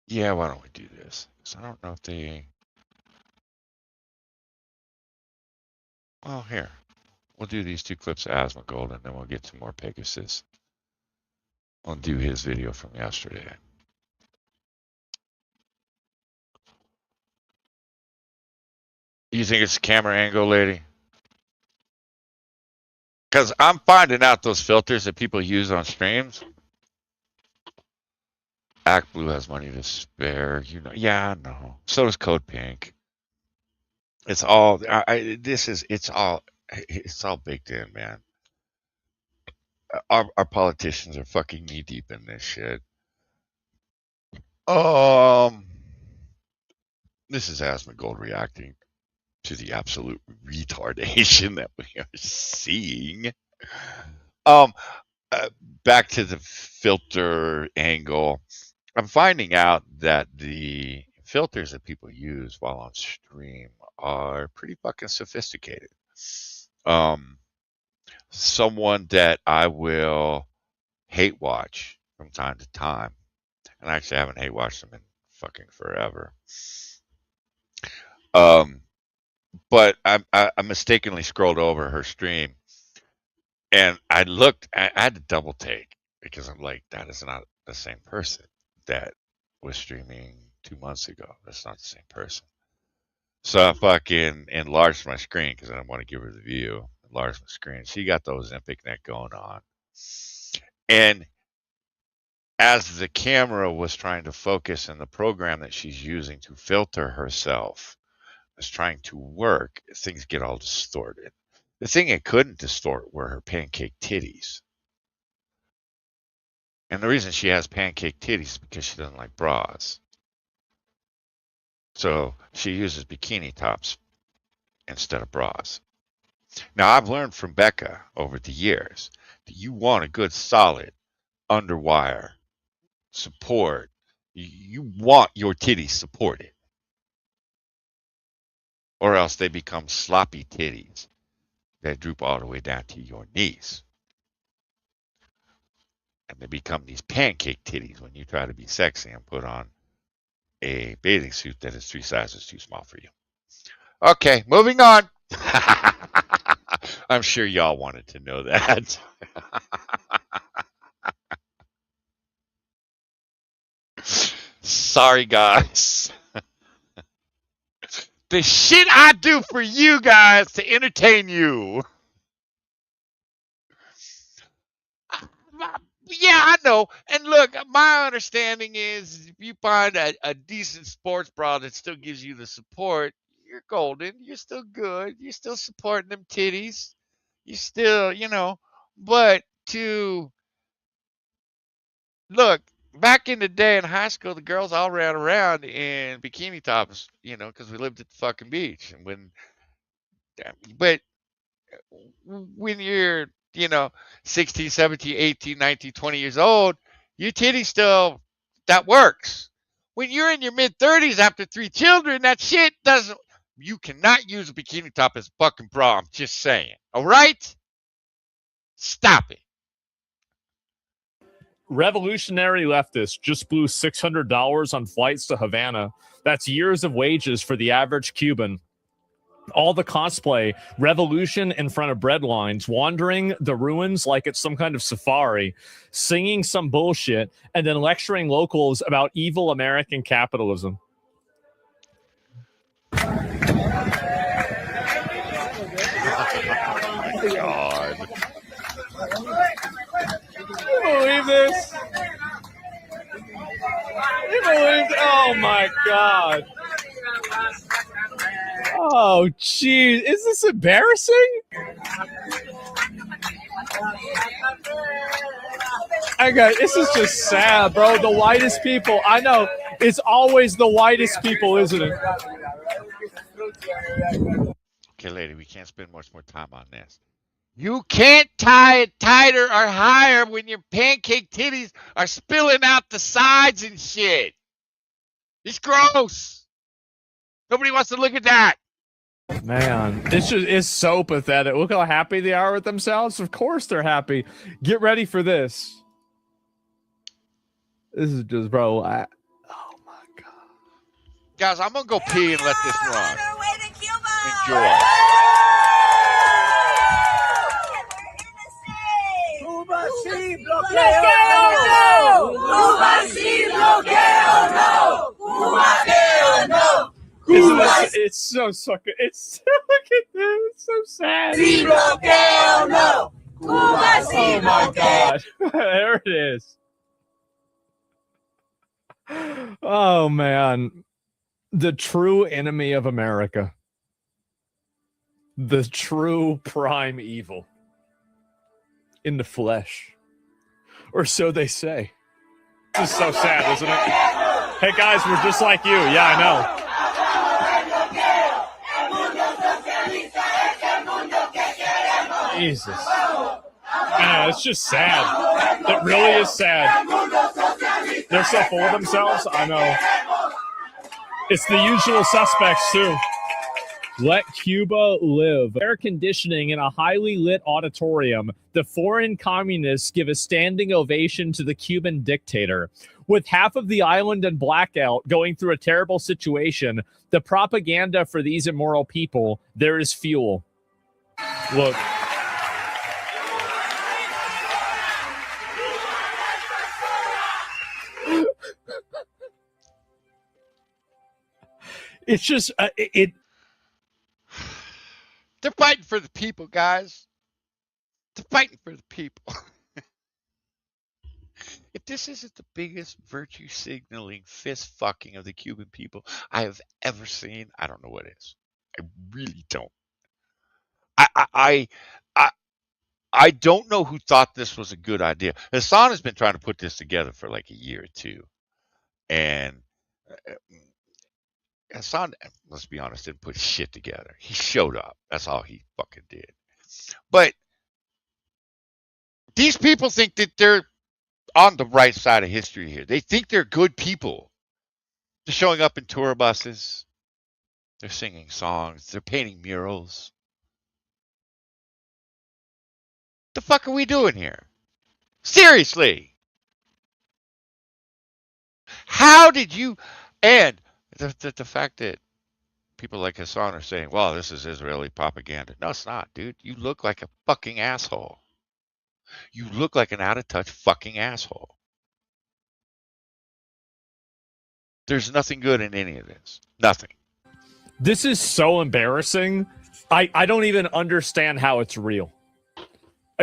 Yeah, why don't we do this? Because I don't know if they... Well, here. We'll do these 2 clips of Asthma Gold, and then we'll get to more Pegasus. I'll do his video from yesterday. You think it's a camera angle, lady? Because I'm finding out those filters that people use on streams. Act Blue has money to spare. Yeah, I know. So does Code Pink. It's all. It's all baked in, man. Our politicians are fucking knee deep in this shit. This is Asthma Gold reacting to the absolute retardation that we are seeing. Um, back to the filter angle. I'm finding out that the filters that people use while on stream are pretty fucking sophisticated. Someone that I will hate watch from time to time, and I actually haven't hate watched them in fucking forever. But I mistakenly scrolled over her stream, and I looked. I had to double take because I'm like, that is not the same person that was streaming 2 months ago. That's not the same person. So I fucking enlarged my screen because I didn't want to give her the view. Enlarged my screen. She got the Ozempic neck going on, and as the camera was trying to focus in the program that she's using to filter herself was trying to work, things get all distorted. The thing it couldn't distort were her pancake titties. And the reason she has pancake titties is because she doesn't like bras. So she uses bikini tops instead of bras. Now, I've learned from Becca over the years that you want a good, solid underwire support. You want your titties supported, or else they become sloppy titties that droop all the way down to your knees. And they become these pancake titties when you try to be sexy and put on a bathing suit that is 3 sizes too small for you. Okay, moving on. I'm sure y'all wanted to know that. Sorry, guys. The shit I do for you guys to entertain you. Yeah, I know. And look, my understanding is if you find a decent sports bra that still gives you the support, you're golden. You're still good. You're still supporting them titties. You still, but to look, back in the day in high school, the girls all ran around in bikini tops, because we lived at the fucking beach. But when you're, 16, 17, 18, 19, 20 years old, your titty still, that works. When you're in your mid 30s after 3 children, that shit doesn't, you cannot use a bikini top as a fucking bra. I'm just saying. All right? Stop it. Revolutionary leftists just blew $600 on flights to Havana. That's years of wages for the average Cuban. All the cosplay, revolution in front of bread lines, wandering the ruins like it's some kind of safari, singing some bullshit, and then lecturing locals about evil American capitalism. Oh my God. You believe this? You believe? Oh my God. Oh, geez. Is this embarrassing? This is just sad, bro. The whitest people. I know. It's always the whitest people, isn't it? Okay, lady, we can't spend much more time on this. You can't tie it tighter or higher when your pancake titties are spilling out the sides and shit. It's gross. Nobody wants to look at that. Man, it's so pathetic. Look how happy they are with themselves. Of course they're happy. Get ready for this. This is just, bro. Oh my God. Guys, I'm going to go pee and let this run. Enjoy. Cuba sí, bloqueo no. Cuba sí, bloqueo no. Cuba no. It's so sucker. It's look at this. It's so sad. Sí, bloqueo no. Cuba sí, Oh my God. There it is. Oh man. The true enemy of America. The true prime evil. In the flesh. Or so they say. This is so sad, isn't it? Hey guys, we're just like you. Yeah, I know. Jesus. know. It's just sad. It really is sad. They're so full of themselves. I know. It's the usual suspects, too. Let Cuba live. Air conditioning in a highly lit auditorium. The foreign communists give a standing ovation to the Cuban dictator. With half of the island in blackout, going through a terrible situation, the propaganda for these immoral people, there is fuel. Look. It's just, They're fighting for the people, guys. They're fighting for the people. If this isn't the biggest virtue signaling fist fucking of the Cuban people I have ever seen, I don't know what is. I really don't. I don't know who thought this was a good idea. Hasan has been trying to put this together for like a year or two. And Hasan, let's be honest, didn't put shit together. He showed up. That's all he fucking did. But these people think that they're on the right side of history here. They think they're good people. They're showing up in tour buses. They're singing songs. They're painting murals. The fuck are we doing here? Seriously. How did you... And the fact that people like Hasan are saying, well, this is Israeli propaganda. No, it's not, dude. You look like a fucking asshole. You look like an out-of-touch fucking asshole. There's nothing good in any of this. Nothing. this is so embarrassing. I don't even understand how it's real.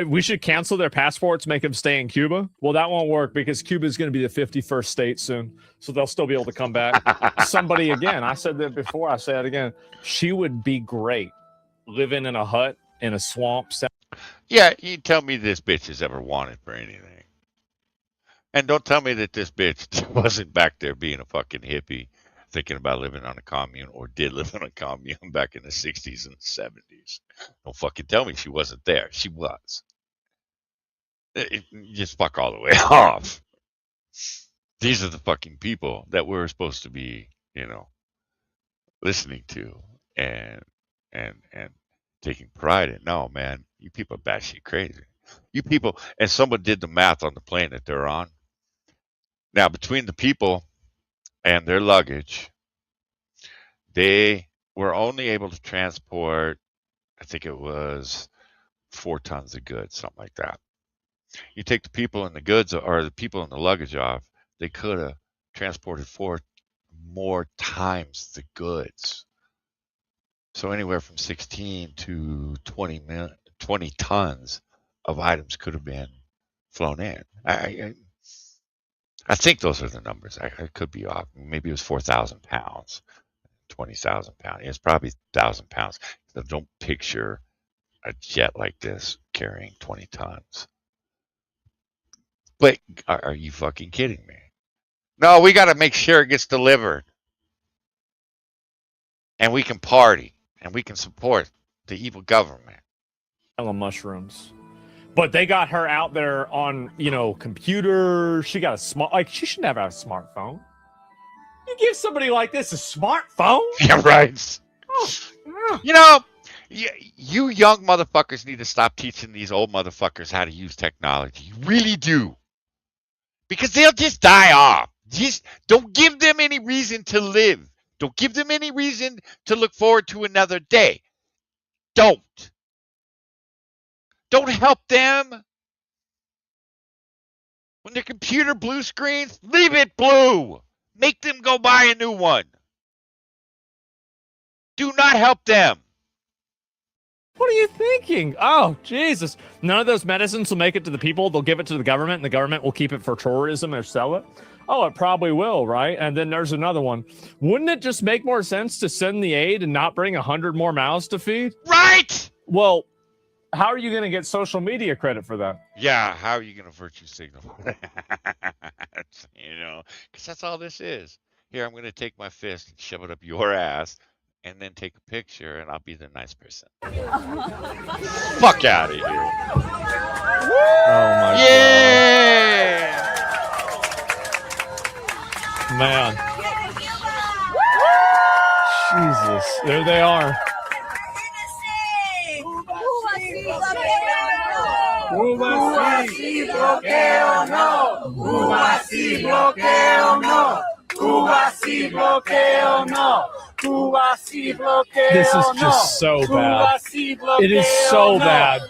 We should cancel their passports, make them stay in Cuba. Well, that won't work because Cuba is going to be the 51st state soon. So they'll still be able to come back. Somebody, again, I said that before, I say it again. She would be great living in a hut in a swamp. Yeah, you tell me this bitch has ever wanted for anything. And don't tell me that this bitch wasn't back there being a fucking hippie, thinking about living on a commune, or did live on a commune back in the 60s and 70s. Don't fucking tell me she wasn't there. She was. Just fuck all the way off. These are the fucking people that we're supposed to be, listening to and taking pride in. No, man, you people are batshit crazy. You people, and someone did the math on the plane that they're on. Now, between the people and their luggage, they were only able to transport, I think it was 4 tons of goods, something like that. You take the people and the goods, or the people and the luggage off, they could have transported 4 more times the goods. So anywhere from 16 to 20 tons of items could have been flown in. I think those are the numbers. I could be off. Maybe it was 4,000 pounds, 20,000 pounds. It's probably 1,000 pounds. So don't picture a jet like this carrying 20 tons. But are you fucking kidding me? No, we got to make sure it gets delivered. And we can party. And we can support the evil government. Mushrooms. But they got her out there on, computer. She got a she shouldn't have a smartphone. You give somebody like this a smartphone? Yeah, right. Oh. You young motherfuckers need to stop teaching these old motherfuckers how to use technology. You really do. Because they'll just die off. Just don't give them any reason to live. Don't give them any reason to look forward to another day. Don't help them. When their computer blue screens, leave it blue. Make them go buy a new one. Do not help them. What are you thinking? Oh, Jesus. None of those medicines will make it to the people. They'll give it to the government, and the government will keep it for tourism or sell it. Oh, it probably will, right? And then there's another one. Wouldn't it just make more sense to send the aid and not bring 100 more mouths to feed? Right! Well, how are you going to get social media credit for that? Yeah, how are you going to virtue signal? Because that's all this is. Here, I'm going to take my fist and shove it up your ass, and then take a picture, and I'll be the nice person. Fuck out of here. Oh my Yeah. god, man! Jesus, there they are. Cuba sí, bloqueo no. Cuba sí, bloqueo no. Cuba sí, bloqueo no. Cuba sí, bloqueo no. This is just so bad. It is so bad.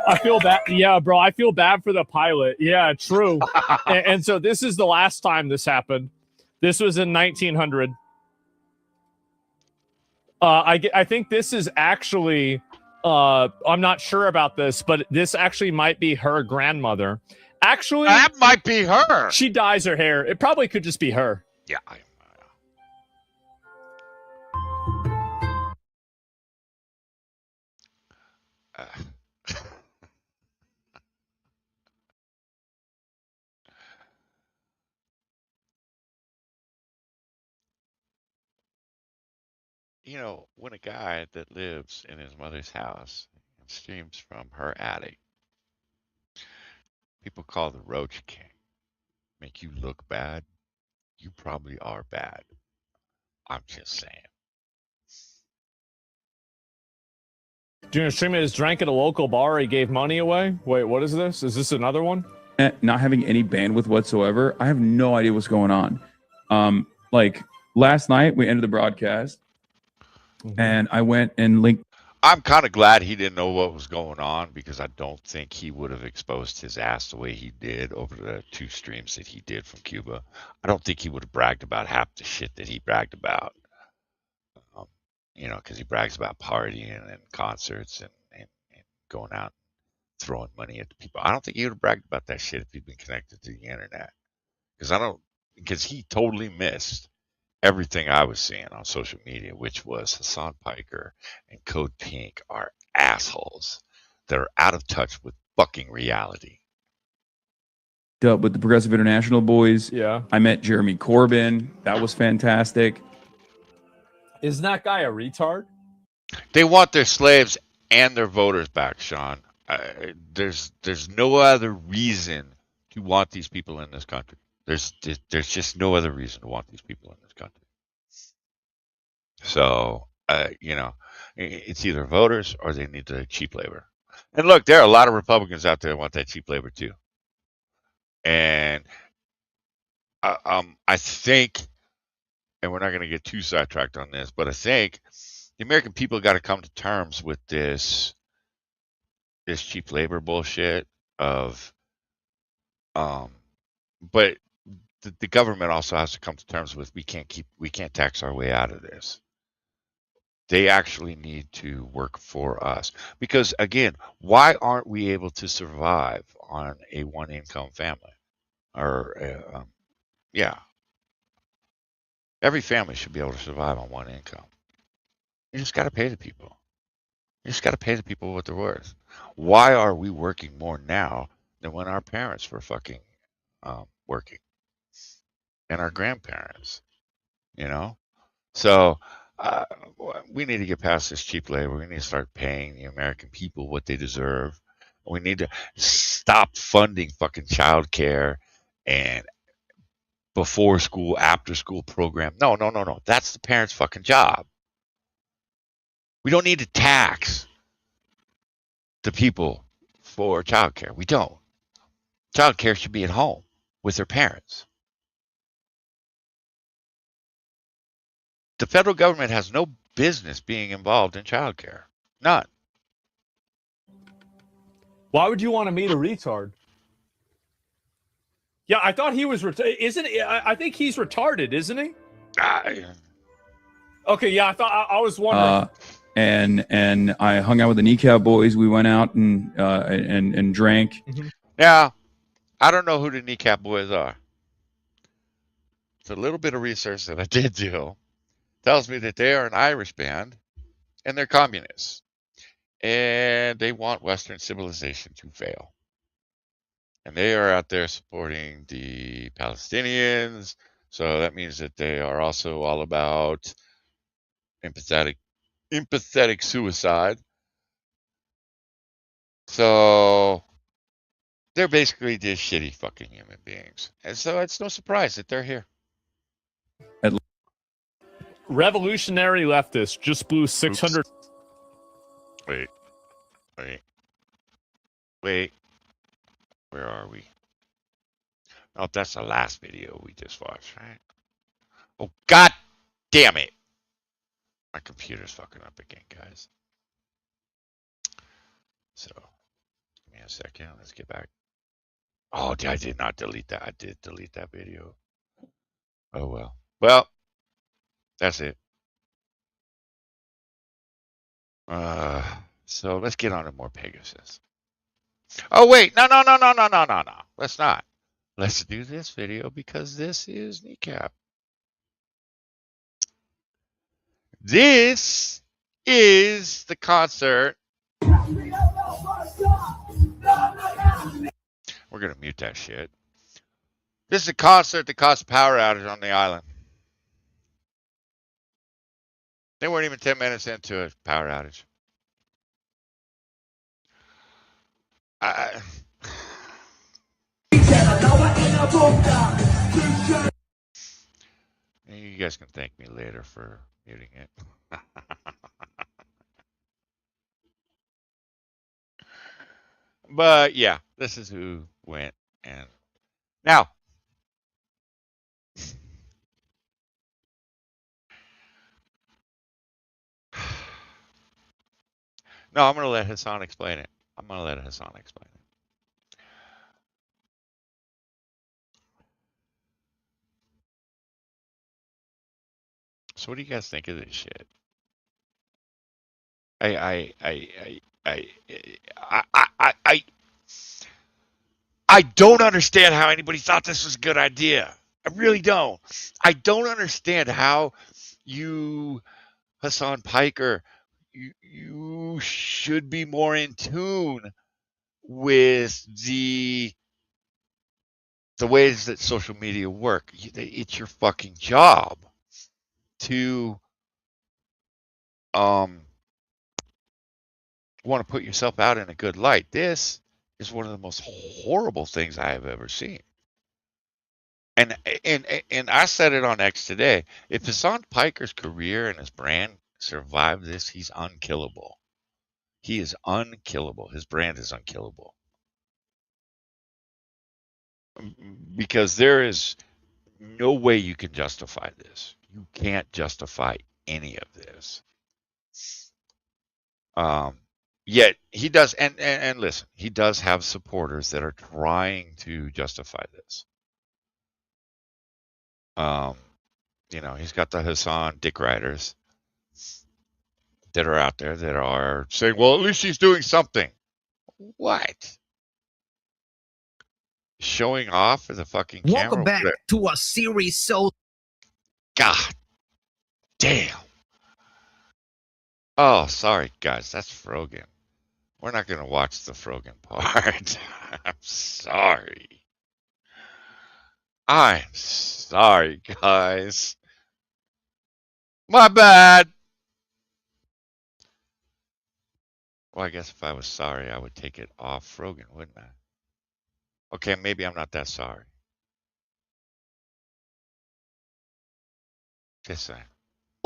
I feel bad. Yeah, bro, I feel bad for the pilot. Yeah, true. And so this is the last time this happened. This was in 1900. I think this is actually, I'm not sure about this, but this actually might be her grandmother. Actually, that might be her. She dyes her hair. It probably could just be her. Yeah. You know, when a guy that lives in his mother's house and streams from her attic, people call the Roach King, make you look bad, you probably are bad. I'm just saying. Doing a stream of his drank at a local bar. He gave money away. Wait, what is this? Is this another one? Not having any bandwidth whatsoever. I have no idea what's going on. Like last night, we ended the broadcast, and I went and linked. I'm kind of glad he didn't know what was going on, because I don't think he would have exposed his ass the way he did over the 2 streams that he did from Cuba. I don't think he would have bragged about half the shit that he bragged about. You know, because he brags about partying and concerts and going out and throwing money at the people. I don't think he would have bragged about that shit if he'd been connected to the internet. Because he totally missed everything I was seeing on social media, which was Hasan Piker and Code Pink are assholes that are out of touch with fucking reality. Up with the Progressive International boys. Yeah. I met Jeremy Corbyn. That was fantastic. Isn't that guy a retard? They want their slaves and their voters back, Sean. There's no other reason to want these people in this country. There's just no other reason to want these people in this country. So, you know, it's either voters or they need the cheap labor. And look, there are a lot of Republicans out there that want that cheap labor too. And I think, and we're not going to get too sidetracked on this, but I think the American people got to come to terms with this cheap labor bullshit of, but the government also has to come to terms with we can't tax our way out of this. They actually need to work for us, because again, why aren't we able to survive on a 1-income family? Or yeah, every family should be able to survive on 1 income. You just got to pay the people. You just got to pay the people what they're worth. Why are we working more now than when our parents were fucking working, and our grandparents? You know, so we need to get past this cheap labor. We need to start paying the American people what they deserve. We need to stop funding fucking childcare and before school, after school program. No. That's the parents' fucking job. We don't need to tax the people for childcare. We don't. Childcare should be at home with their parents. The federal government has no business being involved in childcare. None. Why would you want to meet a retard? Yeah, I thought he was retarded. Isn't he? I think he's retarded, isn't he? Okay, yeah, I thought I was wondering. And I hung out with the Kneecap boys. We went out and drank. Mm-hmm. Now, I don't know who the Kneecap boys are. It's a little bit of research that I did do. Tells me that they are an Irish band and they're communists. And they want Western civilization to fail. And they are out there supporting the Palestinians, So that means that they are also all about empathetic suicide. So they're basically just shitty fucking human beings. And so it's no surprise that they're here. Revolutionary leftists just blew 600. Wait. Where are we? Oh, that's the last video we just watched, right? Oh, god damn it. My computer's fucking up again, guys. So, give me a second. Let's get back. Oh, I did not delete that. I did delete that video. Oh, well. Well, that's it. So let's get on to more Pegasus. Oh, wait. No. Let's not. Let's do this video because this is Kneecap. This is the concert. We're going to mute that shit. This is a concert that caused a power outage on the island. They weren't even 10 minutes into a power outage. You guys can thank me later for muting it. But yeah, this is who went. And now, no, I'm going to let Hasan explain it. So what do you guys think of this shit? I don't understand how anybody thought this was a good idea. I really don't. I don't understand how you, Hasan Piker, you should be more in tune with the ways that social media work. It's your fucking job to want to put yourself out in a good light. This is one of the most horrible things I have ever seen. And I said it on X today. If Hasan Piker's career and his brand survive this, he's unkillable. He is unkillable. His brand is unkillable. Because there is no way you can justify this. You can't justify any of this. Yet he does, and listen, he does have supporters that are trying to justify this. He's got the Hasan dick riders that are out there that are saying, well, at least he's doing something. What? Showing off for the fucking camera? Welcome back to a series so... God damn. Oh, sorry, guys. That's Frogan. We're not going to watch the Frogan part. I'm sorry. I'm sorry, guys. My bad. Well, I guess if I was sorry, I would take it off Frogan, wouldn't I? Okay, maybe I'm not that sorry. Just saying.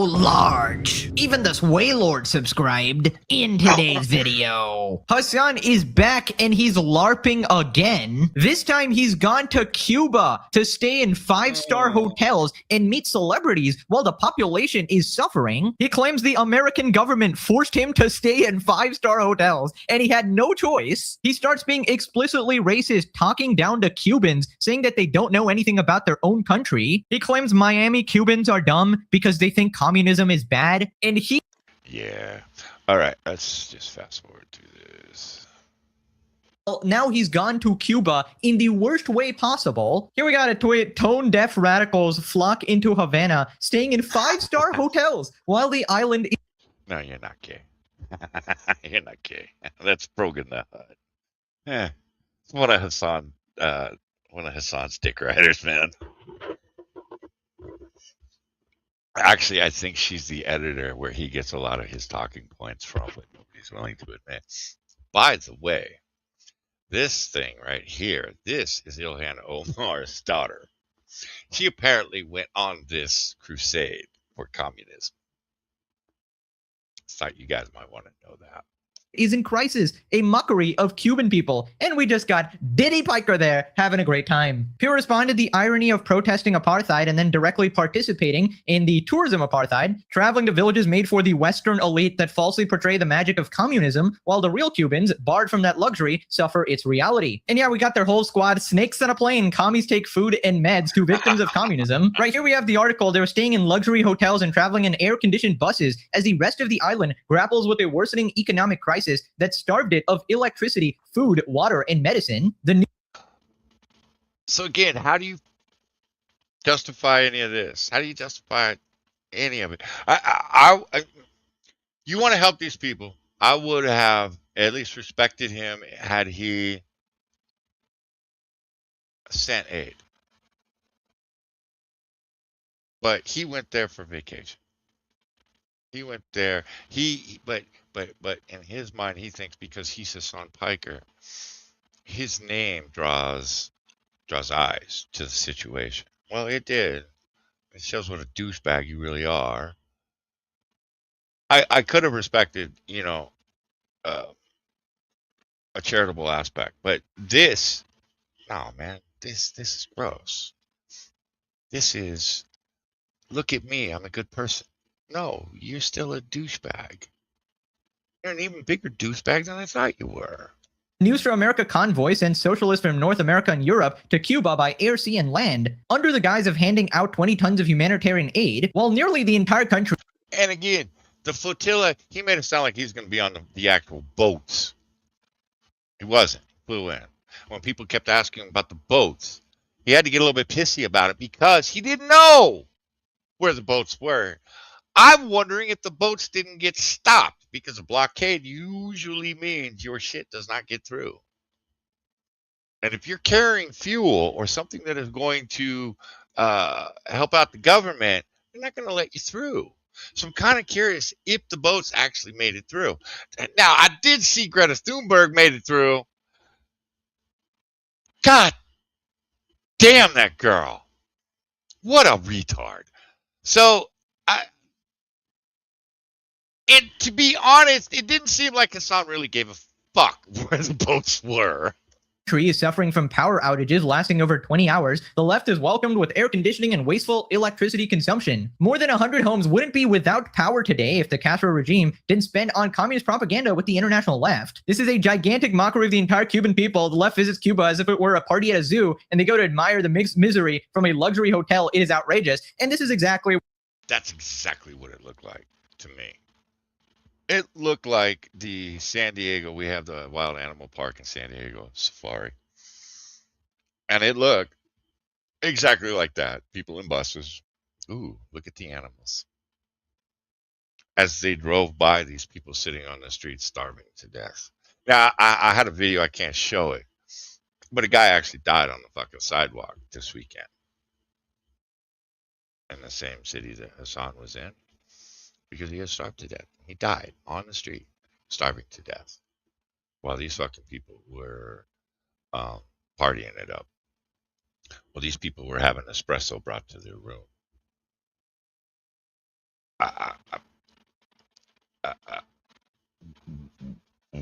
large. Even the Swaylord subscribed in today's video. Hasan is back and he's LARPing again. This time he's gone to Cuba to stay in 5-star hotels and meet celebrities while the population is suffering. He claims the American government forced him to stay in 5-star hotels and he had no choice. He starts being explicitly racist, talking down to Cubans, saying that they don't know anything about their own country. He claims Miami Cubans are dumb because they think communism is bad, and he... Yeah. All right, let's just fast forward to this. Well, now he's gone to Cuba in the worst way possible. Here we got a tweet. Tone-deaf radicals flock into Havana, staying in 5-star hotels while the island is... No, you're not gay. You're not gay. That's Brogan the Hut. Yeah. It's one of Hasan's dick riders, man. Actually, I think she's the editor where he gets a lot of his talking points from, but nobody's willing to admit. By the way, this thing right here, this is Ilhan Omar's daughter. She apparently went on this crusade for communism. Thought you guys might want to know that. Is in crisis, a mockery of Cuban people, and we just got Diddy Piker there having a great time. He responded the irony of protesting apartheid and then directly participating in the tourism apartheid, traveling to villages made for the Western elite that falsely portray the magic of communism, while the real Cubans, barred from that luxury, suffer its reality. And yeah, we got their whole squad, snakes on a plane, commies take food and meds to victims of communism. Right here we have the article, they were staying in luxury hotels and traveling in air-conditioned buses as the rest of the island grapples with a worsening economic crisis that starved it of electricity, food, water, and medicine. So again, how do you justify any of this? How do you justify any of it? You want to help these people. I would have at least respected him had he sent aid. But he went there for vacation. He went there. But in his mind, he thinks because he's Hasan Piker, his name draws eyes to the situation. Well, it did. It shows what a douchebag you really are. I could have respected, a charitable aspect, but this, no, man, this is gross. This is, look at me, I'm a good person. No, you're still a douchebag. You're an even bigger douchebag than I thought you were. News from America convoy sends socialists from North America and Europe to Cuba by air, sea, and land, under the guise of handing out 20 tons of humanitarian aid, while nearly the entire country... And again, the flotilla, he made it sound like he was going to be on the actual boats. He wasn't. He flew in. When people kept asking him about the boats, he had to get a little bit pissy about it because he didn't know where the boats were. I'm wondering if the boats didn't get stopped because a blockade usually means your shit does not get through. And if you're carrying fuel or something that is going to help out the government, they're not going to let you through. So I'm kind of curious if the boats actually made it through. Now, I did see Greta Thunberg made it through. God damn that girl. What a retard. So, and to be honest, it didn't seem like Hasan really gave a fuck where the boats were. Is suffering from power outages lasting over 20 hours, the left is welcomed with air conditioning and wasteful electricity consumption. More than 100 homes wouldn't be without power today if the Castro regime didn't spend on communist propaganda with the international left. This is a gigantic mockery of the entire Cuban people. The left visits Cuba as if it were a party at a zoo, and they go to admire the mixed misery from a luxury hotel. It is outrageous, and this is exactly... That's exactly what it looked like to me. It looked like the San Diego, we have the wild animal park in San Diego, Safari. And it looked exactly like that. People in buses. Ooh, look at the animals. As they drove by, these people sitting on the street starving to death. Now, I had a video, I can't show it. But a guy actually died on the fucking sidewalk this weekend. In the same city that Hasan was in. Because he had starved to death. He died on the street, starving to death, while these fucking people were partying it up. Well, these people were having espresso brought to their room.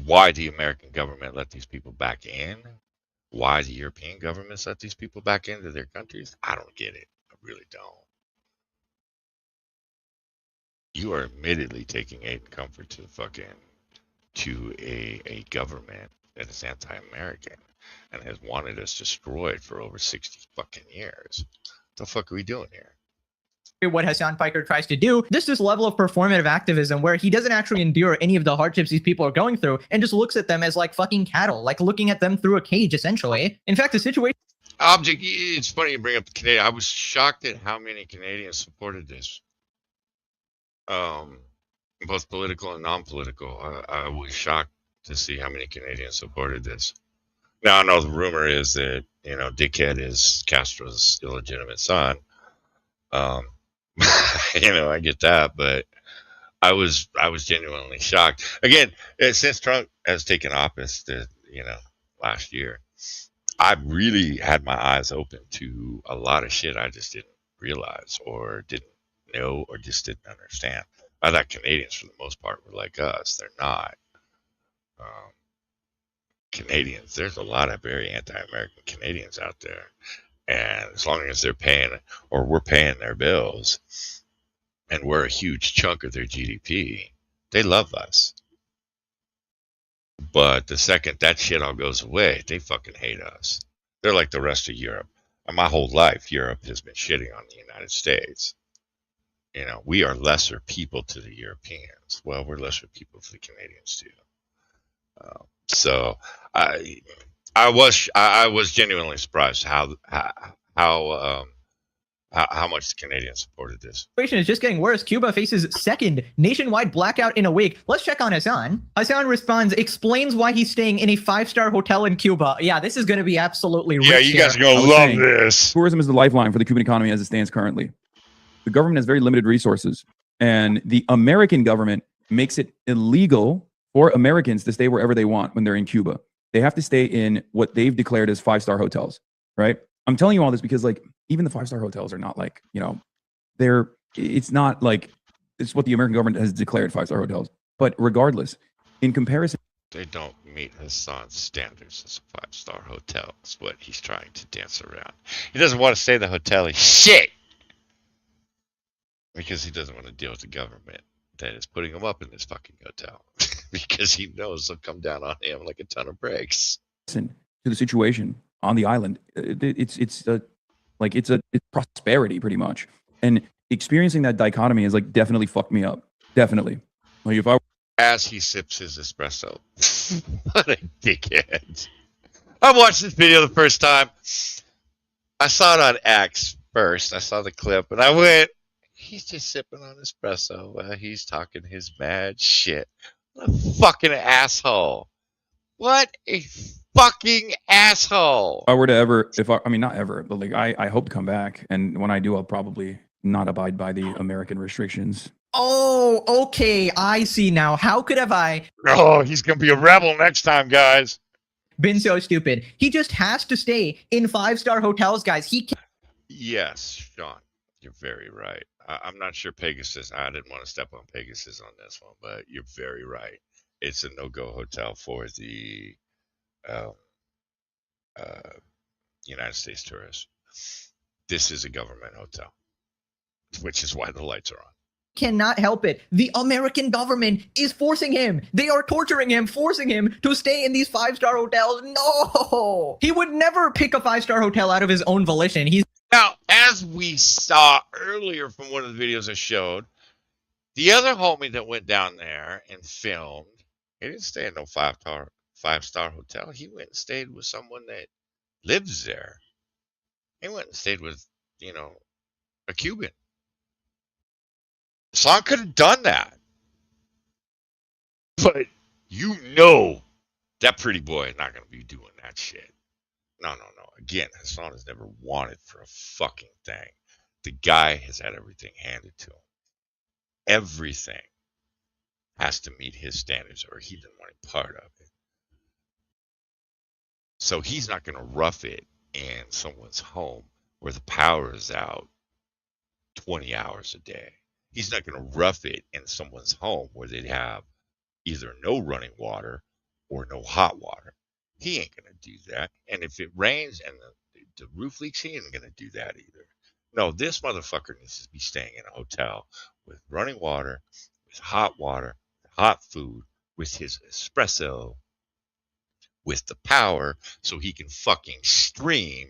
Why the American government let these people back in? Why the European governments let these people back into their countries? I don't get it. I really don't. You are admittedly taking aid and comfort to a government that is anti-American and has wanted us destroyed for over 60 fucking years. What the fuck are we doing here? What Hasan Piker tries to do, this level of performative activism where he doesn't actually endure any of the hardships these people are going through and just looks at them as like fucking cattle, like looking at them through a cage, essentially. In fact, the situation... It's funny you bring up the Canadian. I was shocked at how many Canadians supported this. Both political and non-political. I was shocked to see how many Canadians supported this. Now, I know the rumor is that, Dickhead is Castro's illegitimate son. I get that, but I was genuinely shocked. Again, since Trump has taken office, last year, I've really had my eyes open to a lot of shit I just didn't realize or didn't know or just didn't understand. I thought Canadians, for the most part, were like us. They're not. Canadians, there's a lot of very anti-American Canadians out there. And as long as they're paying, or we're paying their bills, and we're a huge chunk of their GDP, they love us. But the second that shit all goes away, they fucking hate us. They're like the rest of Europe. And my whole life, Europe has been shitting on the United States. We are lesser people to the Europeans. Well, we're lesser people to the Canadians too. So I was genuinely surprised how much the Canadians supported this. Situation is just getting worse. Cuba faces second nationwide blackout in a week. Let's check on Hasan. Hasan responds, explains why he's staying in a 5-star hotel in Cuba. Yeah, this is going to be absolutely rich. Yeah, you guys are going to love this. Tourism is the lifeline for the Cuban economy as it stands currently. The government has very limited resources, and the American government makes it illegal for Americans to stay wherever they want when they're in Cuba. They have to stay in what they've declared as 5-star hotels, right? I'm telling you all this because, like, even the 5-star hotels are not like, it's not like it's what the American government has declared 5-star hotels. But regardless, in comparison, they don't meet Hasan's standards as a 5-star hotel. That's what he's trying to dance around. He doesn't want to stay in the hotel. He's shit. Because he doesn't want to deal with the government that is putting him up in this fucking hotel. Because he knows they'll come down on him like a ton of bricks. Listen to the situation on the island. It's prosperity pretty much, and experiencing that dichotomy has like definitely fucked me up. Definitely. Like if I as he sips his espresso, what a dickhead! I watched this video the first time. I saw it on X first. I saw the clip, and I went, "He's just sipping on espresso while he's talking his mad shit." What a fucking asshole! What a fucking asshole! If I were to ever, not ever, but like I hope to come back, and when I do, I'll probably not abide by the American restrictions. Oh, okay, I see now. How could have I? Oh, he's gonna be a rebel next time, guys. Been so stupid. He just has to stay in 5-star hotels, guys. He can't. Yes, Sean, you're very right. I'm not sure Pegasus. I didn't want to step on Pegasus on this one, but you're very right. It's a no-go hotel for the United States tourists. This is a government hotel, which is why the lights are on. Cannot help it. The American government is forcing him. They are torturing him, forcing him to stay in these 5-star hotels. No! He would never pick a 5-star hotel out of his own volition. Now, as we saw earlier from one of the videos I showed, the other homie that went down there and filmed, he didn't stay in no 5-star hotel. He went and stayed with someone that lives there. He went and stayed with, a Cuban. So I could have done that. But that pretty boy is not going to be doing that shit. No. Again, Hasan has never wanted for a fucking thing. The guy has had everything handed to him. Everything has to meet his standards or he doesn't want any part of it. So he's not going to rough it in someone's home where the power is out 20 hours a day. He's not going to rough it in someone's home where they have either no running water or no hot water. He ain't going to do that. And if it rains and the roof leaks, he ain't going to do that either. No, this motherfucker needs to be staying in a hotel with running water, with hot food, with his espresso, with the power so he can fucking stream.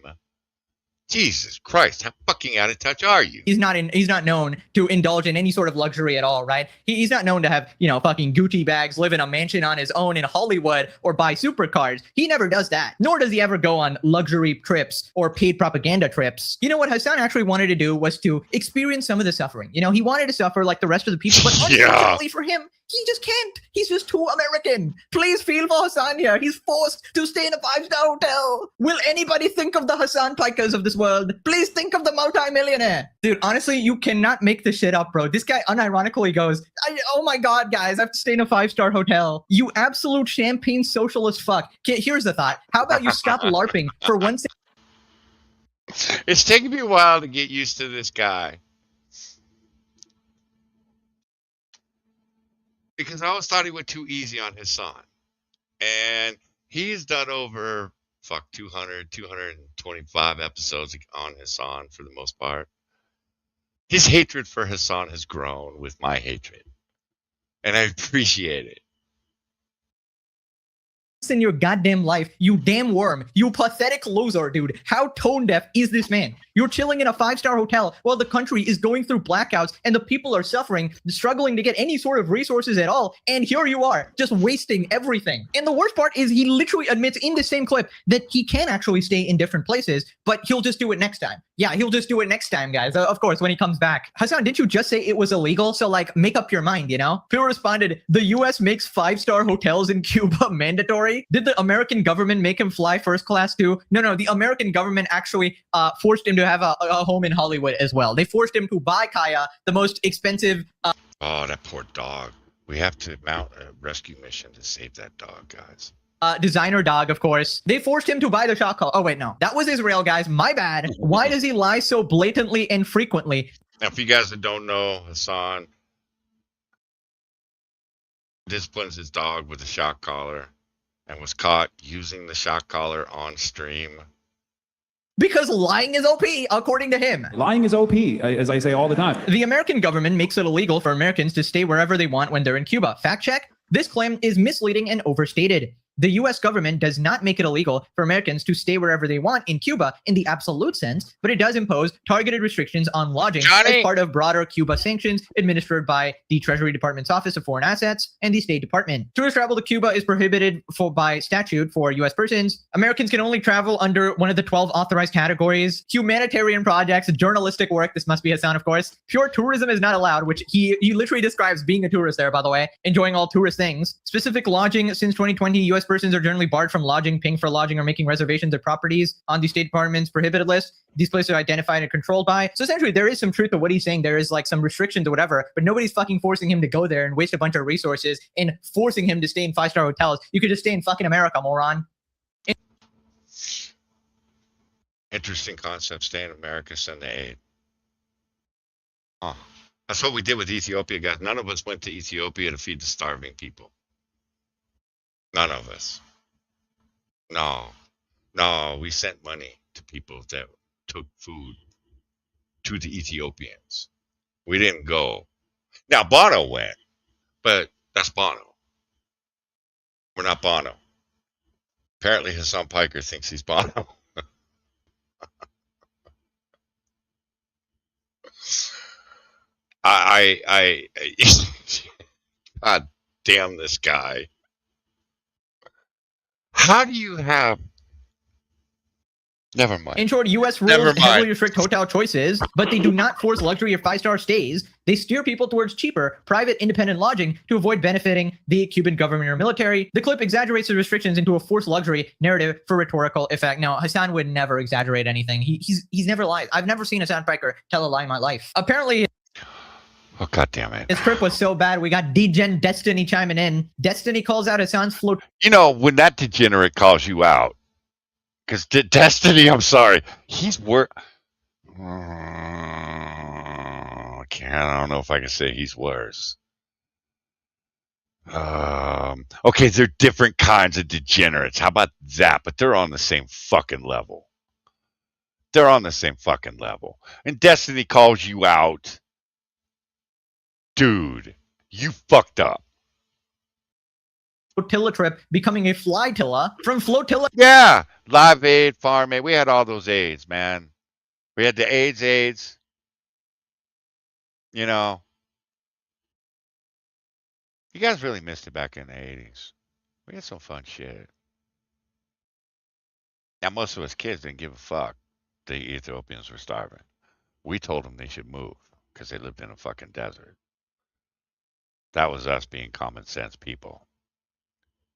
Jesus Christ, how fucking out of touch are you? He's not known to indulge in any sort of luxury at all, right? He's not known to have, fucking Gucci bags, live in a mansion on his own in Hollywood, or buy supercars. He never does that. Nor does he ever go on luxury trips or paid propaganda trips. You know what Hasan actually wanted to do was to experience some of the suffering. He wanted to suffer like the rest of the people, but unfortunately for him, He just can't. He's just too American. Please feel for Hasan here. He's forced to stay in a 5-star hotel. Will anybody think of the Hasan Pikers of this world? Please think of the multi-millionaire. Dude, honestly, you cannot make this shit up, bro. This guy unironically goes, oh my god, guys, I have to stay in a 5-star hotel. You absolute champagne socialist fuck. Okay, here's the thought. How about you stop LARPing for one second? It's taking me a while to get used to this guy. Because I always thought he went too easy on his son. And he's done over 225 episodes on Hasan for the most part. His hatred for Hasan has grown with my hatred. And I appreciate it. In your goddamn life, you damn worm, you pathetic loser, dude. How tone deaf is this man? You're chilling in a 5-star hotel while the country is going through blackouts and the people are suffering, struggling to get any sort of resources at all. And here you are, just wasting everything. And the worst part is he literally admits in the same clip that he can actually stay in different places, but he'll just do it next time. Yeah, he'll just do it next time, guys. Of course, when he comes back. Hasan, didn't you just say it was illegal? So, like, make up your mind, you know? Phil responded, the US makes 5-star hotels in Cuba mandatory. Did the American government make him fly first class too? No, the American government actually forced him to have a home in Hollywood as well. They forced him to buy Kaya, the most expensive... Oh, that poor dog. We have to mount a rescue mission to save that dog, guys. Designer dog, of course. They forced him to buy the shot call. Oh, wait, no. That was Israel, guys. My bad. Why does he lie so blatantly and frequently? Now, for you guys that don't know, Hasan disciplines his dog with a shock collar and was caught using the shock collar on stream. Because lying is OP, according to him. Lying is OP, as I say all the time. The American government makes it illegal for Americans to stay wherever they want when they're in Cuba. Fact check. This claim is misleading and overstated. The US government does not make it illegal for Americans to stay wherever they want in Cuba in the absolute sense, but it does impose targeted restrictions on lodging as part of broader Cuba sanctions administered by the Treasury Department's Office of Foreign Assets and the State Department. Tourist travel to Cuba is prohibited by statute for US persons. Americans can only travel under one of the 12 authorized categories: humanitarian projects, journalistic work. This must be Hasan, of course. Pure tourism is not allowed, which he literally describes being a tourist there, by the way, enjoying all tourist things. Specific lodging. Since 2020, US persons are generally barred from lodging, paying for lodging, or making reservations of properties on the State Department's prohibited list. These places are identified and controlled by. So essentially, there is some truth to what he's saying. There is like some restrictions or whatever, but nobody's fucking forcing him to go there and waste a bunch of resources and forcing him to stay in 5-star hotels. You could just stay in fucking America, moron. Interesting concept. Stay in America, send the aid. Oh, that's what we did with Ethiopia, guys. None of us went to Ethiopia to feed the starving people. None of us. No, we sent money to people that took food to the Ethiopians. We didn't go. Now, Bono went, but that's Bono. We're not Bono. Apparently, Hasan Piker thinks he's Bono. God damn this guy. How do you have... Never mind. In short, U.S. rules heavily restrict hotel choices, but they do not force luxury or 5-star stays. They steer people towards cheaper, private, independent lodging to avoid benefiting the Cuban government or military. The clip exaggerates the restrictions into a forced luxury narrative for rhetorical effect. Now, Hasan would never exaggerate anything. He's never lied. I've never seen Hasan Piker tell a lie in my life. Apparently... Oh, God damn it. His trip was so bad, we got Degen Destiny chiming in. Destiny calls out Hasan's float. You know, when that degenerate calls you out, because Destiny, I'm sorry, he's I don't know if I can say he's worse. Okay, they're different kinds of degenerates. How about that? But they're on the same fucking level. They're on the same fucking level. And Destiny calls you out. Dude, you fucked up. Flotilla trip becoming a flytilla from flotilla. Yeah, Live Aid, Farm Aid. We had all those aids, man. We had the AIDS. You know. You guys really missed it back in the 80s. We had some fun shit. Now, most of us kids didn't give a fuck. The Ethiopians were starving. We told them they should move because they lived in a fucking desert. That was us being common sense people.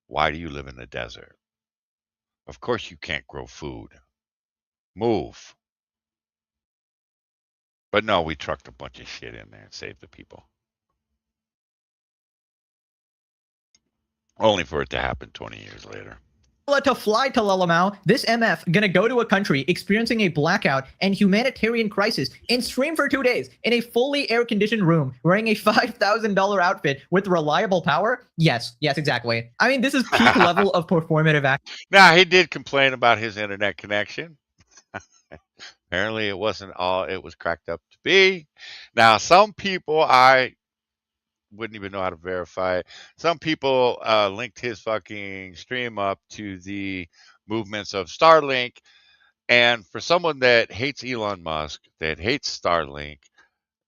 Why do you live in the desert? Of course you can't grow food. Move. But no, we trucked a bunch of shit in there and saved the people. Only for it to happen 20 years later. To fly to Lalamau, this MF gonna go to a country experiencing a blackout and humanitarian crisis and stream for 2 days in a fully air-conditioned room wearing a $5,000 outfit with reliable power? Yes, exactly. I mean, this is peak level of performative act. Now, he did complain about his internet connection. Apparently, it wasn't all it was cracked up to be. Now, some people, I wouldn't even know how to verify it. Some people linked his fucking stream up to the movements of Starlink. And for someone that hates Elon Musk, that hates Starlink,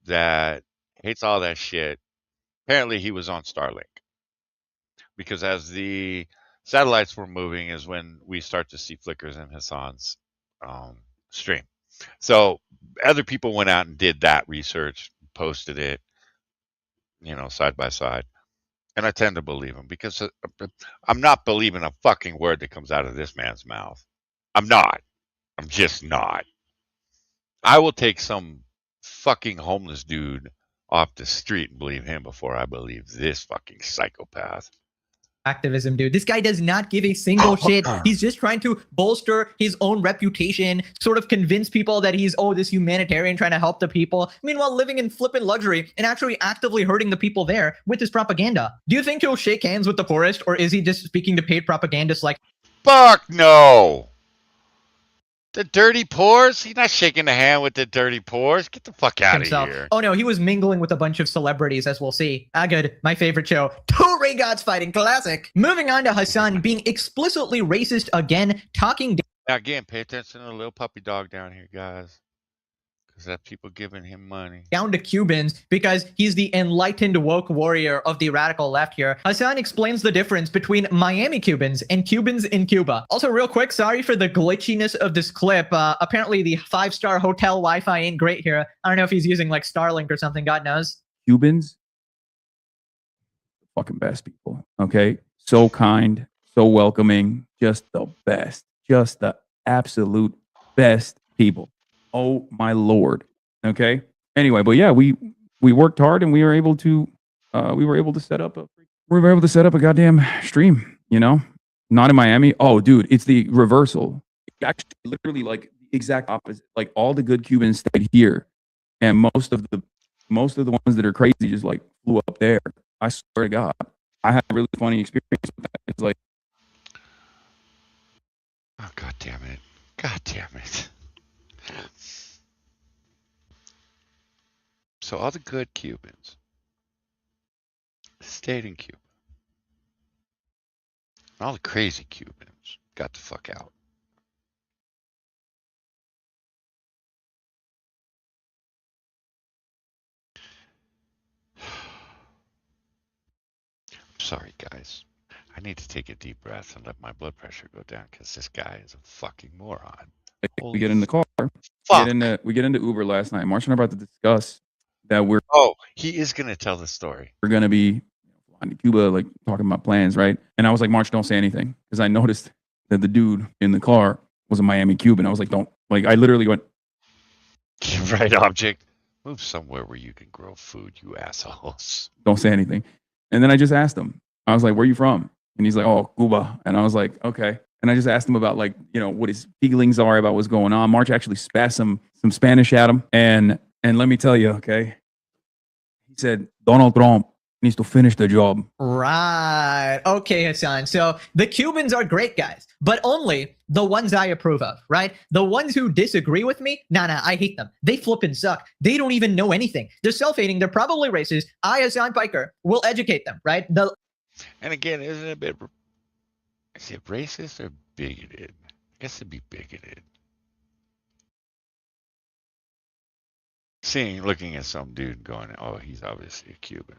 that hates all that shit, apparently he was on Starlink. Because as the satellites were moving is when we start to see flickers in Hasan's stream. So other people went out and did that research, posted it, side by side. And I tend to believe him because I'm not believing a fucking word that comes out of this man's mouth. I'm not. I'm just not. I will take some fucking homeless dude off the street and believe him before I believe this fucking psychopath. Activism, dude. This guy does not give a single shit. He's just trying to bolster his own reputation, sort of convince people that he's, this humanitarian trying to help the people. Meanwhile, living in flippant luxury and actually actively hurting the people there with his propaganda. Do you think he'll shake hands with the poorest, or is he just speaking to paid propagandists like... Fuck no! The dirty pores? He's not shaking the hand with the dirty pores. Get the fuck out of here. Oh no, he was mingling with a bunch of celebrities, as we'll see. Good. My favorite show. Two Ray Gods fighting, classic. Moving on to Hasan being explicitly racist again, talking... Now again, pay attention to the little puppy dog down here, guys. Because that people giving him money. Down to Cubans because he's the enlightened woke warrior of the radical left here. Hasan explains the difference between Miami Cubans and Cubans in Cuba. Also, real quick, sorry for the glitchiness of this clip. Apparently, the 5-star hotel Wi-Fi ain't great here. I don't know if he's using like Starlink or something. God knows. Cubans, fucking best people. Okay, so kind, so welcoming, just the best, just the absolute best people. Oh my Lord. Okay. Anyway, but yeah, we worked hard and we were able to set up a goddamn stream, not in Miami. Oh dude, it's the reversal. Actually, literally like the exact opposite. Like all the good Cubans stayed here and most of the ones that are crazy just like flew up there. I swear to God. I had a really funny experience with that. It's like, oh God damn it. God damn it. So all the good Cubans stayed in Cuba. And all the crazy Cubans got the fuck out. I'm sorry, guys. I need to take a deep breath and let my blood pressure go down because this guy is a fucking moron. we get in the car. Fuck. We get into Uber last night. Marsh and I are about to discuss that he is gonna tell the story. We're gonna be flying to Cuba, like talking about plans, right? And I was like, March, don't say anything, because I noticed that the dude in the car was a Miami Cuban. I was like, don't, like, I literally went, right object, move somewhere where you can grow food, you assholes. Don't say anything. And then I just asked him. I was like, where are you from? And he's like, oh, Cuba. And I was like, okay. And I just asked him about, like, what his feelings are about what's going on. March actually spat some Spanish at him. And let me tell you, okay, he said, Donald Trump needs to finish the job. Right. Okay, Hasan. So the Cubans are great guys, but only the ones I approve of, right? The ones who disagree with me, nah, I hate them. They flippin' suck. They don't even know anything. They're self-hating. They're probably racist. I, Hasan Piker, will educate them, right? And again, isn't it a bit, is it racist or bigoted? I guess it'd be bigoted. Looking at some dude going, oh, he's obviously a Cuban.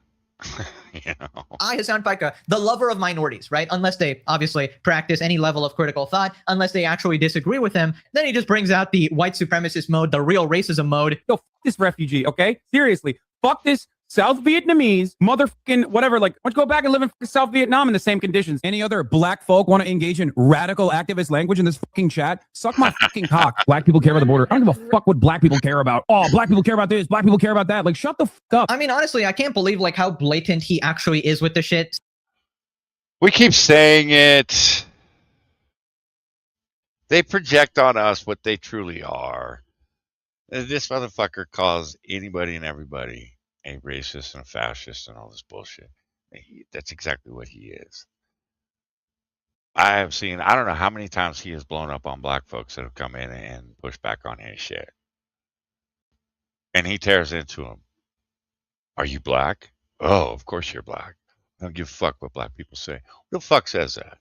I, Hasan Piker, the lover of minorities, right? Unless they obviously practice any level of critical thought, unless they actually disagree with him, then he just brings out the white supremacist mode, the real racism mode. Yo, fuck this refugee, okay? Seriously, fuck this South Vietnamese, motherfucking whatever. Like, why don't you go back and live in South Vietnam in the same conditions? Any other black folk want to engage in radical activist language in this fucking chat? Suck my fucking cock. Black people care about the border. I don't give a fuck what black people care about. Oh, black people care about this. Black people care about that. Like, shut the fuck up. I mean, honestly, I can't believe like how blatant he actually is with the shit. We keep saying it. They project on us what they truly are. This motherfucker calls anybody and everybody a racist and a fascist and all this bullshit. That's exactly what he is. I have seen, I don't know how many times he has blown up on black folks that have come in and pushed back on his shit. And he tears into them. Are you black? Oh, of course you're black. I don't give a fuck what black people say. Who the fuck says that?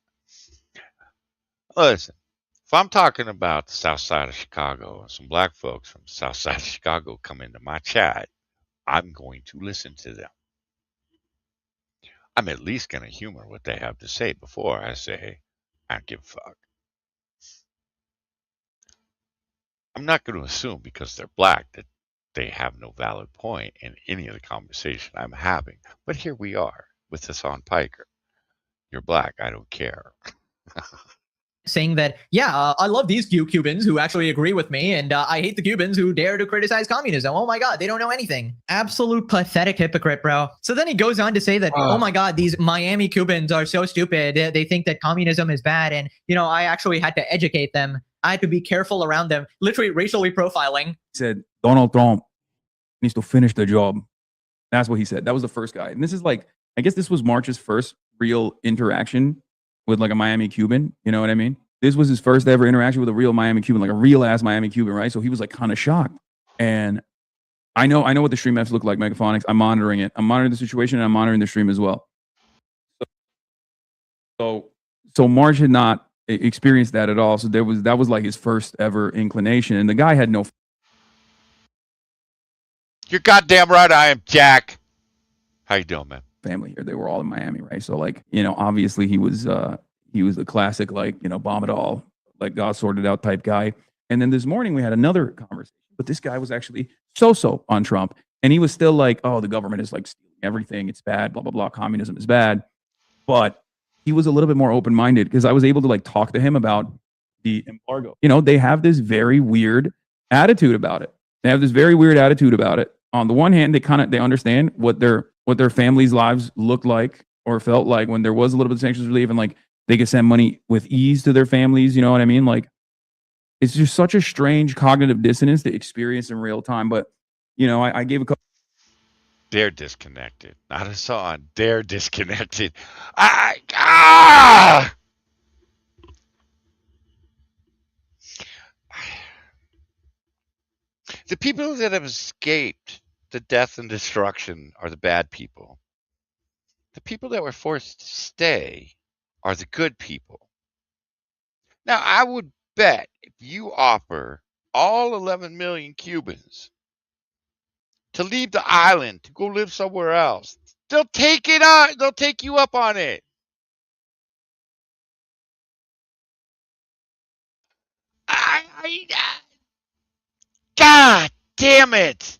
Listen, if I'm talking about the south side of Chicago and some black folks from the south side of Chicago come into my chat, I'm going to listen to them. I'm at least going to humor what they have to say before I say, I don't give a fuck. I'm not going to assume because they're black that they have no valid point in any of the conversation I'm having. But here we are with Hasan Piker. You're black. I don't care. Saying that, yeah, I love these Cubans who actually agree with me, and I hate the Cubans who dare to criticize communism. Oh my God, they don't know anything. Absolute pathetic hypocrite, bro. So then he goes on to say that, oh my God, these Miami Cubans are so stupid. They think that communism is bad, and, you know, I actually had to educate them. I had to be careful around them, literally racially profiling. He said, Donald Trump needs to finish the job. That's what he said. That was the first guy. And this is like, I guess this was March's first real interaction with like a Miami Cuban, you know what I mean? This was his first ever interaction with a real Miami Cuban, like a real ass Miami Cuban, right? So he was like kind of shocked. And I know what the stream Fs look like, Megaphonics. I'm monitoring it. I'm monitoring the situation and I'm monitoring the stream as well. So March had not experienced that at all. So that was like his first ever inclination. And the guy had no. You're goddamn right I am, Jack. How you doing, man? Family here. They were all in Miami, right? So like, you know, obviously he was the classic, like, you know, bomb it all, like God sorted out type guy. And then this morning we had another conversation, but this guy was actually so on Trump. And he was still like, oh, the government is like stealing everything. It's bad, blah, blah, blah. Communism is bad. But he was a little bit more open-minded because I was able to like talk to him about the embargo. You know, they have this very weird attitude about it. On the one hand, they understand what their families' lives looked like or felt like when there was a little bit of sanctions relief, and like they could send money with ease to their families. You know what I mean? Like, it's just such a strange cognitive dissonance to experience in real time. But, you know, I gave a couple. They're disconnected. Not Hasan. They're disconnected. The people that have escaped the death and destruction are the bad people. The people that were forced to stay are the good people. Now, I would bet if you offer all 11 million Cubans to leave the island, to go live somewhere else, they'll take it on. They'll take you up on it. God damn it.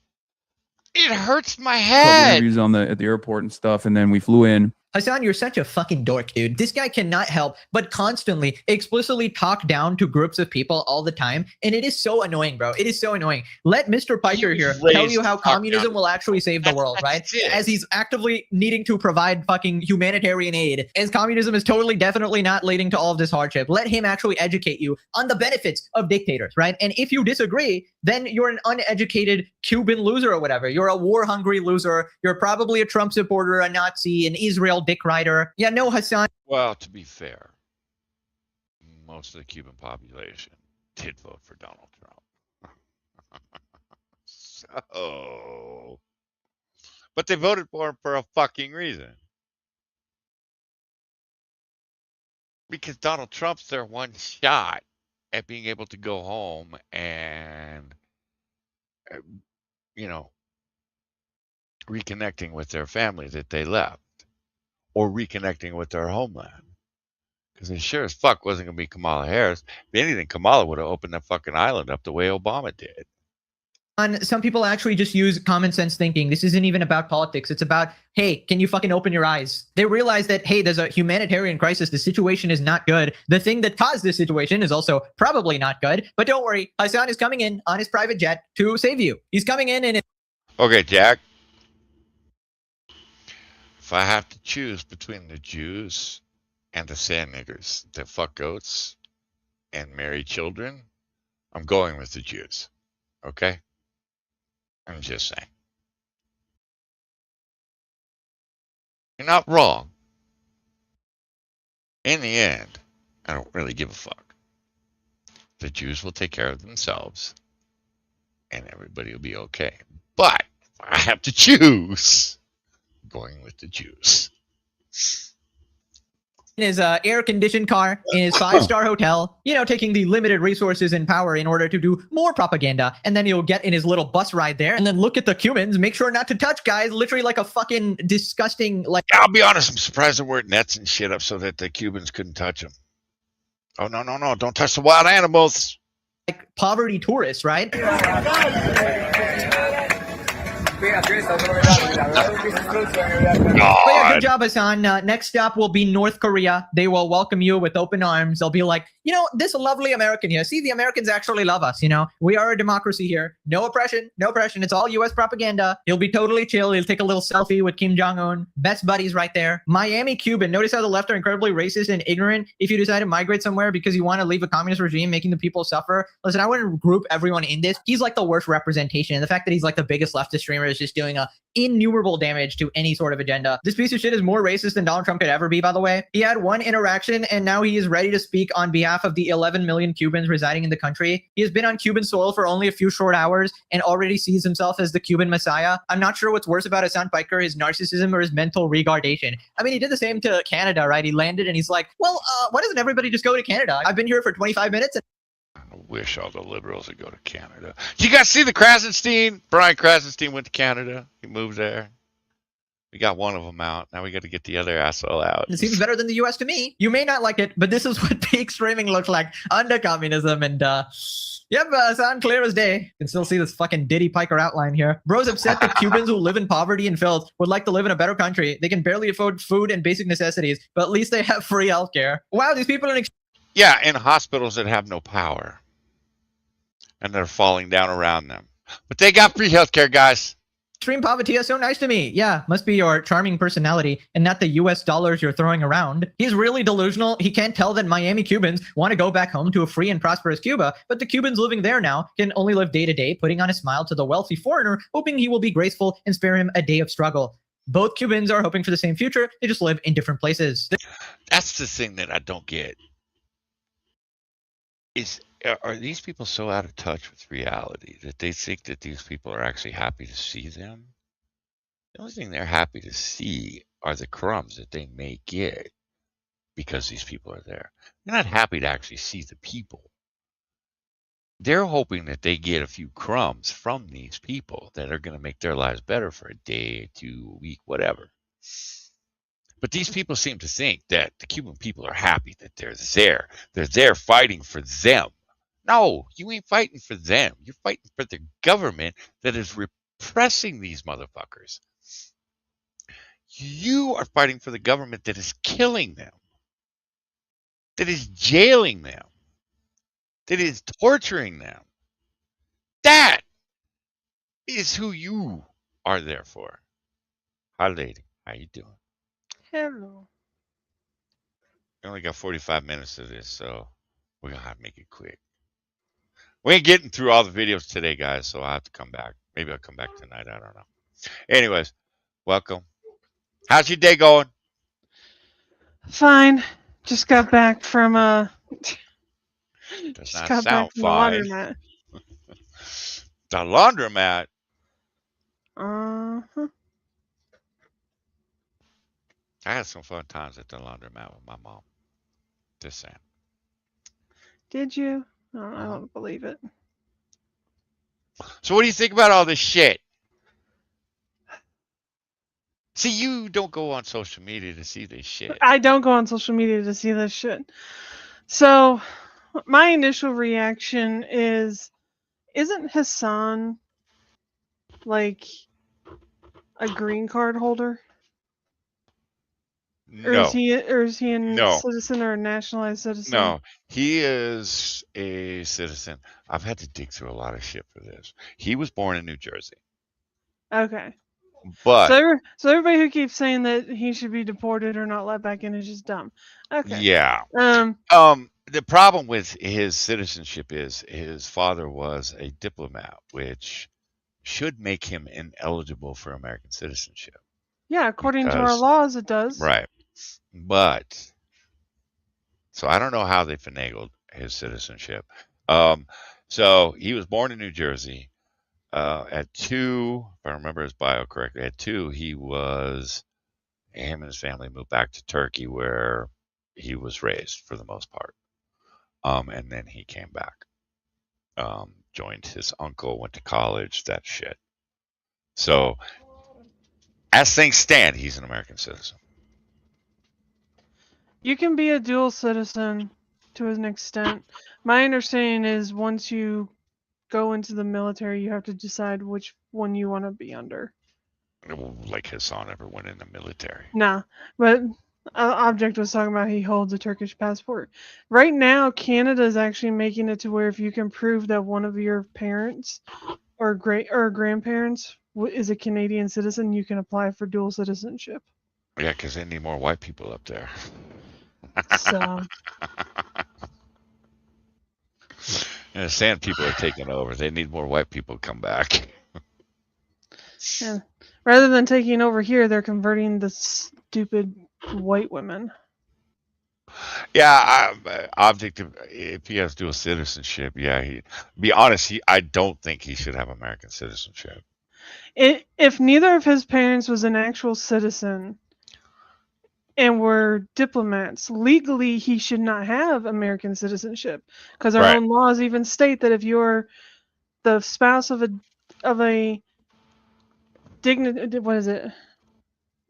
It hurts my head. Interviews at the airport and stuff, and then we flew in. Hasan, you're such a fucking dork, dude. This guy cannot help but constantly, explicitly talk down to groups of people all the time. And it is so annoying, bro. It is so annoying. Let Mr. Piker here tell you how communism will actually save the world, right? As he's actively needing to provide fucking humanitarian aid, as communism is totally, definitely not leading to all of this hardship. Let him actually educate you on the benefits of dictators, right? And if you disagree, then you're an uneducated Cuban loser or whatever. You're a war-hungry loser. You're probably a Trump supporter, a Nazi, an Israel dick rider. Yeah, no, Hasan. Well, to be fair, most of the Cuban population did vote for Donald Trump. But they voted for him for a fucking reason. Because Donald Trump's their one shot at being able to go home and, you know, reconnecting with their family that they left. Or reconnecting with their homeland. Because it sure as fuck wasn't going to be Kamala Harris. If anything, Kamala would have opened that fucking island up the way Obama did. Some people actually just use common sense thinking. This isn't even about politics. It's about, hey, can you fucking open your eyes? They realize that, hey, there's a humanitarian crisis. The situation is not good. The thing that caused this situation is also probably not good. But don't worry, Hasan is coming in on his private jet to save you. He's coming in and... Okay, Jack. If I have to choose between the Jews and the sand niggers that fuck goats and marry children, I'm going with the Jews. Okay? I'm just saying. You're not wrong. In the end, I don't really give a fuck. The Jews will take care of themselves, and everybody will be okay. But if I have to choose, I'm going with the Jews. in his air-conditioned car, in his 5-star hotel, you know, taking the limited resources and power in order to do more propaganda. And then he'll get in his little bus ride there and then look at the Cubans, make sure not to touch guys, literally like a fucking disgusting, like... I'll be honest, I'm surprised there weren't nets and shit up so that the Cubans couldn't touch them. Oh, no, don't touch the wild animals. Like poverty tourists, right? But yeah, good job, Hasan. Next stop will be North Korea. They will welcome you with open arms. They'll be like, you know, this lovely American here. See, the Americans actually love us, you know. We are a democracy here. No oppression, no oppression. It's all U.S. propaganda. He'll be totally chill. He'll take a little selfie with Kim Jong-un. Best buddies right there. Miami Cuban. Notice how the left are incredibly racist and ignorant if you decide to migrate somewhere because you want to leave a communist regime making the people suffer. Listen, I wouldn't group everyone in this. He's like the worst representation. And the fact that he's like the biggest leftist streamer is just doing a innumerable damage to any sort of agenda. This piece of shit is more racist than Donald Trump could ever be, by the way. He had one interaction and now he is ready to speak on behalf of the 11 million Cubans residing in the country. He has been on Cuban soil for only a few short hours and already sees himself as the Cuban messiah. I'm not sure what's worse about Hasan Piker, his narcissism or his mental retardation. I mean, he did the same to Canada, right? He landed and he's like, well, why doesn't everybody just go to Canada? I've been here for 25 minutes and I wish all the liberals would go to Canada. Did you guys see the Krasenstein? Brian Krasenstein went to Canada. He moved there. We got one of them out. Now we got to get the other asshole out. it seems better than the US to me. You may not like it, but this is what peak streaming looked like under communism. And yep, sound clear as day. You can still see this fucking Diddy Piker outline here. Bro's upset that Cubans who live in poverty and filth would like to live in a better country. They can barely afford food and basic necessities, but at least they have free healthcare. Wow, these people in Yeah, in hospitals that have no power. And they're falling down around them. But they got free healthcare, guys. extreme poverty is so nice to me. Yeah, must be your charming personality and not the US dollars you're throwing around. He's really delusional. He can't tell that Miami Cubans want to go back home to a free and prosperous Cuba, but the Cubans living there now can only live day to day, putting on a smile to the wealthy foreigner, hoping he will be graceful and spare him a day of struggle. Both Cubans are hoping for the same future. They just live in different places. That's the thing that I don't get. Are these people so out of touch with reality that they think that these people are actually happy to see them? The only thing they're happy to see are the crumbs that they may get because these people are there. They're not happy to actually see the people. They're hoping that they get a few crumbs from these people that are going to make their lives better for a day, 2, a week, whatever. But these people seem to think that the Cuban people are happy that they're there. They're there fighting for them. No, you ain't fighting for them. You're fighting for the government that is repressing these motherfuckers. You are fighting for the government that is killing them, that is jailing them, that is torturing them. That is who you are there for. Hi, lady. How you doing? Hello. We only got 45 minutes of this, so we're going to have to make it quick. We ain't getting through all the videos today, guys, so I'll have to come back. Maybe I'll come back tonight. I don't know. Anyways, welcome. How's your day going? Fine. Just got back from Does just not got sound back from the fine. laundromat. The laundromat? Uh-huh. I had some fun times at the laundromat with my mom. Just saying. Did you? I don't believe it. So what do you think about all this shit? See, you don't go on social media to see this shit. I don't go on social media to see this shit. So my initial reaction is, isn't Hasan like a green card holder? Or No, is he a no, citizen or a nationalized citizen? no. He is a citizen. I've had to dig through a lot of shit for this. He was born in New Jersey, Okay. but So everybody who keeps saying that he should be deported or not let back in is just dumb. Okay. yeah. Um. The problem with his citizenship is his father was a diplomat, which should make him ineligible for American citizenship. Yeah, according to our Because, laws, it does. right. But, so I don't know how they finagled his citizenship. Um, so he was born in New Jersey. At 2, if I remember his bio correctly, at 2, him and his family moved back to Turkey where he was raised for the most part. And then he came back. Joined his uncle, went to college, that shit. So, as things stand, he's an American citizen. You can be a dual citizen to an extent. My understanding is once you go into the military, you have to decide which one you want to be under. Like Hasan ever went in the military. Nah, but Object was talking about he holds a Turkish passport. Right now, Canada is actually making it to where if you can prove that one of your parents or grandparents is a Canadian citizen, you can apply for dual citizenship. Yeah, because they need more white people up there. So, And the sand people are taking over. They need more white people to come back. yeah. Rather than taking over here, they're converting the stupid white women. Yeah, Object, if he has dual citizenship, yeah, be honest, I don't think he should have American citizenship. If neither of his parents was an actual citizen and were diplomats, legally he should not have American citizenship because our Right. own laws even state that if you're the spouse of a what is it?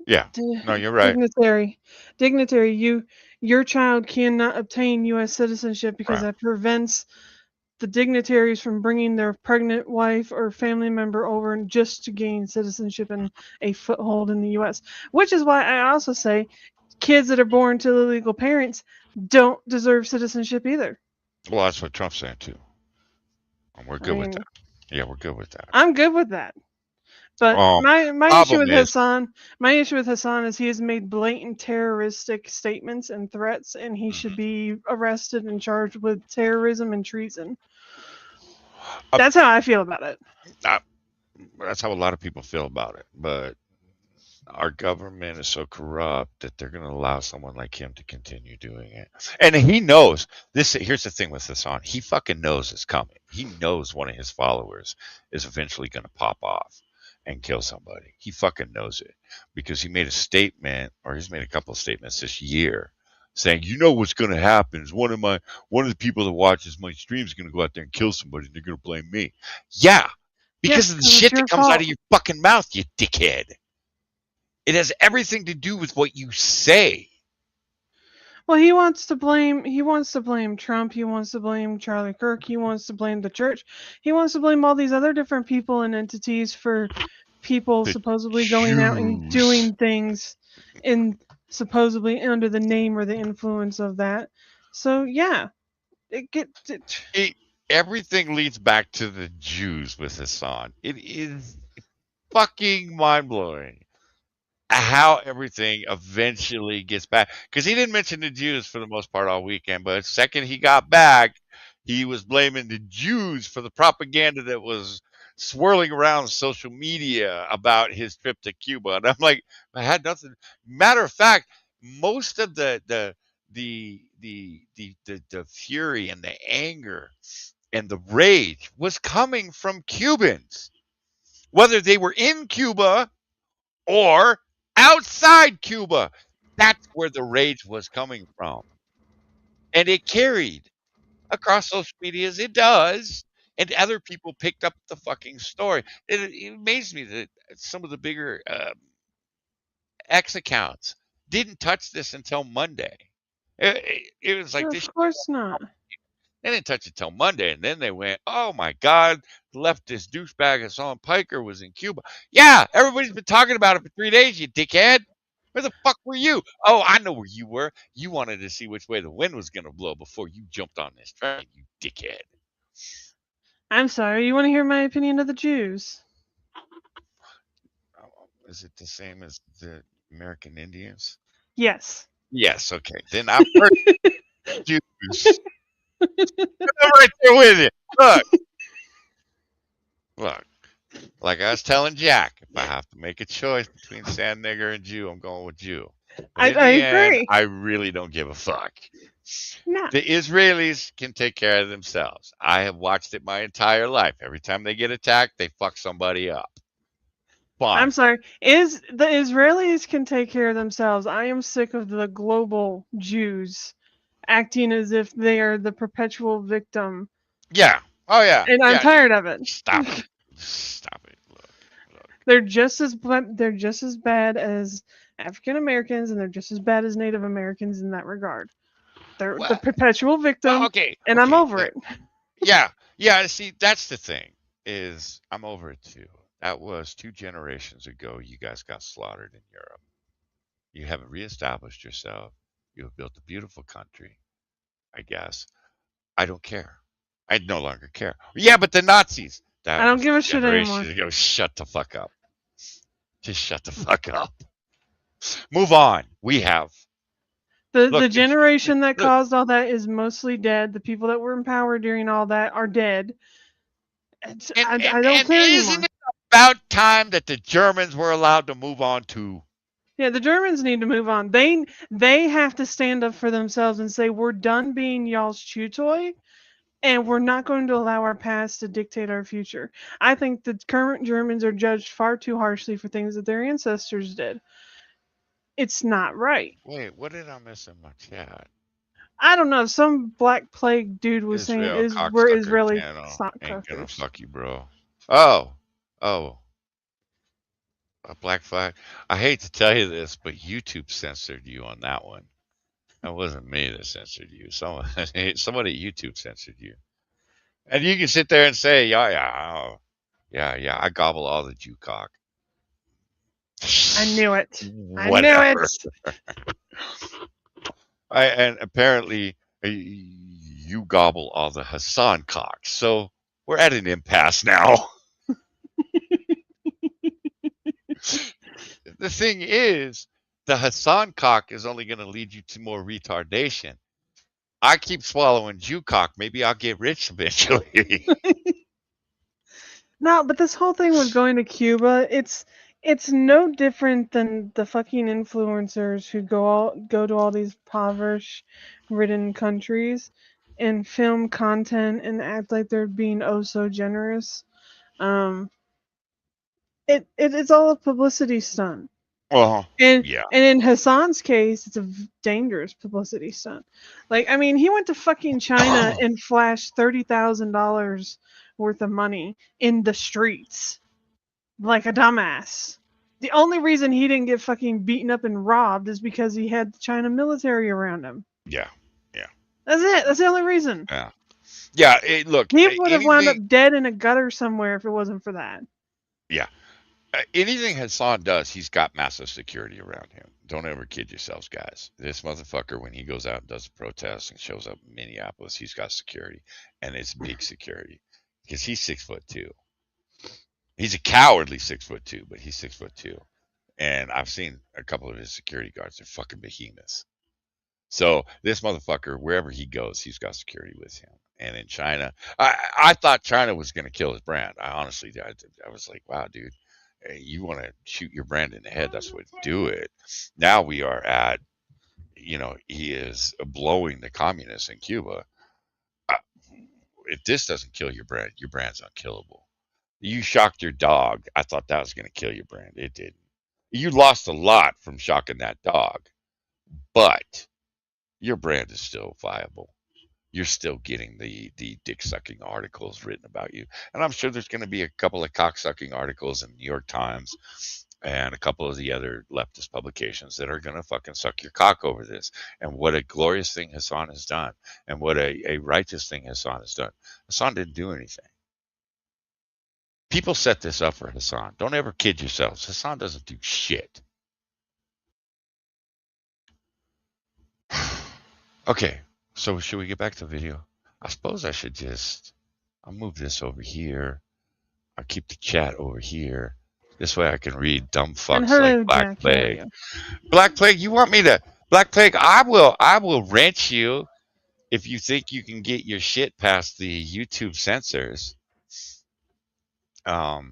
Yeah. No, you're right. Dignitary, your child cannot obtain U.S. citizenship because Right. that prevents the dignitaries from bringing their pregnant wife or family member over and just to gain citizenship and a foothold in the U.S. Which is why I also say kids that are born to illegal parents don't deserve citizenship either. Well, that's what Trump's saying too. And we're I good with mean, that. Yeah, we're good with that. I'm good with that. But my issue Problem with is, Hassan is he has made blatant terroristic statements and threats, and he should be arrested and charged with terrorism and treason. That's how I feel about it. that's how a lot of people feel about it. But our government is so corrupt that they're going to allow someone like him to continue doing it. And he knows this. Here's the thing with Hassan. He fucking knows it's coming. He knows one of his followers is eventually going to pop off and kill somebody. He fucking knows it because he made a statement, or he's made a couple of statements this year saying, you know what's going to happen is one of the people that watches my stream is going to go out there and kill somebody and they're going to blame me. Yeah, because of the shit that comes out of your fucking mouth, you dickhead. It has everything to do with what you say. Well, he wants to blame Trump, he wants to blame Charlie Kirk, he wants to blame the church. He wants to blame all these other different people and entities for people supposedly going out and doing things in supposedly under the name or the influence of that. So, yeah. Everything leads back to the Jews with Hassan. It is fucking mind-blowing how everything eventually gets back. Because he didn't mention the Jews for the most part all weekend, but the second he got back, he was blaming the Jews for the propaganda that was swirling around social media about his trip to Cuba. And I'm like, I had nothing. Matter of fact, most of the fury and the anger and the rage was coming from Cubans, whether they were in Cuba or outside Cuba. That's where the rage was coming from. And it carried across social media as it does. And other people picked up the fucking story. It amazed me that some of the bigger X accounts didn't touch this until Monday. It was like this. Of course not. They didn't touch it till Monday, and then they went, "Oh my God, the leftist douchebag Hasan Piker was in Cuba." Yeah, everybody's been talking about it for 3 days. You dickhead. Where the fuck were you? Oh, I know where you were. You wanted to see which way the wind was going to blow before you jumped on this train, you dickhead. I'm sorry. You want to hear my opinion of the Jews? Is it the same as the American Indians? Yes. Yes. Okay. Then I've heard Jews. I'm right there with you. Look. Like I was telling Jack, if I have to make a choice between sand nigger and Jew, I'm going with Jew. But in the end, agree. I really don't give a fuck. No. The Israelis can take care of themselves. I have watched it my entire life. Every time they get attacked, they fuck somebody up. Fine. I'm sorry. Is the Israelis can take care of themselves? I am sick of the global Jews acting as if they are the perpetual victim. Yeah. Oh yeah. And I'm yeah. tired of it. Stop it. Stop it. Look. They're just as bad as African Americans, and they're just as bad as Native Americans in that regard. They're the perpetual victim. Okay. And I'm over it. Yeah. Yeah. See, that's the thing. Is I'm over it too. That was 2 generations ago. You guys got slaughtered in Europe. You haven't reestablished yourself. You have built a beautiful country. I guess. I don't care. I no longer care. Yeah, but the Nazis. I don't give a shit anymore. Ago. Shut the fuck up. Just shut the fuck up. Move on. We have. The generation that caused all that is mostly dead. The people that were in power during all that are dead. I don't care anymore. Isn't it about time that the Germans were allowed to move on too? Yeah, the Germans need to move on. They have to stand up for themselves and say, we're done being y'all's chew toy, and we're not going to allow our past to dictate our future. I think the current Germans are judged far too harshly for things that their ancestors did. It's not right. Wait, what did I miss in my chat? I don't know. Some Black Plague dude was saying we're Israeli sock ain't gonna cuffers. fuck you, bro. Oh. A black flag. I hate to tell you this, but YouTube censored you on that one. That wasn't me that censored you. Somebody at YouTube censored you. And you can sit there and say, yeah, I gobble all the Jew cock. I knew it. Whatever. And apparently you gobble all the Hasan cocks. So we're at an impasse now. The thing is, the Hasan cock is only going to lead you to more retardation. I keep swallowing Jew cock. Maybe I'll get rich eventually. No, but this whole thing with going to Cuba, it's no different than the fucking influencers who go to all these impoverished-ridden countries and film content and act like they're being oh so generous. It's all a publicity stunt. And in Hasan's case, it's a dangerous publicity stunt. Like, I mean, he went to fucking China and flashed $30,000 worth of money in the streets like a dumbass. The only reason he didn't get fucking beaten up and robbed is because he had the China military around him. Yeah. That's it. That's the only reason. Yeah. Look, he would have wound up dead in a gutter somewhere if it wasn't for that. Yeah. Anything Hasan does, he's got massive security around him. Don't ever kid yourselves, guys. This motherfucker, when he goes out and does a protest and shows up in Minneapolis, he's got security, and it's big security because he's 6'2". He's a cowardly 6'2", but he's 6'2", and I've seen a couple of his security guards. They're fucking behemoths. So this motherfucker, wherever he goes, he's got security with him. And in China, I thought China was going to kill his brand. I was like, wow, dude. You want to shoot your brand in the head, that's what do it. Now we are at, he is blowing the communists in Cuba. If this doesn't kill your brand's unkillable. You shocked your dog. I thought that was going to kill your brand. It didn't. You lost a lot from shocking that dog, but your brand is still viable. You're still getting the dick-sucking articles written about you. And I'm sure there's going to be a couple of cock-sucking articles in the New York Times and a couple of the other leftist publications that are going to fucking suck your cock over this. And what a glorious thing Hasan has done, and what a righteous thing Hasan has done. Hasan didn't do anything. People set this up for Hasan. Don't ever kid yourselves. Hasan doesn't do shit. Okay, so should we get back to the video? I suppose I should I'll move this over here. I'll keep the chat over here. This way I can read dumb And fucks hello, like Black Jack. How are Plague. you? Black Plague, you want me to Black Plague, I will wrench you if you think you can get your shit past the YouTube censors. I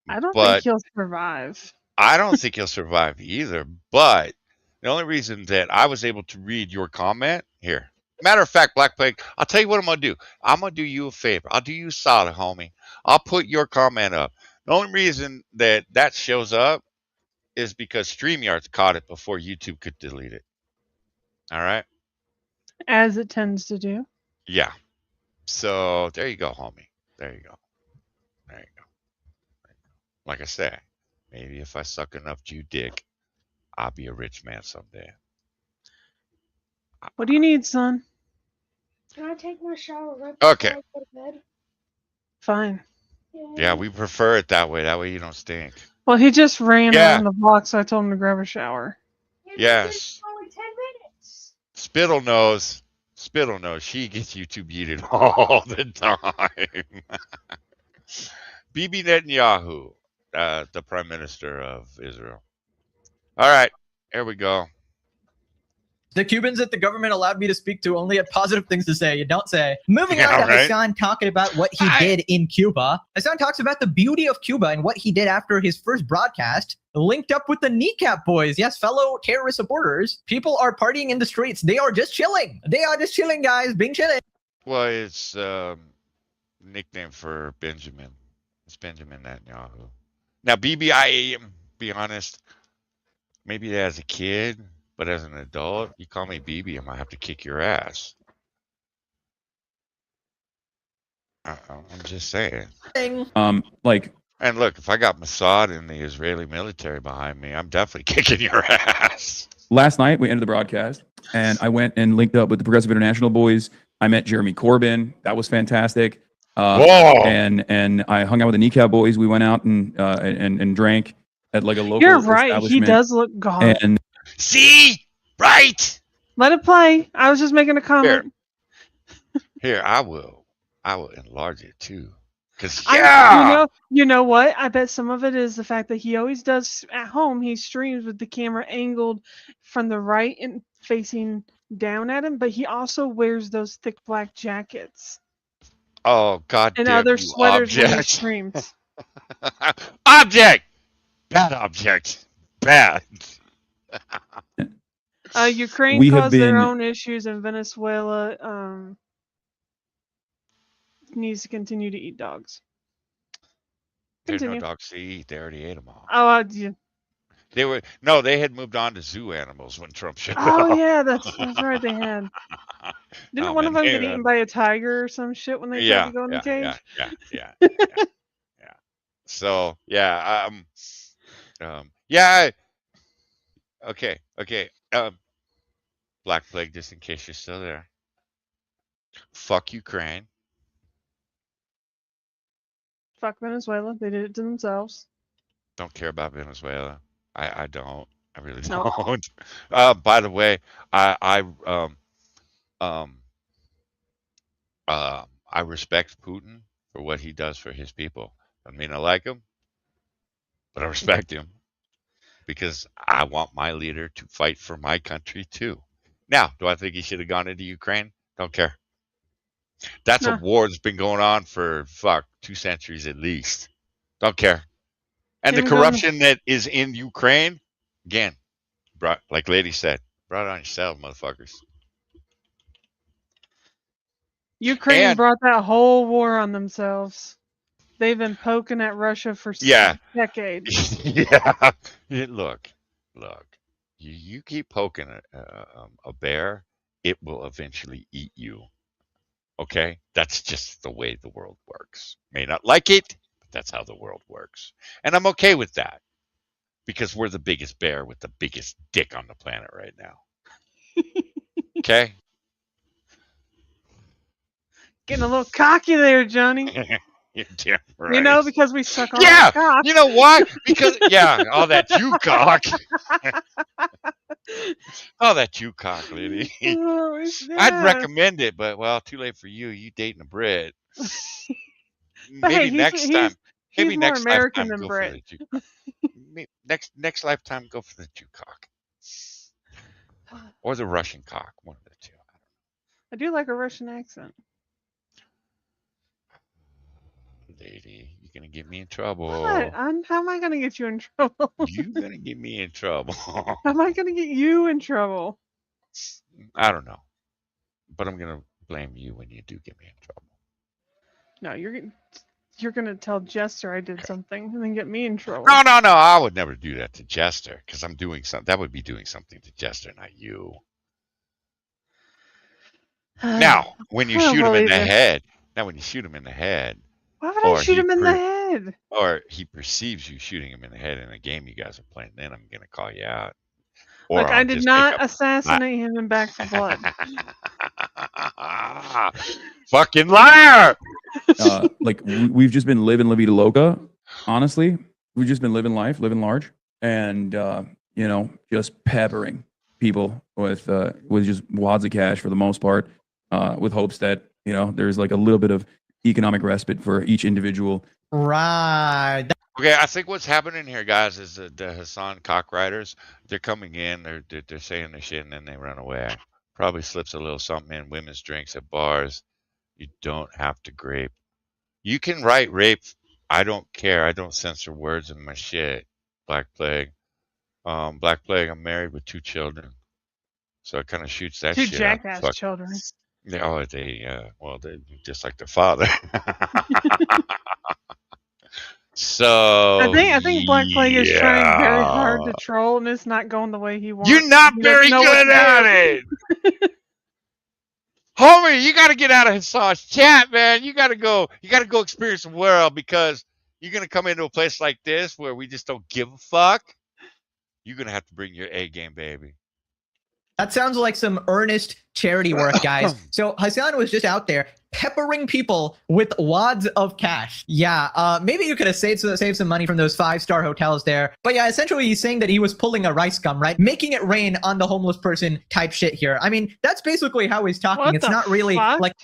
don't think But he'll survive. I don't think he'll survive either. But the only reason that I was able to read your comment here. Matter of fact, Black Plague, I'll tell you what I'm gonna do. I'm gonna do you a favor. I'll do you a solid, homie. I'll put your comment up. The only reason that shows up is because StreamYard's caught it before YouTube could delete it. All right? As it tends to do. Yeah. So there you go, homie. There you go. There you go. Like I said, maybe if I suck enough Jew dick, I'll be a rich man someday. What do you need, son? Can I take my shower right before Okay. I go to bed? Fine. Yeah, we prefer it that way. That way you don't stink. Well, he just ran Yeah. around the block, so I told him to grab a shower. Yes. Only 10 minutes. Spittle knows. Spittle knows. She gets YouTube yeeted all the time. Bibi Netanyahu, the Prime Minister of Israel. All right, here we go. The Cubans that the government allowed me to speak to only had positive things to say. You don't say. Moving Yeah, on to right. Hasan talking about what he did in Cuba. Hasan talks about the beauty of Cuba and what he did after his first broadcast. Linked up with the Kneecap Boys. Yes, fellow terrorist supporters. People are partying in the streets. They are just chilling. They are just chilling, guys. Being chilling. Well, it's nickname for Benjamin. It's Benjamin Netanyahu. Now, Bibi, I be honest, maybe as a kid, but as an adult, you call me Bibi, I might have to kick your ass. I'm just saying. Like, And look, if I got Mossad and the Israeli military behind me, I'm definitely kicking your ass. last night we ended the broadcast and I went and linked up with the Progressive International boys. I met Jeremy Corbyn. That was fantastic. Whoa. And I hung out with the Kneecap boys. We went out and drank at like a local You're right. He establishment. does look gaunt. And See? Right? Let it play. I was just making a comment. Here, I will enlarge it too. Cause You know what? I bet some of it is the fact that he always does at home. He streams with the camera angled from the right and facing down at him, but he also wears those thick black jackets Oh God and damn other you, sweaters when he object. streams. Object. Bad object. Bad. Ukraine We have caused their been- own issues, and Venezuela needs to continue to eat dogs. There's Continue. no dogs to eat. They already ate them all. Oh, yeah. They had moved on to zoo animals when Trump showed Oh up. yeah, that's right. They had. Didn't Oh, one man, of them they get had- eaten by a tiger or some shit when they tried to go in the cage? Yeah. So yeah, okay. Black Plague, just in case you're still there. Fuck Ukraine. Fuck Venezuela. They did it to themselves. Don't care about Venezuela. I don't. I really No. don't. By the way, I respect Putin for what he does for his people. I mean, I like him, but I respect him because I want my leader to fight for my country too. Now, do I think he should have gone into Ukraine? Don't care. That's a Nah. war that's been going on for 2 centuries at least. Don't care. And the Him going- corruption that is in Ukraine, again, like Lady said, brought it on yourselves, motherfuckers. Ukraine And- brought that whole war on themselves. They've been poking at Russia for Yeah. decades. Yeah. Look. You keep poking a bear, it will eventually eat you. Okay? That's just the way the world works. May not like it, but that's how the world works. And I'm okay with that. because we're the biggest bear with the biggest dick on the planet right now. Okay? Getting a little cocky there, Johnny. You're damn right. You know, because we suck all Yeah, that cock. you know why? Because all that you cock. All that you cock, lady. Oh, I'd yeah. recommend it, but well, too late for you. You dating a Brit. But hey, Maybe next time. he's Maybe more next American lifetime than go Brit. for the Jew. Next lifetime go for the Jew cock. Or the Russian cock. One of the two. I do like a Russian accent. Lady, you're gonna get me in trouble. What? How am I going to get you in trouble? You're gonna get me in trouble. How am I going to get you in trouble? I don't know. But I'm gonna blame you when you do get me in trouble. No, you're going to tell Jester I did something and then get me in trouble. No. I would never do that to Jester because I'm doing something. That would be doing something to Jester, not you. Now, when you shoot him in the head. Now, when you shoot him in the head. Why would I shoot him in the head? Or he perceives you shooting him in the head in a game you guys are playing, then I'm going to call you out. Or Look, I did not assassinate him in Back for Blood. Fucking liar! Like we've just been living La Vida Loca. Honestly, we've just been living life, living large, and just peppering people with just wads of cash for the most part, with hopes that there's like a little bit of economic respite for each individual. Right. Okay, I think what's happening here, guys, is the Hasan cock riders. They're coming in, they're saying their shit, and then they run away. Probably slips a little something in women's drinks at bars. You don't have to grape. You can write rape. I don't care. I don't censor words in my shit. Black Plague. Black Plague. I'm married with 2 children, so it kind of shoots that Two shit jackass out. children. Yeah, they just like their father. So I think Black Plague is trying very hard to troll, and it's not going the way he wants. You're not He doesn't very know what good to at do. it. Homie, you got to get out of Hasan's chat, man. You got to go experience the world, because you're going to come into a place like this where we just don't give a fuck. You're going to have to bring your A game, baby. That sounds like some earnest charity work, guys. So Hasan was just out there peppering people with wads of cash. Yeah, maybe you could have saved some money from those 5-star hotels there. But yeah, essentially he's saying that he was pulling a rice gum, right? Making it rain on the homeless person type shit here. I mean, that's basically how he's talking. What It's the not really fuck? like...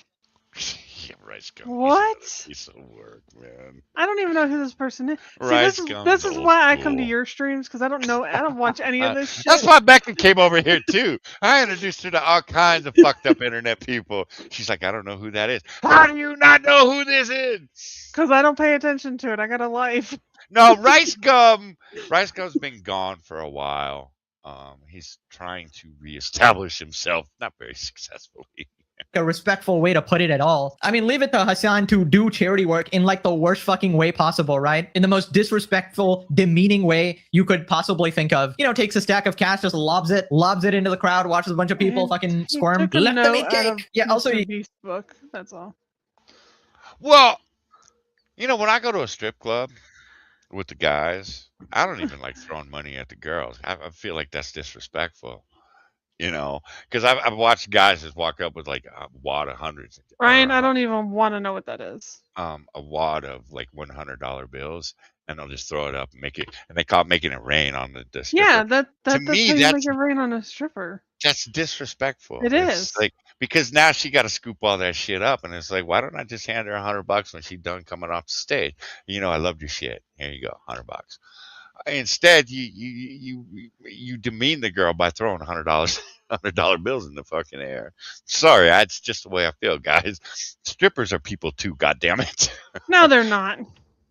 Rice gum. What? Piece of work, man. I don't even know who this person is. See, Rice this gum's is old why I come to school. your streams, because I don't watch any of this shit. That's why Becca came over here too. I introduced her to all kinds of fucked up internet people. She's like, I don't know who that is. How do you not know who this is? Because I don't pay attention to it. I got a life. No, Rice Gum's been gone for a while. He's trying to reestablish himself, not very successfully. a respectful way to put it at all. I mean, leave it to Hasan to do charity work in like the worst fucking way possible, right? In the most disrespectful, demeaning way you could possibly think of. You know, takes a stack of cash, just lobs it into the crowd, watches a bunch of people fucking squirm. Took a Let them eat note out of cake. Yeah, also Mr. Beast book. That's all. Well, you know, when I go to a strip club with the guys, I don't even like throwing money at the girls. I feel like that's disrespectful. You know, because I've watched guys just walk up with like a wad of hundreds. Ryan, I don't even want to know what that is. A wad of like $100 bills, and they'll just throw it up and make it, and they call it making it rain on the stripper. Yeah, that's me, how you make it rain on a stripper. That's disrespectful. It is. Like, because now she got to scoop all that shit up, and it's like, why don't I just hand her $100 when she's done coming off the stage? You know, I loved your shit. Here you go, $100. Instead, you demean the girl by throwing $100 bills in the fucking air. Sorry, that's just the way I feel, guys. Strippers are people too. God damn it. No, they're not.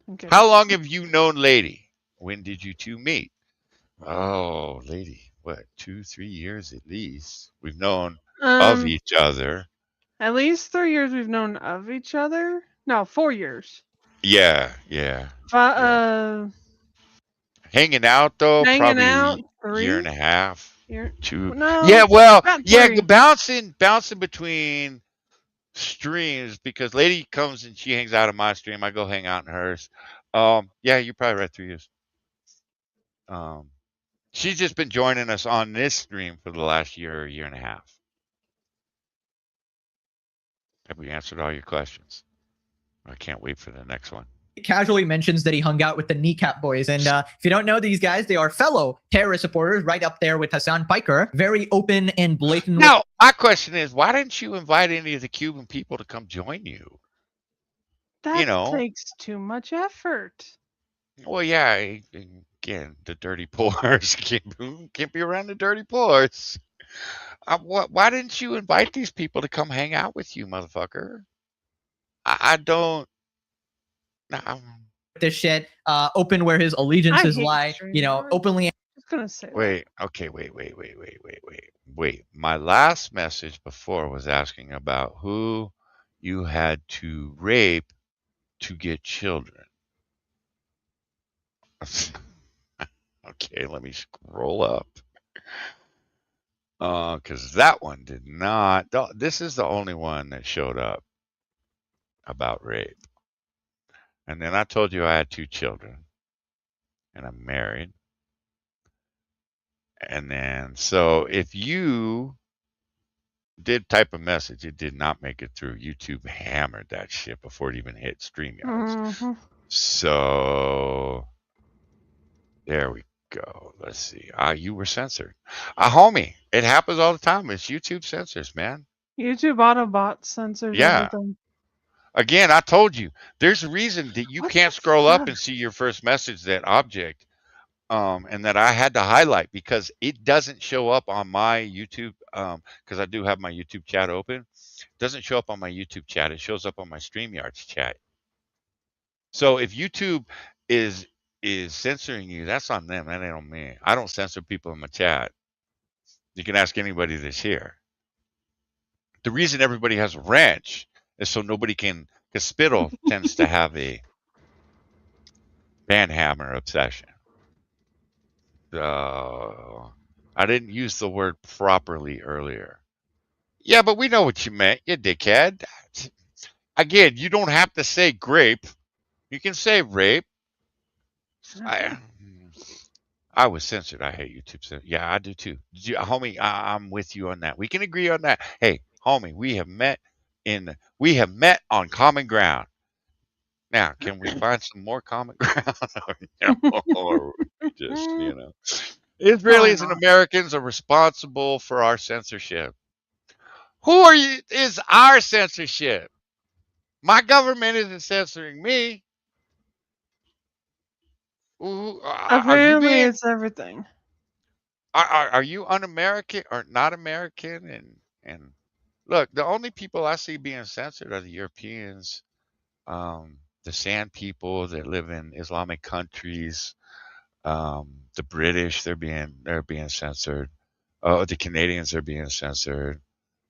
Okay. How long have you known Lady? When did you two meet? Oh, Lady, what, 2-3 years at least? We've known of each other. At least 3 years we've known of each other. No, 4 years. Yeah. Hanging out though, probably a year and a half. Two. No, yeah, well, yeah, 3. bouncing between streams, because Lady comes and she hangs out in my stream. I go hang out in hers. Yeah, you're probably right, 3 years. She's just been joining us on this stream for the last year or year and a half. Have we answered all your questions? I can't wait for the next one. Casually mentions that he hung out with the Kneecap Boys. And if you don't know these guys, they are fellow terrorist supporters right up there with Hasan Piker. Very open and blatant. Now, my question is, why didn't you invite any of the Cuban people to come join you? That takes too much effort. Well, yeah, again, the dirty poors. Can't be around the dirty poors. Why didn't you invite these people to come hang out with you, motherfucker? I don't. This shit, open where his allegiances lie, openly. Just gonna say. Wait. My last message before was asking about who you had to rape to get children. Okay, let me scroll up. Because that one did not. This is the only one that showed up about rape. And then I told you I had 2 children. And I'm married. And then, so if you did type a message, it did not make it through. YouTube hammered that shit before it even hit StreamYards. So there we go. Let's see. You were censored. Homie, it happens all the time. It's YouTube censors, man. YouTube Autobot censors everything. Again, I told you, there's a reason that you can't scroll up and see your first message, that object, and that I had to highlight because it doesn't show up on my YouTube, because I do have my YouTube chat open. It doesn't show up on my YouTube chat. It shows up on my StreamYards chat. So if YouTube is censoring you, that's on them. That ain't on me. I don't censor people in my chat. You can ask anybody that's here. The reason everybody has a wrench is so nobody can, because Spittle tends to have a banhammer obsession. I didn't use the word properly earlier. Yeah, but we know what you meant, you dickhead. Again, you don't have to say grape. You can say rape. I was censored. I hate YouTube. Yeah, I do too. Homie, I'm with you on that. We can agree on that. Hey, homie, we have met on common ground. Now, can we find some more common ground? or just, Israelis and Americans are responsible for our censorship. Who are you? Is our censorship? My government isn't censoring me. Apparently, it's everything. Are you un-American or not American? And look, the only people I see being censored are the Europeans, the Sand people that live in Islamic countries, the British. They're being censored. The Canadians are being censored.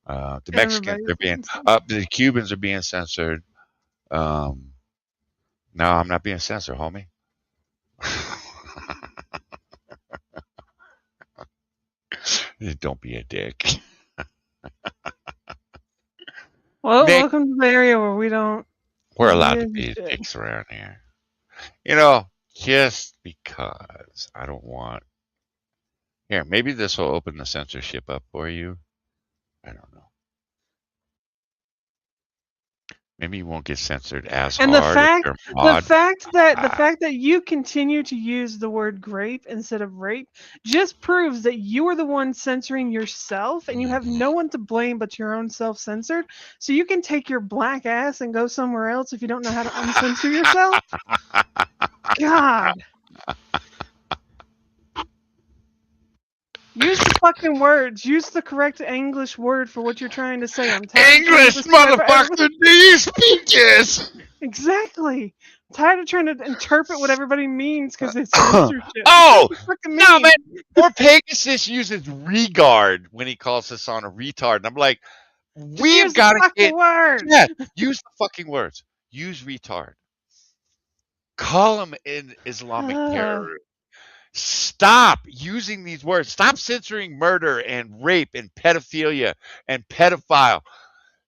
The Mexicans the Cubans are being censored. No, I'm not being censored, homie. Don't be a dick. Well, welcome to the area where we don't. We're allowed to be dicks around here. Just because I don't want. Here, maybe this will open the censorship up for you. I don't know. Maybe you won't get censored as and hard. The fact that you continue to use the word grape instead of rape just proves that you are the one censoring yourself, and you have no one to blame but your own self-censored. So you can take your black ass and go somewhere else if you don't know how to uncensor yourself. God. Use the fucking words. Use the correct English word for what you're trying to say. I'm tired English, motherfucker. Do you speak this? Exactly. I'm tired of trying to interpret what everybody means because it's censorship. Oh, no, man. Or Pegasus uses regard when he calls us on a retard. And I'm like, we've got to get words. Yeah, use the fucking words. Use retard. Call him an Islamic terrorist. Stop using these words. Stop censoring murder and rape and pedophilia and pedophile.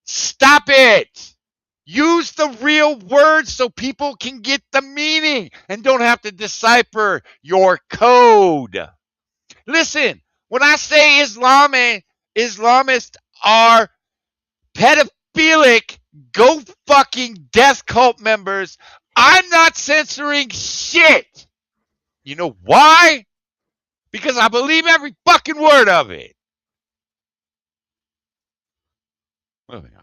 Stop it. Use the real words so people can get the meaning and don't have to decipher your code. Listen, when I say Islamists are pedophilic, go fucking death cult members, I'm not censoring shit. You know why? Because I believe every fucking word of it. Moving on.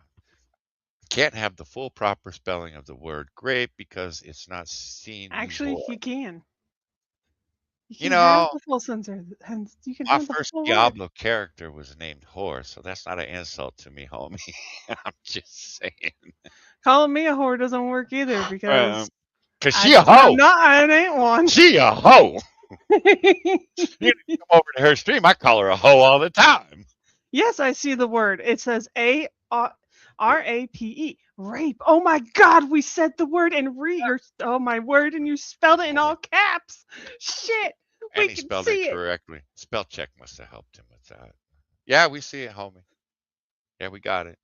Can't have the full proper spelling of the word grape because it's not seen. Actually, before. you can. You You can have know, the full censor. Hence, you can my have the first full word. Diablo character was named Whore, so that's not an insult to me, homie. I'm just saying. Calling me a whore doesn't work either because She a hoe. I ain't one. She a hoe. You come over to her stream, I call her a hoe all the time. Yes, I see the word. It says RAPE. Rape. Oh my God, we said the word and oh my word, and you spelled it in all caps. Shit. And We he can spelled see it correctly. Spell check must have helped him with that. Yeah, we see it, homie. Yeah, we got it.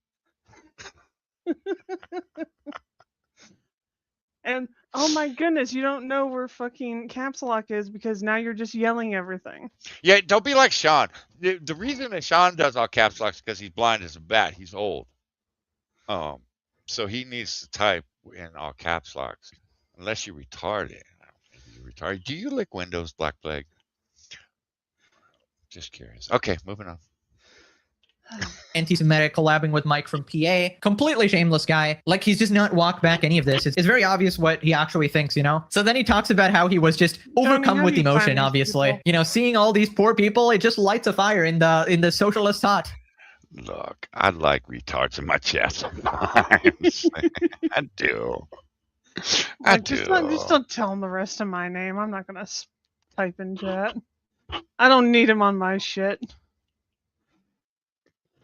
And oh my goodness, you don't know where fucking caps lock is because now you're just yelling everything. Yeah, don't be like Sean. The reason that Sean does all caps lock is because he's blind as a bat. He's old. So he needs to type in all caps locks. Unless you're retarded. You're retarded. Do you lick Windows, Black Plague? Just curious. Okay, moving on. Anti-Semitic collabing with Mike from PA. Completely shameless guy. Like, he's just not walked back any of this. It's very obvious what he actually thinks, you know? So then he talks about how he was just overcome with emotion, obviously. You know, seeing all these poor people, it just lights a fire in the socialist heart. Look, I like retards in my chat sometimes. I do. I do. Just don't tell him the rest of my name. I'm not gonna type in chat. I don't need him on my shit.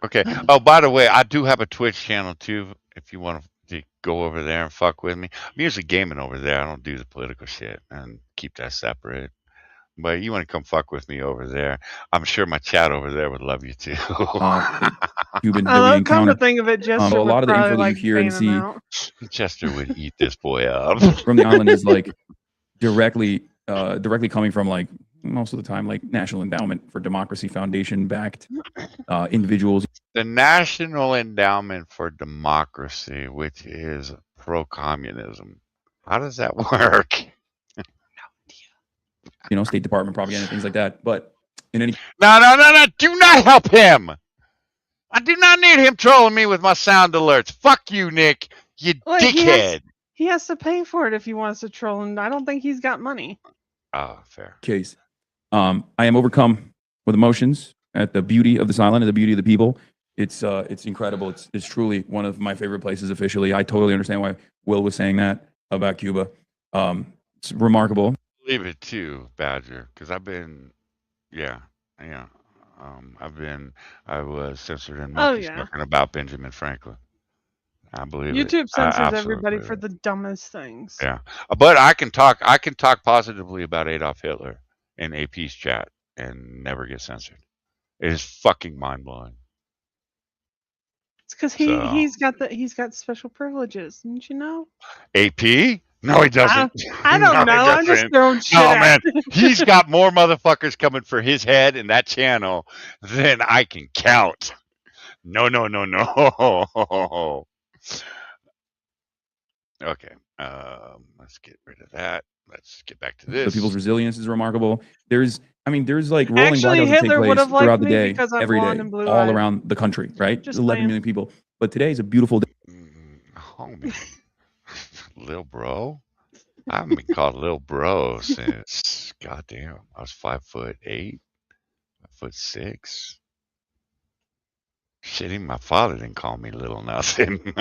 Okay. Oh, by the way, I do have a Twitch channel too. If you want to go over there and fuck with me, I'm usually gaming over there. I don't do the political shit and keep that separate. But you want to come fuck with me over there? I'm sure my chat over there would love you too. Cuban Come to think of it, Jester a lot of the info that you hear and see Chester would eat this boy up. from the island is like directly coming from like most of the time like National Endowment for Democracy Foundation backed individuals. The National Endowment for Democracy, which is pro-communism. How does that work? You know, State Department propaganda, things like that. But in any No, do not help him. I do not need him trolling me with my sound alerts. Fuck you, Nick. You dickhead. He has to pay for it if he wants to troll, and I don't think he's got money. Oh, fair. case, I am overcome with emotions at the beauty of this island and the beauty of the people. It's incredible. It's truly one of my favorite places officially. I totally understand why Will was saying that about Cuba. It's remarkable. Believe it too, Badger, because I've been, I was censored in monkeys talking about Benjamin Franklin. I believe YouTube censors absolutely everybody believe for the dumbest things. Yeah, but I can talk positively about Adolf Hitler in AP's chat and never get censored. It is fucking mind blowing. It's because he's got special privileges, didn't you know? AP? No, he doesn't. I don't know. I'm just throwing shit No, out. man. He's got more motherfuckers coming for his head in that channel than I can count. No. Okay. Let's get rid of that. Let's get back to this. The people's resilience is remarkable. There's like rolling Actually, blackouts that Hitler take would place have liked throughout the me day, because I'm every blonde day, and all blue-eyed. around the country, right? Just 11 playing. million people. But today is a beautiful day. Homie. Lil bro? I haven't been called Lil bro since, goddamn, I was 5'8", 5'6". Shit, even my father didn't call me little nothing.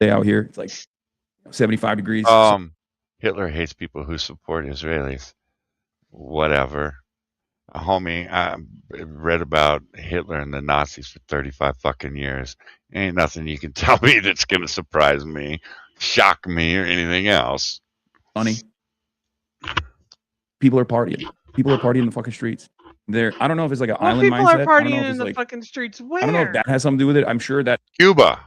Day out here, it's like 75 degrees. Hitler hates people who support Israelis. Whatever. Homie, I read about Hitler and the Nazis for 35 fucking years. Ain't nothing you can tell me that's going to surprise me, shock me, or anything else. Funny. People are partying. People are partying in the fucking streets. I don't know if it's like an island people mindset. are I don't know partying if in it's the like, fucking streets. Where? I don't know if that has something to do with it. I'm sure that Cuba.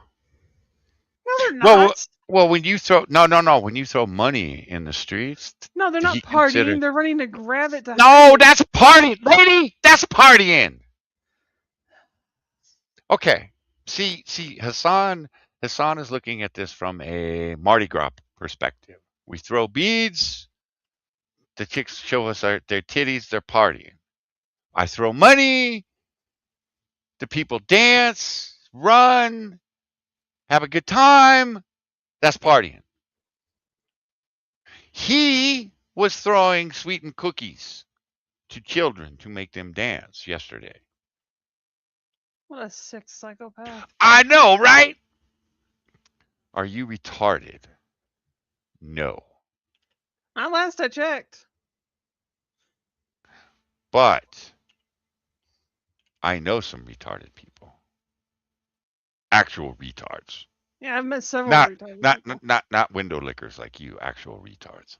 No, they're Well, not. well, when you throw no, when you throw money in the streets, No, they're not he partying. consider They're running to grab it to no, hide it. that's partying, lady. That's partying. Okay. See, Hasan is looking at this from a Mardi Gras perspective. We throw beads, the chicks show us their titties, they're partying. I throw money, the people dance, run, have a good time. That's partying. He was throwing sweetened cookies to children to make them dance yesterday. What a sick psychopath. I know, right? Are you retarded? No. Not last I checked. But I know some retarded people. Actual retards. Yeah, I've met several Not retarded people. not window lickers like you, actual retards.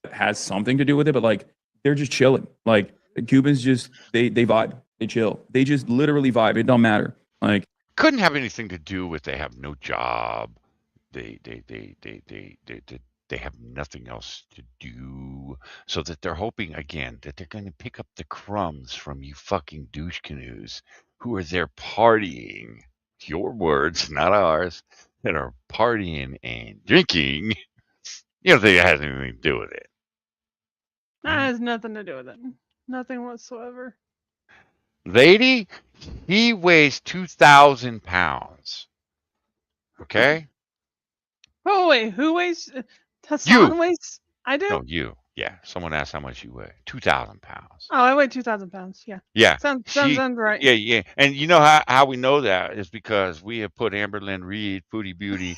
It has something to do with it, but like they're just chilling. Like Cubans just they vibe, they chill, they just literally vibe. It don't matter. Like Couldn't have anything to do with they have no job. They have nothing else to do, so that they're hoping again that they're going to pick up the crumbs from you fucking douche canoes who are there partying. Your words, not ours, that are partying and drinking. You don't think it has anything to do with it. That has nothing to do with it. Nothing whatsoever. Lady, he weighs 2,000 pounds. Okay? Oh, wait, who weighs? Hasan weighs? I do? No, you. Yeah. Someone asked how much you weigh. 2,000 pounds. Oh, I weigh 2,000 pounds. Yeah. Yeah. Sounds right. Yeah. And you know how we know that is because we have put Amberlynn Reed, Foodie Beauty,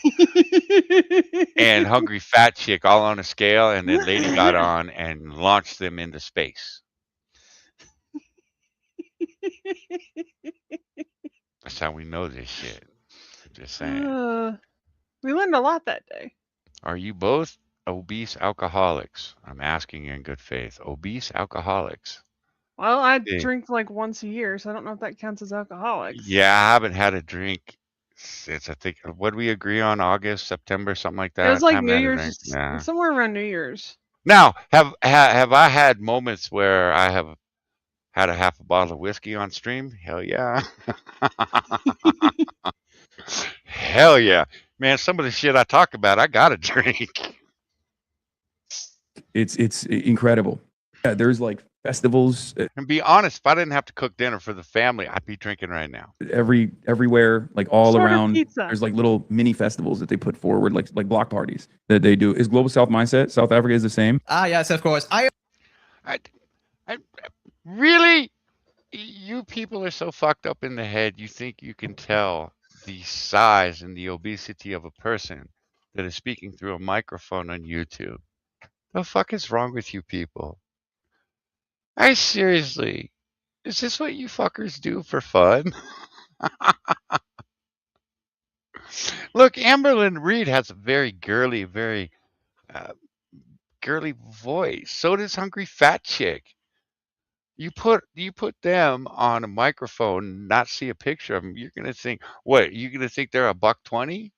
and Hungry Fat Chick all on a scale, and then Lady got on and launched them into space. That's how we know this shit. Just saying. We learned a lot that day. Are you both obese alcoholics? I'm asking in good faith. Obese alcoholics. Well, I Yeah. drink like once a year, so I don't know if that counts as alcoholics. Yeah, I haven't had a drink since I think what did we agree on August, September, something like that. It was like Haven't New had a Year's, drink. Yeah. somewhere around New Year's. Now, have I had moments where I have had a half a bottle of whiskey on stream? Hell yeah. Hell yeah. Man, some of the shit I talk about, I got to drink. it's incredible. Yeah, there's like festivals And be honest, if I didn't have to cook dinner for the family, I'd be drinking right now. everywhere, like all Sort of around. pizza. There's like little mini festivals that they put forward, like block parties that they do. Is Global South mindset? South Africa is the same. Ah, yes, of course. I really, you people are so fucked up in the head. You think you can tell the size and the obesity of a person that is speaking through a microphone on YouTube. The fuck is wrong with you people? I seriously, is this what you fuckers do for fun? Look, Amberlynn Reed has a very girly, very girly voice. So does Hungry Fat Chick. You put them on a microphone, not see a picture of them. You're gonna think, what? You're gonna think they're $1.20?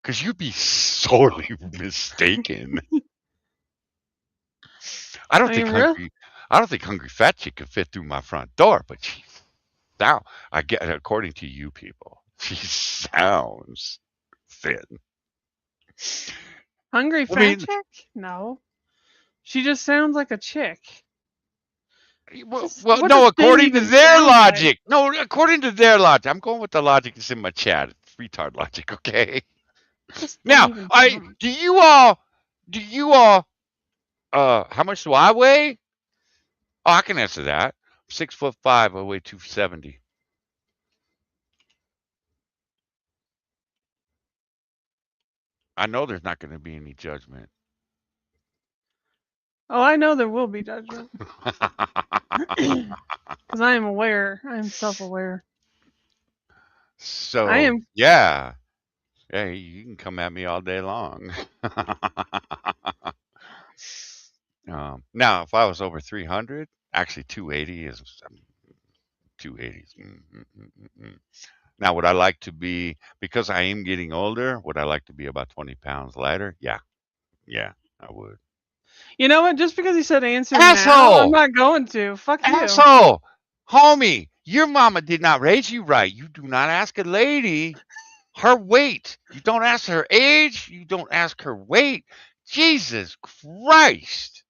Because you'd be sorely mistaken. I don't think Hungry Fat Chick could fit through my front door, but now I get, according to you people, she sounds thin. Hungry fat chick? No. She just sounds like a chick. Well, no, according to their logic. No, according to their logic. I'm going with the logic that's in my chat. It's retard logic, okay? Now, do you all how much do I weigh? Oh, I can answer that. 6'5", I weigh 270. I know there's not going to be any judgment. Oh, I know there will be judgment. Because I am aware. I am self-aware. So, I am. yeah. Hey, you can come at me all day long. Now, if I was over 300, actually 280 is 280. Now, would I like to be, because I am getting older, would I like to be about 20 pounds lighter? Yeah. Yeah, I would. You know what? Just because he said answer now, I'm Asshole! not going to. Fuck you. Asshole! Homie, your mama did not raise you right. You do not ask a lady her weight. You don't ask her age. You don't ask her weight. Jesus Christ.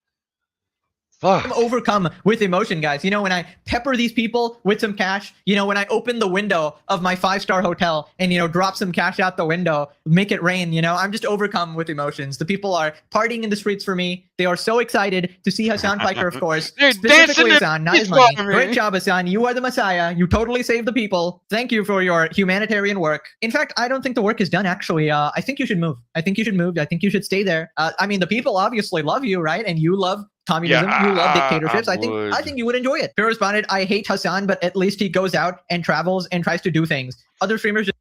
I'm Fuck. overcome with emotion, guys. You know, when I pepper these people with some cash, you know, when I open the window of my 5-star hotel and, you know, drop some cash out the window, make it rain, you know, I'm just overcome with emotions. The people are partying in the streets for me. They are so excited to see Hasan Piker, of course. They're Specifically dancing Hasan, not his the money. beach Great ball. job, Hasan. You are the Messiah. You totally saved the people. Thank you for your humanitarian work. In fact, I don't think the work is done, actually. I think you should move. I think you should move. I think you should stay there. I mean, the people obviously love you, right? And you love communism, Yeah, you love dictatorships. I I think would. you would enjoy it. Who responded, I hate Hasan, but at least he goes out and travels and tries to do things. Other streamers just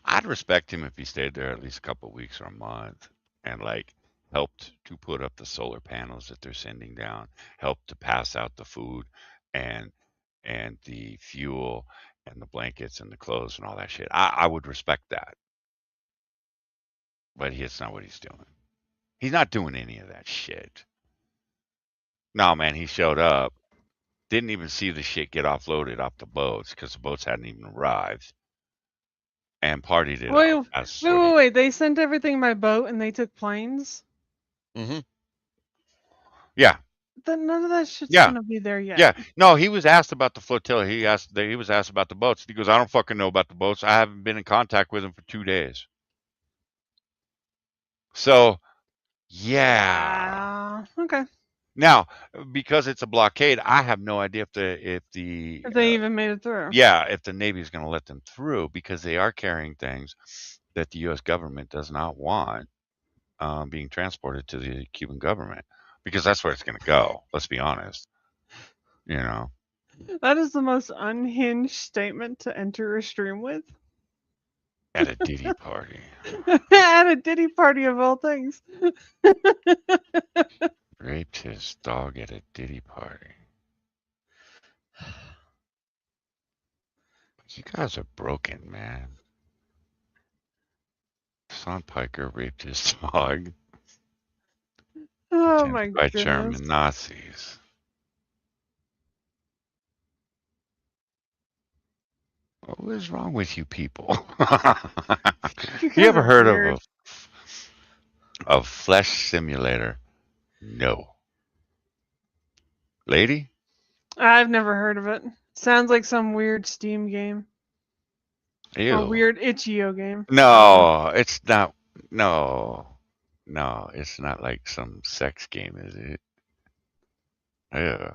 I'd respect him if he stayed there at least a couple of weeks or a month and like helped to put up the solar panels that they're sending down, helped to pass out the food and the fuel and the blankets and the clothes and all that shit. I would respect that. But it's not what he's doing. He's not doing any of that shit. No, man, he showed up, didn't even see the shit get offloaded off the boats because the boats hadn't even arrived, and partied it Wait, up. That's what he. wait. They sent everything by boat and they took planes? Mm-hmm. Yeah, Then none of that shit's yeah, gonna be there yet. yeah. No, he was asked about the flotilla. He was asked about the boats. He goes, I don't fucking know about the boats. I haven't been in contact with him for 2 days. So, yeah. Okay. Now, because it's a blockade, I have no idea if the If they even made it through. yeah, if the Navy is going to let them through, because they are carrying things that the U.S. government does not want being transported to the Cuban government, because that's where it's going to go. Let's be honest. You know, That is the most unhinged statement to enter a stream with. at a Diddy party. At a Diddy party of all things. Raped his dog at a Diddy party. You guys are broken, man. Son Piker raped his dog. Oh my By goodness. German Nazis. What is wrong with you people? You ever heard of a flesh simulator? No. Lady? I've never heard of it. Sounds like some weird Steam game. Ew. A weird itch.io game. No, it's not. No. No, it's not like some sex game, is it? Yeah.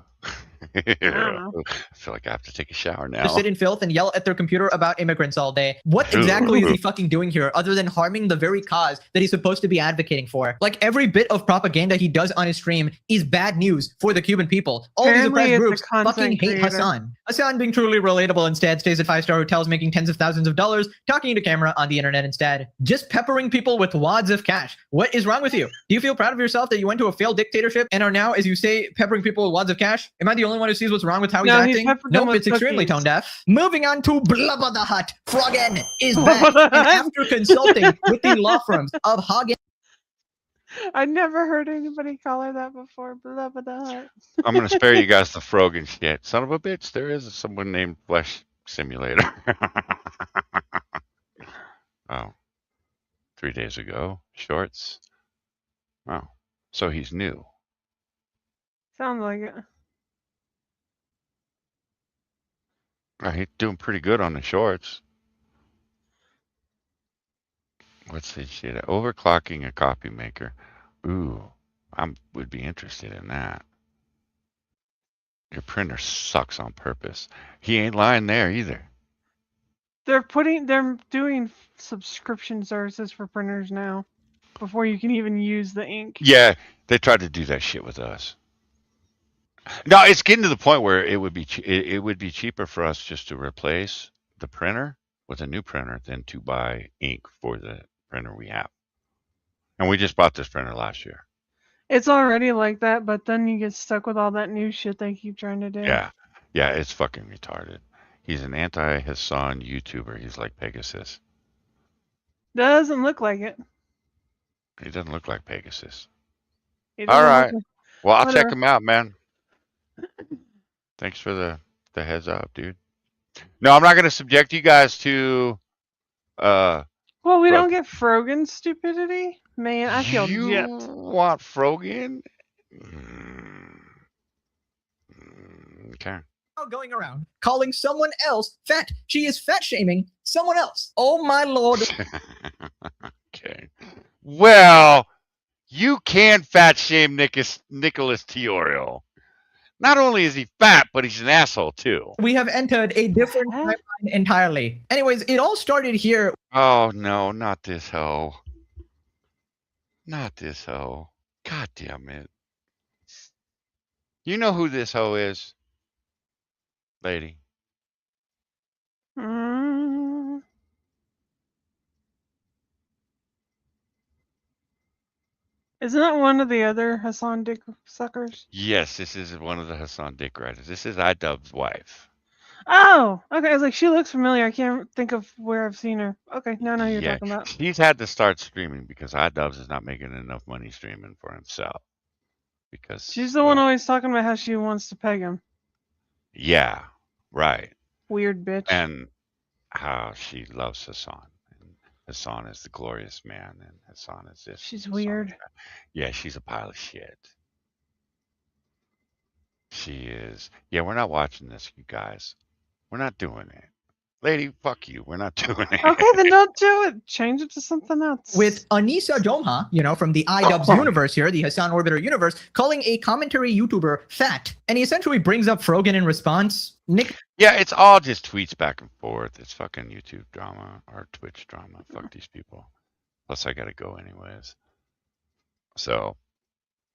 know. I feel like I have to take a shower now. sit in filth and yell at their computer about immigrants all day. What exactly is he fucking doing here other than harming the very cause that he's supposed to be advocating for? Like, every bit of propaganda he does on his stream is bad news for the Cuban people. All these Apparently oppressed it's a groups content fucking hate creator. Hasan. Hasan, being truly relatable, instead stays at 5-star hotels making tens of thousands of dollars, talking to camera on the internet instead. Just peppering people with wads of cash. What is wrong with you? Do you feel proud of yourself that you went to a failed dictatorship and are now, as you say, peppering people with wads of cash? Am I the only one who sees what's wrong with how he's No, he's acting? peppered them Nope, with it's extremely cookies. tone deaf. Moving on to Blubber the Hutt. Froggen is back. And after consulting with the law firms of Hagen. I never heard anybody call her that before. Blah, blah, blah. I'm going to spare you guys the Frogan shit. Son of a bitch, there is someone named Flesh Simulator. Oh. 3 days ago. Shorts. Oh. So he's new. Sounds like it. He's doing pretty good on the shorts. What's this shit? Overclocking a copy maker. Ooh, I would be interested in that. Your printer sucks on purpose. He ain't lying there either. They're doing subscription services for printers now before you can even use the ink. Yeah, they tried to do that shit with us. No, it's getting to the point where it would be it would be cheaper for us just to replace the printer with a new printer than to buy ink for the printer we have. And we just bought this printer last year. It's already like that, but then you get stuck with all that new shit they keep trying to do. Yeah, it's fucking retarded. He's an anti-Hasan YouTuber. He's like Pegasus. Doesn't look like it. He doesn't look like Pegasus. He All doesn't look right. like Well, I'll check whatever. him out, man. Thanks for the heads up, dude. No, I'm not going to subject you guys to uh Well, we Fro- don't get Frogan's stupidity. Man, I feel you gypped. want Frogan? Okay. Going around calling someone else fat. She is fat shaming someone else. Oh my lord. Okay. Well, you can fat shame Nicholas Tiorio. Not only is he fat, but he's an asshole too. We have entered a different timeline entirely. Anyways, it all started here. Oh no, not this hoe. Not this hoe. God damn it. You know who this hoe is? Lady. Mm. Isn't that one of the other Hasan dick suckers? Yes, this is one of the Hasan dick riders. This is iDubbbz's wife. Oh, okay. I was like, she looks familiar. I can't think of where I've seen her. Okay, now I know who you're Yeah, talking about. he's had to start streaming because iDubbbz is not making enough money streaming for himself. Because She's the one always talking about how she wants to peg him. yeah, right. Weird bitch. And how she loves Hasan. And Hasan is the glorious man, and Hasan is this. She's Hasan weird. is that. Yeah, she's a pile of shit. She is. Yeah, we're not watching this, you guys. We're not doing it. Lady, fuck you. We're not doing it. Okay, then don't do it. Change it to something else. With Anissa Jomha, from the iDubbbz universe here, the Hasan Orbiter universe, calling a commentary YouTuber fat. And he essentially brings up Frogan in response. Nick. Yeah, it's all just tweets back and forth. It's fucking YouTube drama or Twitch drama. Fuck these people. Plus, I gotta go anyways. So,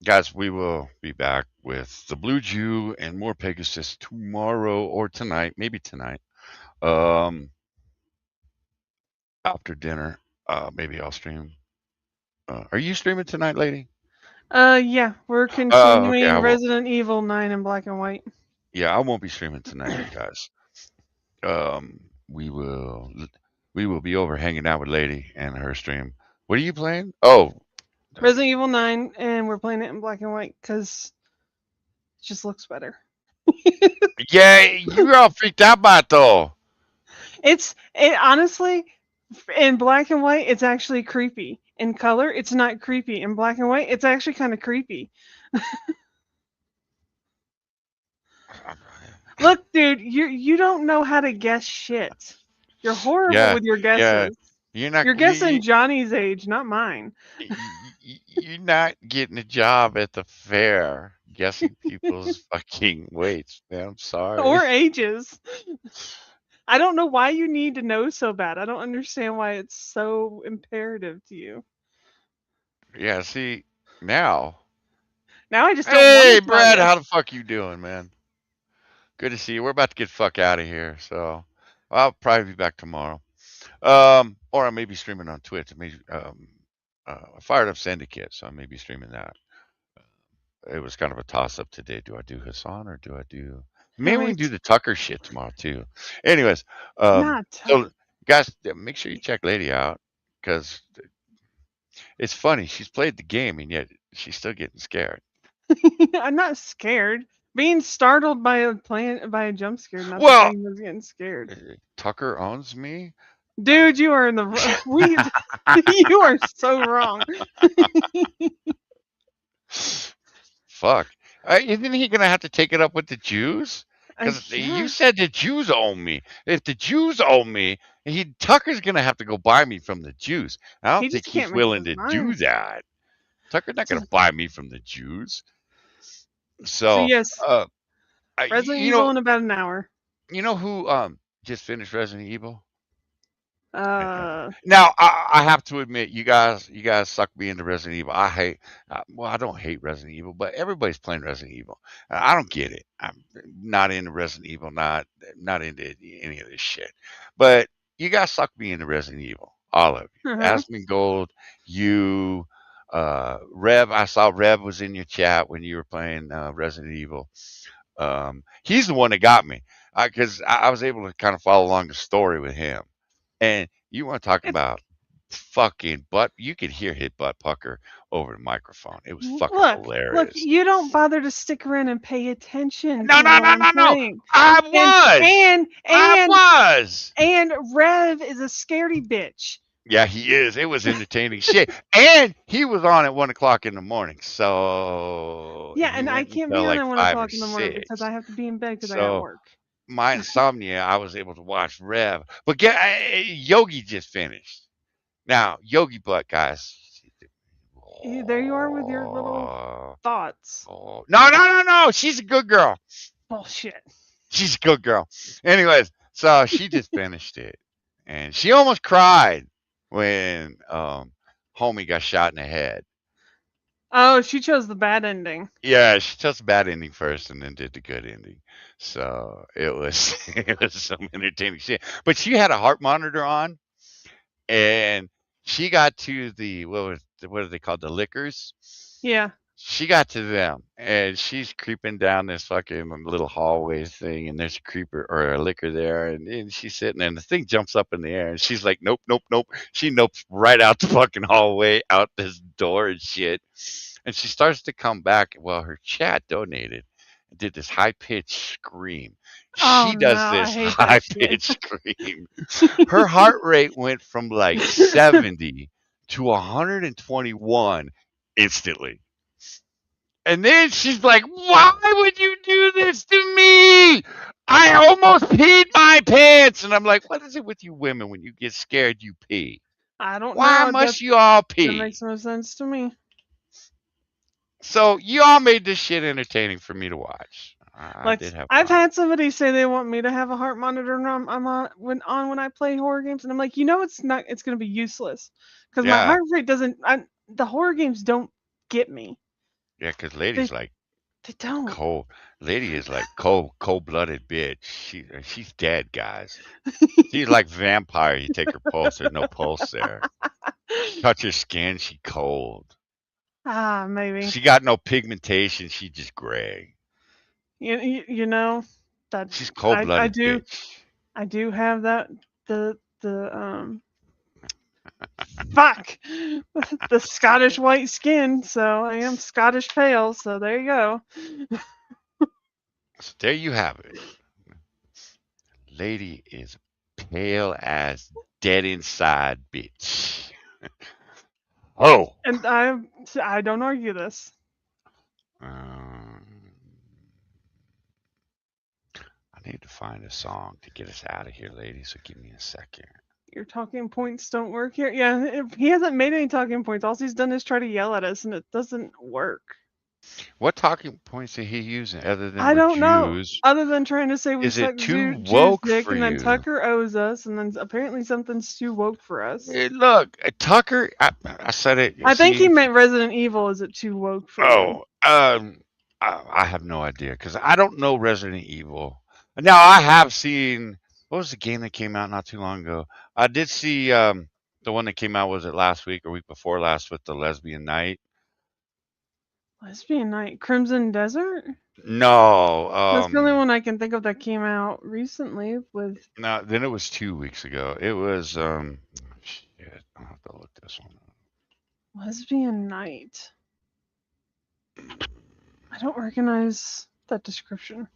guys, we will be back with the Blue Jew and more Pegasus tomorrow or tonight. Maybe tonight. After dinner, maybe I'll stream. Are you streaming tonight, lady? Yeah, we're continuing okay, I will. Resident Evil 9 in black and white. Yeah, I won't be streaming tonight, you guys. We will be over hanging out with Lady and her stream. What are you playing? Oh, Resident Evil 9, and we're playing it in black and white because it just looks better. yeah, you're all freaked out by it though. It honestly, in black and white, it's actually creepy. In color, it's not creepy. In black and white, it's actually kind of creepy. Look, dude, you don't know how to guess shit. You're horrible with your guesses. Yeah. You're guessing Johnny's age, not mine. You're not getting a job at the fair guessing people's fucking weights, man. I'm sorry. Or ages. I don't know why you need to know so bad. I don't understand why it's so imperative to you. Yeah, see, now. Now I just don't Hey, want to Brad, how the fuck you doing, man? Good to see you. We're about to get fuck out of here, so I'll probably be back tomorrow. Or I may be streaming on Twitch. I fired up Syndicate, so I may be streaming that. It was kind of a toss-up today. Do I do Hasan or do I do... Maybe we can do the Tucker shit tomorrow, too. Anyways, so guys, make sure you check Lady out, because it's funny. She's played the game, and yet she's still getting scared. I'm not scared. Being startled by a jump scare, not the same as getting scared. Tucker owns me? Dude, you are in the you are so wrong. Fuck. Isn't he going to have to take it up with the Jews? Because you said the Jews own me. If the Jews own me, Tucker's going to have to go buy me from the Jews. I don't think he's willing to do that. Tucker's not going to buy me from the Jews. So yes, Resident Evil in about an hour. You know who just finished Resident Evil? Now I have to admit, you guys suck me into Resident Evil. I don't hate Resident Evil, but everybody's playing Resident Evil. I don't get it. I'm not into Resident Evil, not into any of this shit. But you guys suck me into Resident Evil, all of you. Asmongold, you, Rev. I saw Rev was in your chat when you were playing Resident Evil. He's the one that got me. because I was able to kind of follow along the story with him. And you want to talk about fucking butt? You could hear his butt pucker over the microphone. It was fucking Look, hilarious. you don't bother to stick around and pay attention No, to no, what no, I'm no, no. playing. I was. And Rev is a scaredy bitch. Yeah, he is. It was entertaining shit. And he was on at 1 o'clock in the morning. So Yeah, he and I went can't be until on like at 5 or $1 in the morning because 6. I have to be in bed because I got So work. my insomnia, I was able to watch Rev. But Yogi just finished. Now, Yogi Butt, guys. There you are with your little thoughts. No, no, no, no. She's a good girl. Bullshit. She's a good girl. Anyways, so she just finished it. And she almost cried when homie got shot in the head. Oh, she chose the bad ending. Yeah, she chose the bad ending first and then did the good ending. So it was it was some entertaining shit. But she had a heart monitor on and she got to the what are they called? The liquors. Yeah. She got to them and she's creeping down this fucking little hallway thing and there's a creeper or a liquor there and she's sitting and the thing jumps up in the air and she's like, nope, nope, nope. She nopes right out the fucking hallway, out this door and shit. And she starts to come back. Well, her chat donated and did this high pitched scream. Oh, She does no, I this hate that high shit. pitched scream. Her heart rate went from like 70 to 121 instantly. And then she's like, why would you do this to me? I almost peed my pants. And I'm like, what is it with you women when you get scared, you pee? I don't Why know. must you all That pee? makes no sense to me. So you all made this shit entertaining for me to watch. I did have I've fun. had somebody say they want me to have a heart monitor and I'm on when I play horror games, and I'm like, it's not. It's going to be useless because my Yeah. heart rate doesn't. The horror games don't get me. Yeah, because Lady's They like don't. cold. Lady is like cold-blooded bitch. She's dead, guys. She's like vampire. You take her pulse, there's no pulse there. Touch her skin, she cold. Maybe. She got no pigmentation. She just gray. You know that She's I cold-blooded do. bitch. I do have that the fuck the Scottish white skin, so I am Scottish pale. So there you go. So there you have it. Lady is pale as dead inside, bitch. Oh. And I don't argue this. I need to find a song to get us out of here, lady. So give me a second. Your talking points don't work here. Yeah, he hasn't made any talking points. All he's done is try to yell at us, and it doesn't work. What talking points did he use other than I we're don't know. Jews? Other than trying to say we Is suck it too Jews' woke dick, for and then you? Tucker owes us, and then apparently something's too woke for us. Look, Tucker. I said it. I think he see? meant Resident Evil. Is it too woke for you? I have no idea because I don't know Resident Evil. Now I have seen. What was the game that came out not too long ago? I did see the one that came out. Was it last week or week before last with the lesbian night? Lesbian Night, Crimson Desert. No. That's the only one I can think of that came out recently with. No. Then it was 2 weeks ago. It was shit. I'll have to look this one up. Lesbian Night. I don't recognize that description.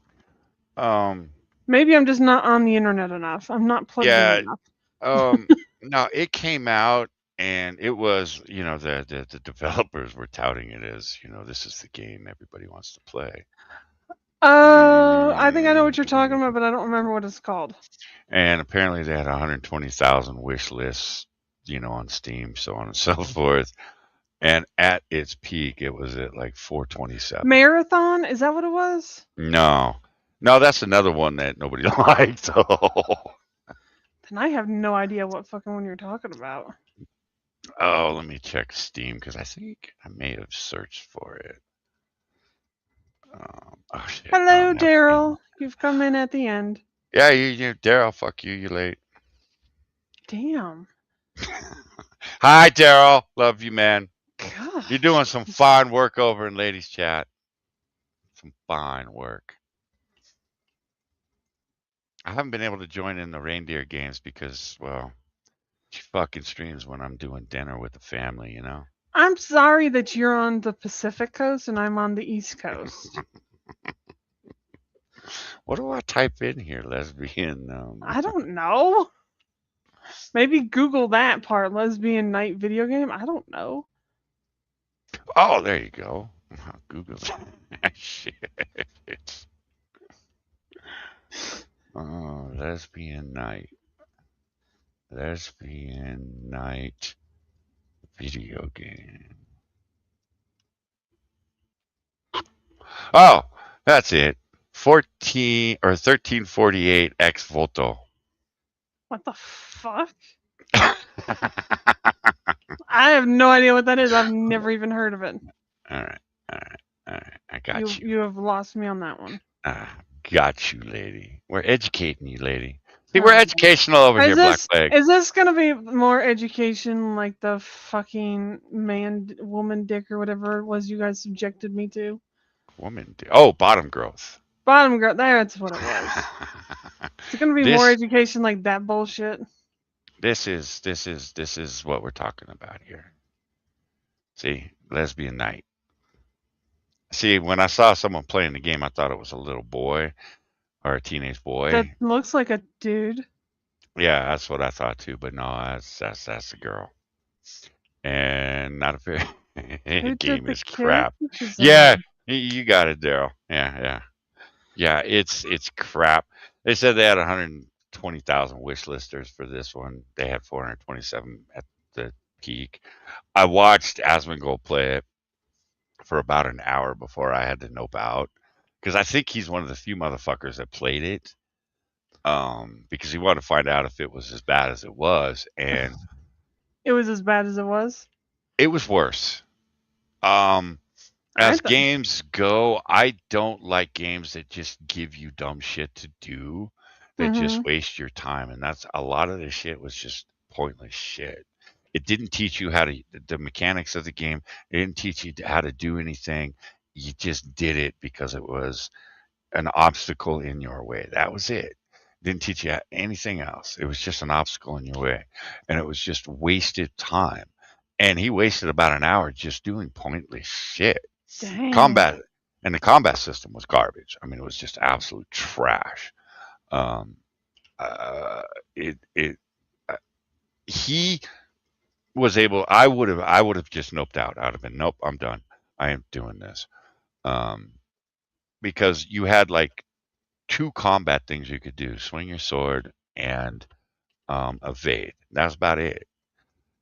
Maybe I'm just not on the internet enough. I'm not plugged in enough. No, it came out and it was, the developers were touting it as, this is the game everybody wants to play. I think I know what you're talking about, but I don't remember what it's called. And apparently they had 120,000 wish lists, on Steam, so on and so forth. And at its peak, it was at like 427. Marathon? Is that what it was? No, that's another one that nobody liked. Then I have no idea what fucking one you're talking about. Oh, let me check Steam because I think I may have searched for it. Oh shit! Hello, Daryl. You've come in at the end. Yeah, you, Daryl. Fuck you. You late. Damn. Hi, Daryl. Love you, man. God. You're doing some fine work over in ladies' chat. Some fine work. I haven't been able to join in the reindeer games because, well, she fucking streams when I'm doing dinner with the family, you know? I'm sorry that you're on the Pacific Coast and I'm on the East Coast. What do I type in here, lesbian? I don't know. Maybe Google that part, lesbian night video game. I don't know. Oh, there you go. Google that shit. Oh, lesbian night. Lesbian night video game. Oh, that's it. 14 or 1348 X Volto. What the fuck? I have no idea what that is. I've never even heard of it. All right. I got you. You have lost me on that one. Got you, lady. We're educating you, lady. See, we're educational over here, Black Leg. Is this gonna be more education like the fucking woman dick or whatever it was you guys subjected me to? Oh, bottom growth. Bottom growth. That's what it was. It's gonna be more education like that bullshit. This is what we're talking about here. See, lesbian night. See, when I saw someone playing the game, I thought it was a little boy or a teenage boy. That looks like a dude. Yeah, that's what I thought too. But no, that's a girl, and not a very. Game is crap. Yeah, you got it, Daryl. Yeah. It's crap. They said they had 120,000 wish listers for this one. They had 427 at the peak. I watched Asmongold play it for about an hour before I had to nope out because I think he's one of the few motherfuckers that played it. Because he wanted to find out if it was as bad as it was, and it was as bad as it was. It was worse. As games go, I don't like games that just give you dumb shit to do, that just waste your time, and that's a lot of this shit was just pointless shit. It didn't teach you the mechanics of the game. It didn't teach you how to do anything. You just did it because it was an obstacle in your way. That was it. Didn't teach you anything else. It was just an obstacle in your way, and it was just wasted time. And he wasted about an hour just doing pointless shit. Dang. The combat system was garbage. I mean, it was just absolute trash. He was able. I would have just noped out. I'd have been, nope, I'm done. I am doing this. Because you had like 2 combat things you could do: swing your sword and evade. That's about it.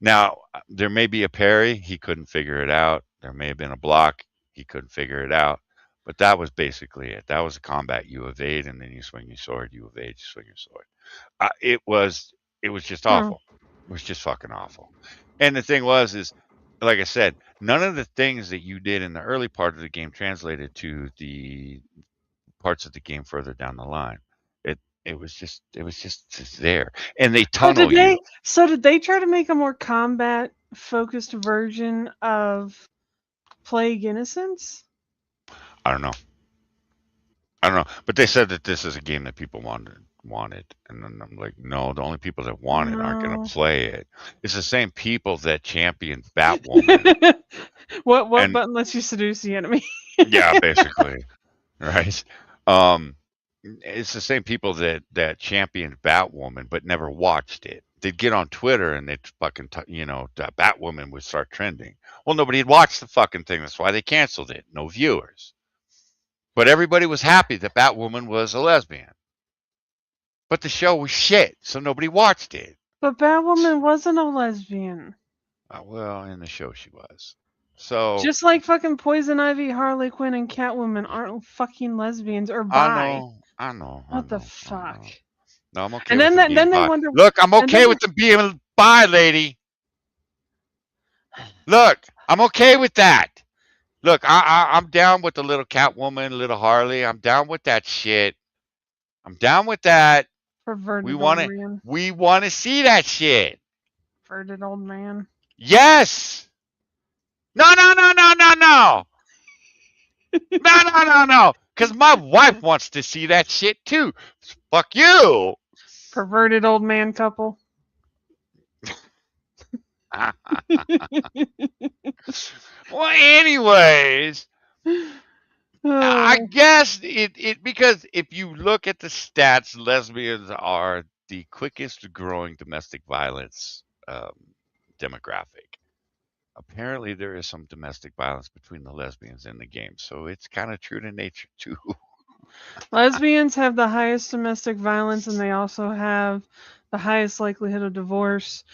Now, there may be a parry. He couldn't figure it out. There may have been a block. He couldn't figure it out. But that was basically it. That was a combat. You evade, and then you swing your sword. You evade, you swing your sword. It was just awful. It was just fucking awful. And the thing is, like I said, none of the things that you did in the early part of the game translated to the parts of the game further down the line. It was just there, and they tunnel you. So did they try to make a more combat focused version of Plague Innocence? I don't know, but they said that this is a game that people wanted, and then I'm like, no, the only people that want it aren't going to play it. It's the same people that champion Batwoman. What button lets you seduce the enemy? Yeah, basically, right. It's the same people that championed Batwoman but never watched it. They'd get on Twitter and they'd fucking, Batwoman would start trending. Well, nobody had watched the fucking thing. That's why they canceled it. No viewers. But everybody was happy that Batwoman was a lesbian. But the show was shit, so nobody watched it. But Batwoman wasn't a lesbian. Well, in the show she was. So just like fucking Poison Ivy, Harley Quinn, and Catwoman aren't fucking lesbians or bi. I know. What the fuck? No, I'm okay. And then they wonder. Look, I'm okay with them being bi, lady. Look, I'm okay with that. Look, I'm down with the little Catwoman, little Harley. I'm down with that shit. I'm down with that. Perverted we want to see that shit. Perverted old man. Yes. No. No. Because my wife wants to see that shit too. Fuck you. Perverted old man couple. Well, anyways, I Oh. guess it because if you look at the stats, lesbians are the quickest growing domestic violence demographic. Apparently, there is some domestic violence between the lesbians in the game, so it's kind of true to nature too. Lesbians have the highest domestic violence, and they also have the highest likelihood of divorce.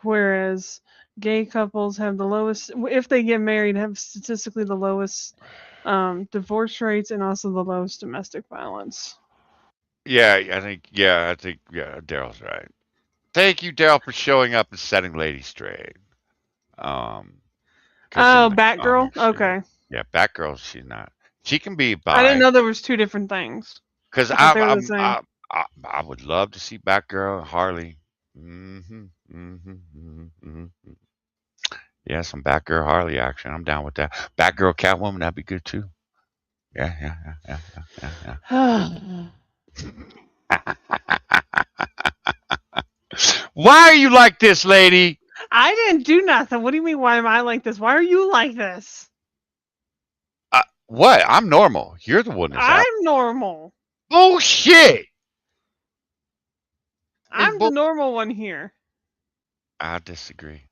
Whereas gay couples have the lowest, if they get married, have statistically the lowest divorce rates and also the lowest domestic violence. Yeah, I think. Yeah, Daryl's right. Thank you, Daryl, for showing up and setting ladies straight. Because in Oh, the Batgirl. comics, Okay, yeah, Batgirl, she's not. She can be I didn't bi. know there was two different things. Because I thought they were the same. I would love to see Batgirl and Harley. Hmm. Yeah, some Batgirl Harley action. I'm down with that. Batgirl Catwoman, that'd be good too. Yeah. Why are you like this, lady? I didn't do nothing. What do you mean? Why am I like this? Why are you like this? What? I'm normal. You're the one that's out. I'm normal. Bullshit. I'm the normal one here. I disagree.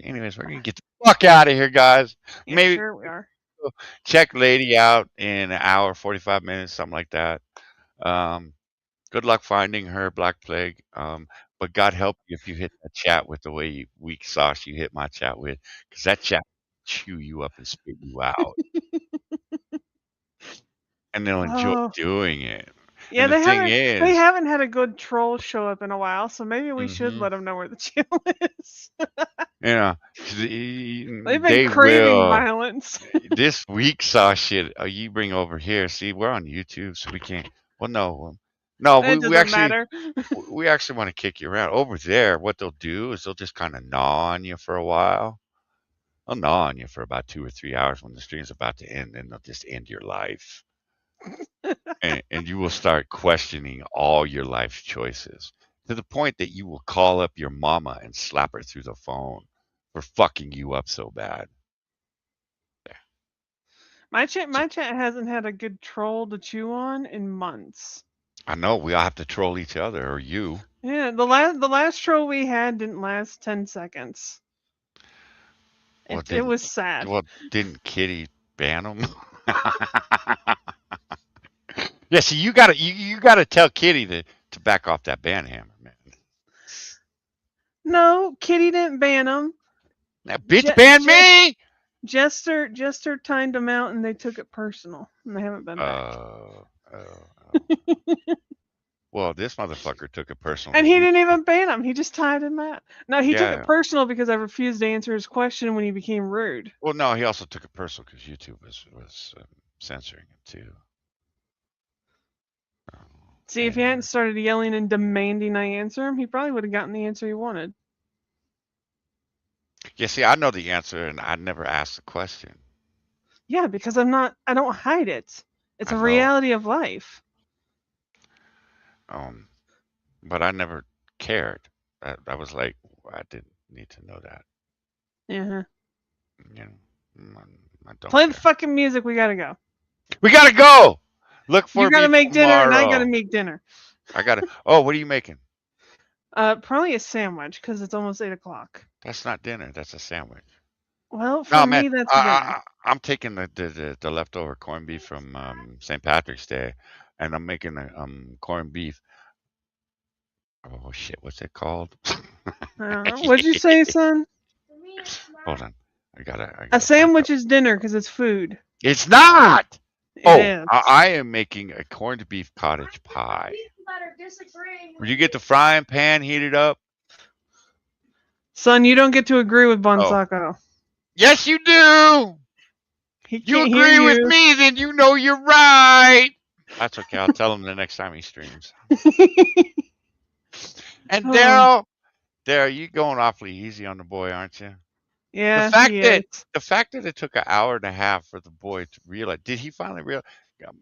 Anyways, we're gonna get the fuck out of here, guys. Yeah, Maybe sure we are. check Lady out in an hour, 45 minutes, something like that. Good luck finding her, Black Plague. But God help you if you hit that chat with the way weak sauce you hit my chat with, because that chat will chew you up and spit you out, and they'll enjoy Oh. doing it. Yeah, And the thing they is, haven't had a good troll show up in a while, so maybe we should mhm, let them know where the channel is. you know, They've been they craving will. violence. This weak sauce shit, you bring over here. See, we're on YouTube, so we can't. Well, no, It we doesn't actually matter. we actually want to kick you around. Over there, what they'll do is they'll just kind of gnaw on you for a while. They'll gnaw on you for about 2 or 3 hours when the stream's about to end, and they'll just end your life. And you will start questioning all your life choices to the point that you will call up your mama and slap her through the phone for fucking you up so bad. My chat hasn't had a good troll to chew on in months. I know we all have to troll each other or you. Yeah, the last troll we had didn't last 10 seconds. Well, It was sad. Well, didn't Kitty ban them? Yeah, see, you gotta tell Kitty to back off that ban hammer, man. No, Kitty didn't ban them. That bitch banned me. Jester timed them out, and they took it personal, and they haven't been back. Well, this motherfucker took it personal. And he didn't even ban him. He just timed him out. No, he took Yeah. it personal because I refused to answer his question when he became rude. Well, no, he also took it personal because YouTube was censoring him too. See, if he hadn't started yelling and demanding I answer him, he probably would have gotten the answer he wanted. Yeah, see, I know the answer, and I never asked the question. Yeah, because I don't hide it. It's I a know. reality of life. But I never cared. I was like, I didn't need to know that. Yeah. You know, I don't Play care. the fucking music. We gotta go. We gotta go. Look for You gotta me make dinner, and I tomorrow. gotta make dinner. I gotta. Oh, what are you making? Probably a sandwich because it's almost 8:00. That's not dinner. That's a sandwich. Well, for No, me, man. that's dinner. I'm taking the leftover corned beef from St. Patrick's Day, and I'm making a corned beef. Oh shit! What's it called? What'd you say, son? Hold on. I gotta A sandwich is dinner because it's food. It's not. It is. I am making a corned beef cottage pie. Will you get the frying pan heated up? Son, you don't get to agree with Bonsaco. Yes, you do. You agree with me, then you know you're right. That's okay. I'll tell him the next time he streams. And Daryl, you going awfully easy on the boy, aren't you? Yeah. The fact that it took an hour and a half for the boy to realize. Did he finally realize?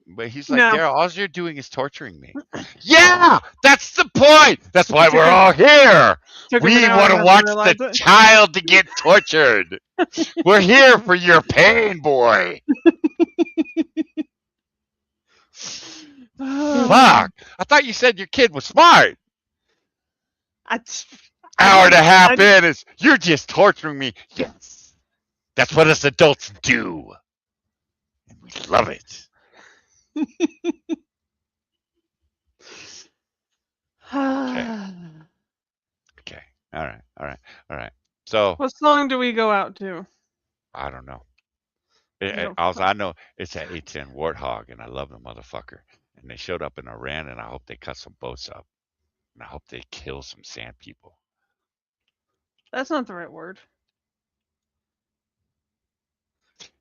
But he's like, No. Daryl, all you're doing is torturing me. Yeah, that's the point. That's why we're all here. Took him We an hour want and a to half watch realize the it. child to get tortured. We're here for your pain, boy. Fuck. I thought you said your kid was smart. Hour and a half in is, you're just torturing me. Yes. That's what us adults do. And we love it. Okay. All right. So What song do we go out to? I don't know. No. All I know, it's an 810 Warthog, and I love the motherfucker. And they showed up in Iran, and I hope they cut some boats up. And I hope they kill some sand people. That's not the right word.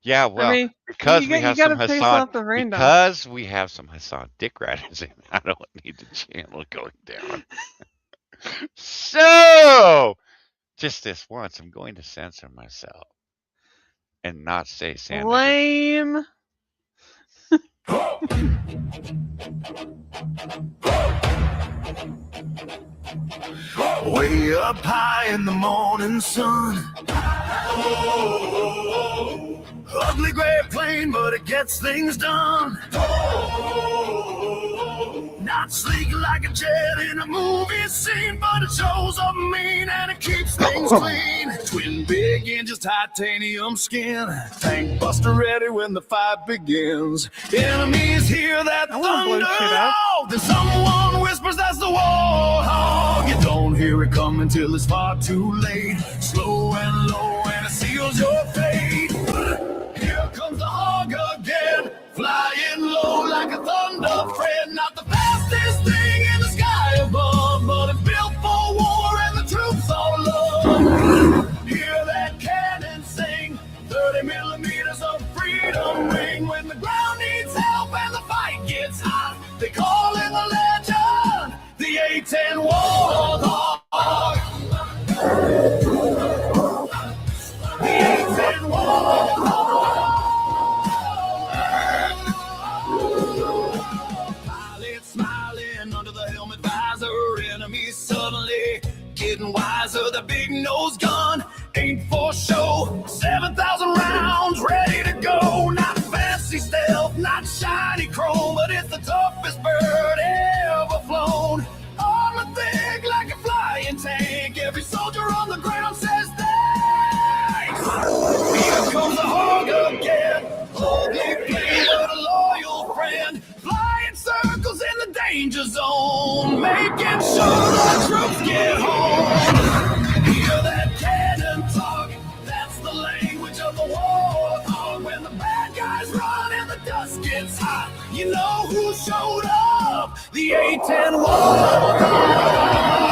Yeah, well, I mean, because you we got- have you some gotta face Hasan, off the rain dog. because we have some Hasan dick riders in, I don't need the channel going down. So, just this once, I'm going to censor myself and not say sand. Lame. Way up high in the morning sun. Ugly gray plane, but it gets things done. Not sleek like a jet in a movie scene, but it shows up mean and it keeps things clean. Twin big engines, titanium skin. Tank buster ready when the fight begins. Enemies hear that thunder loud. Then someone whispers that's the warthog. You don't hear it coming till it's far too late. Slow and low and it seals your fate. Here comes the hog again, flying low like a thunder thread. Not the fastest thing in the sky above, but it's built for war and the troops all love. Hear that cannon sing, 30 millimeters of freedom ring. When the ground needs help and the fight gets hot, they call in the legend, the A-10 Warthog. The A-10 Warthog. Suddenly getting wiser, the big nose gun ain't for show. 7,000 rounds ready to go. Not fancy stealth, not shiny chrome, but it's the toughest bird ever flown. Armor thick like a flying tank. Every soldier on the ground says thanks. Here comes the hog again. Ugly plane, but a loyal friend. Flying circles in the danger zone, making sure the troops get home. Hear that cannon talk, that's the language of the warthog. When the bad guys run and the dust gets hot, you know who showed up, the A-10 Warthog.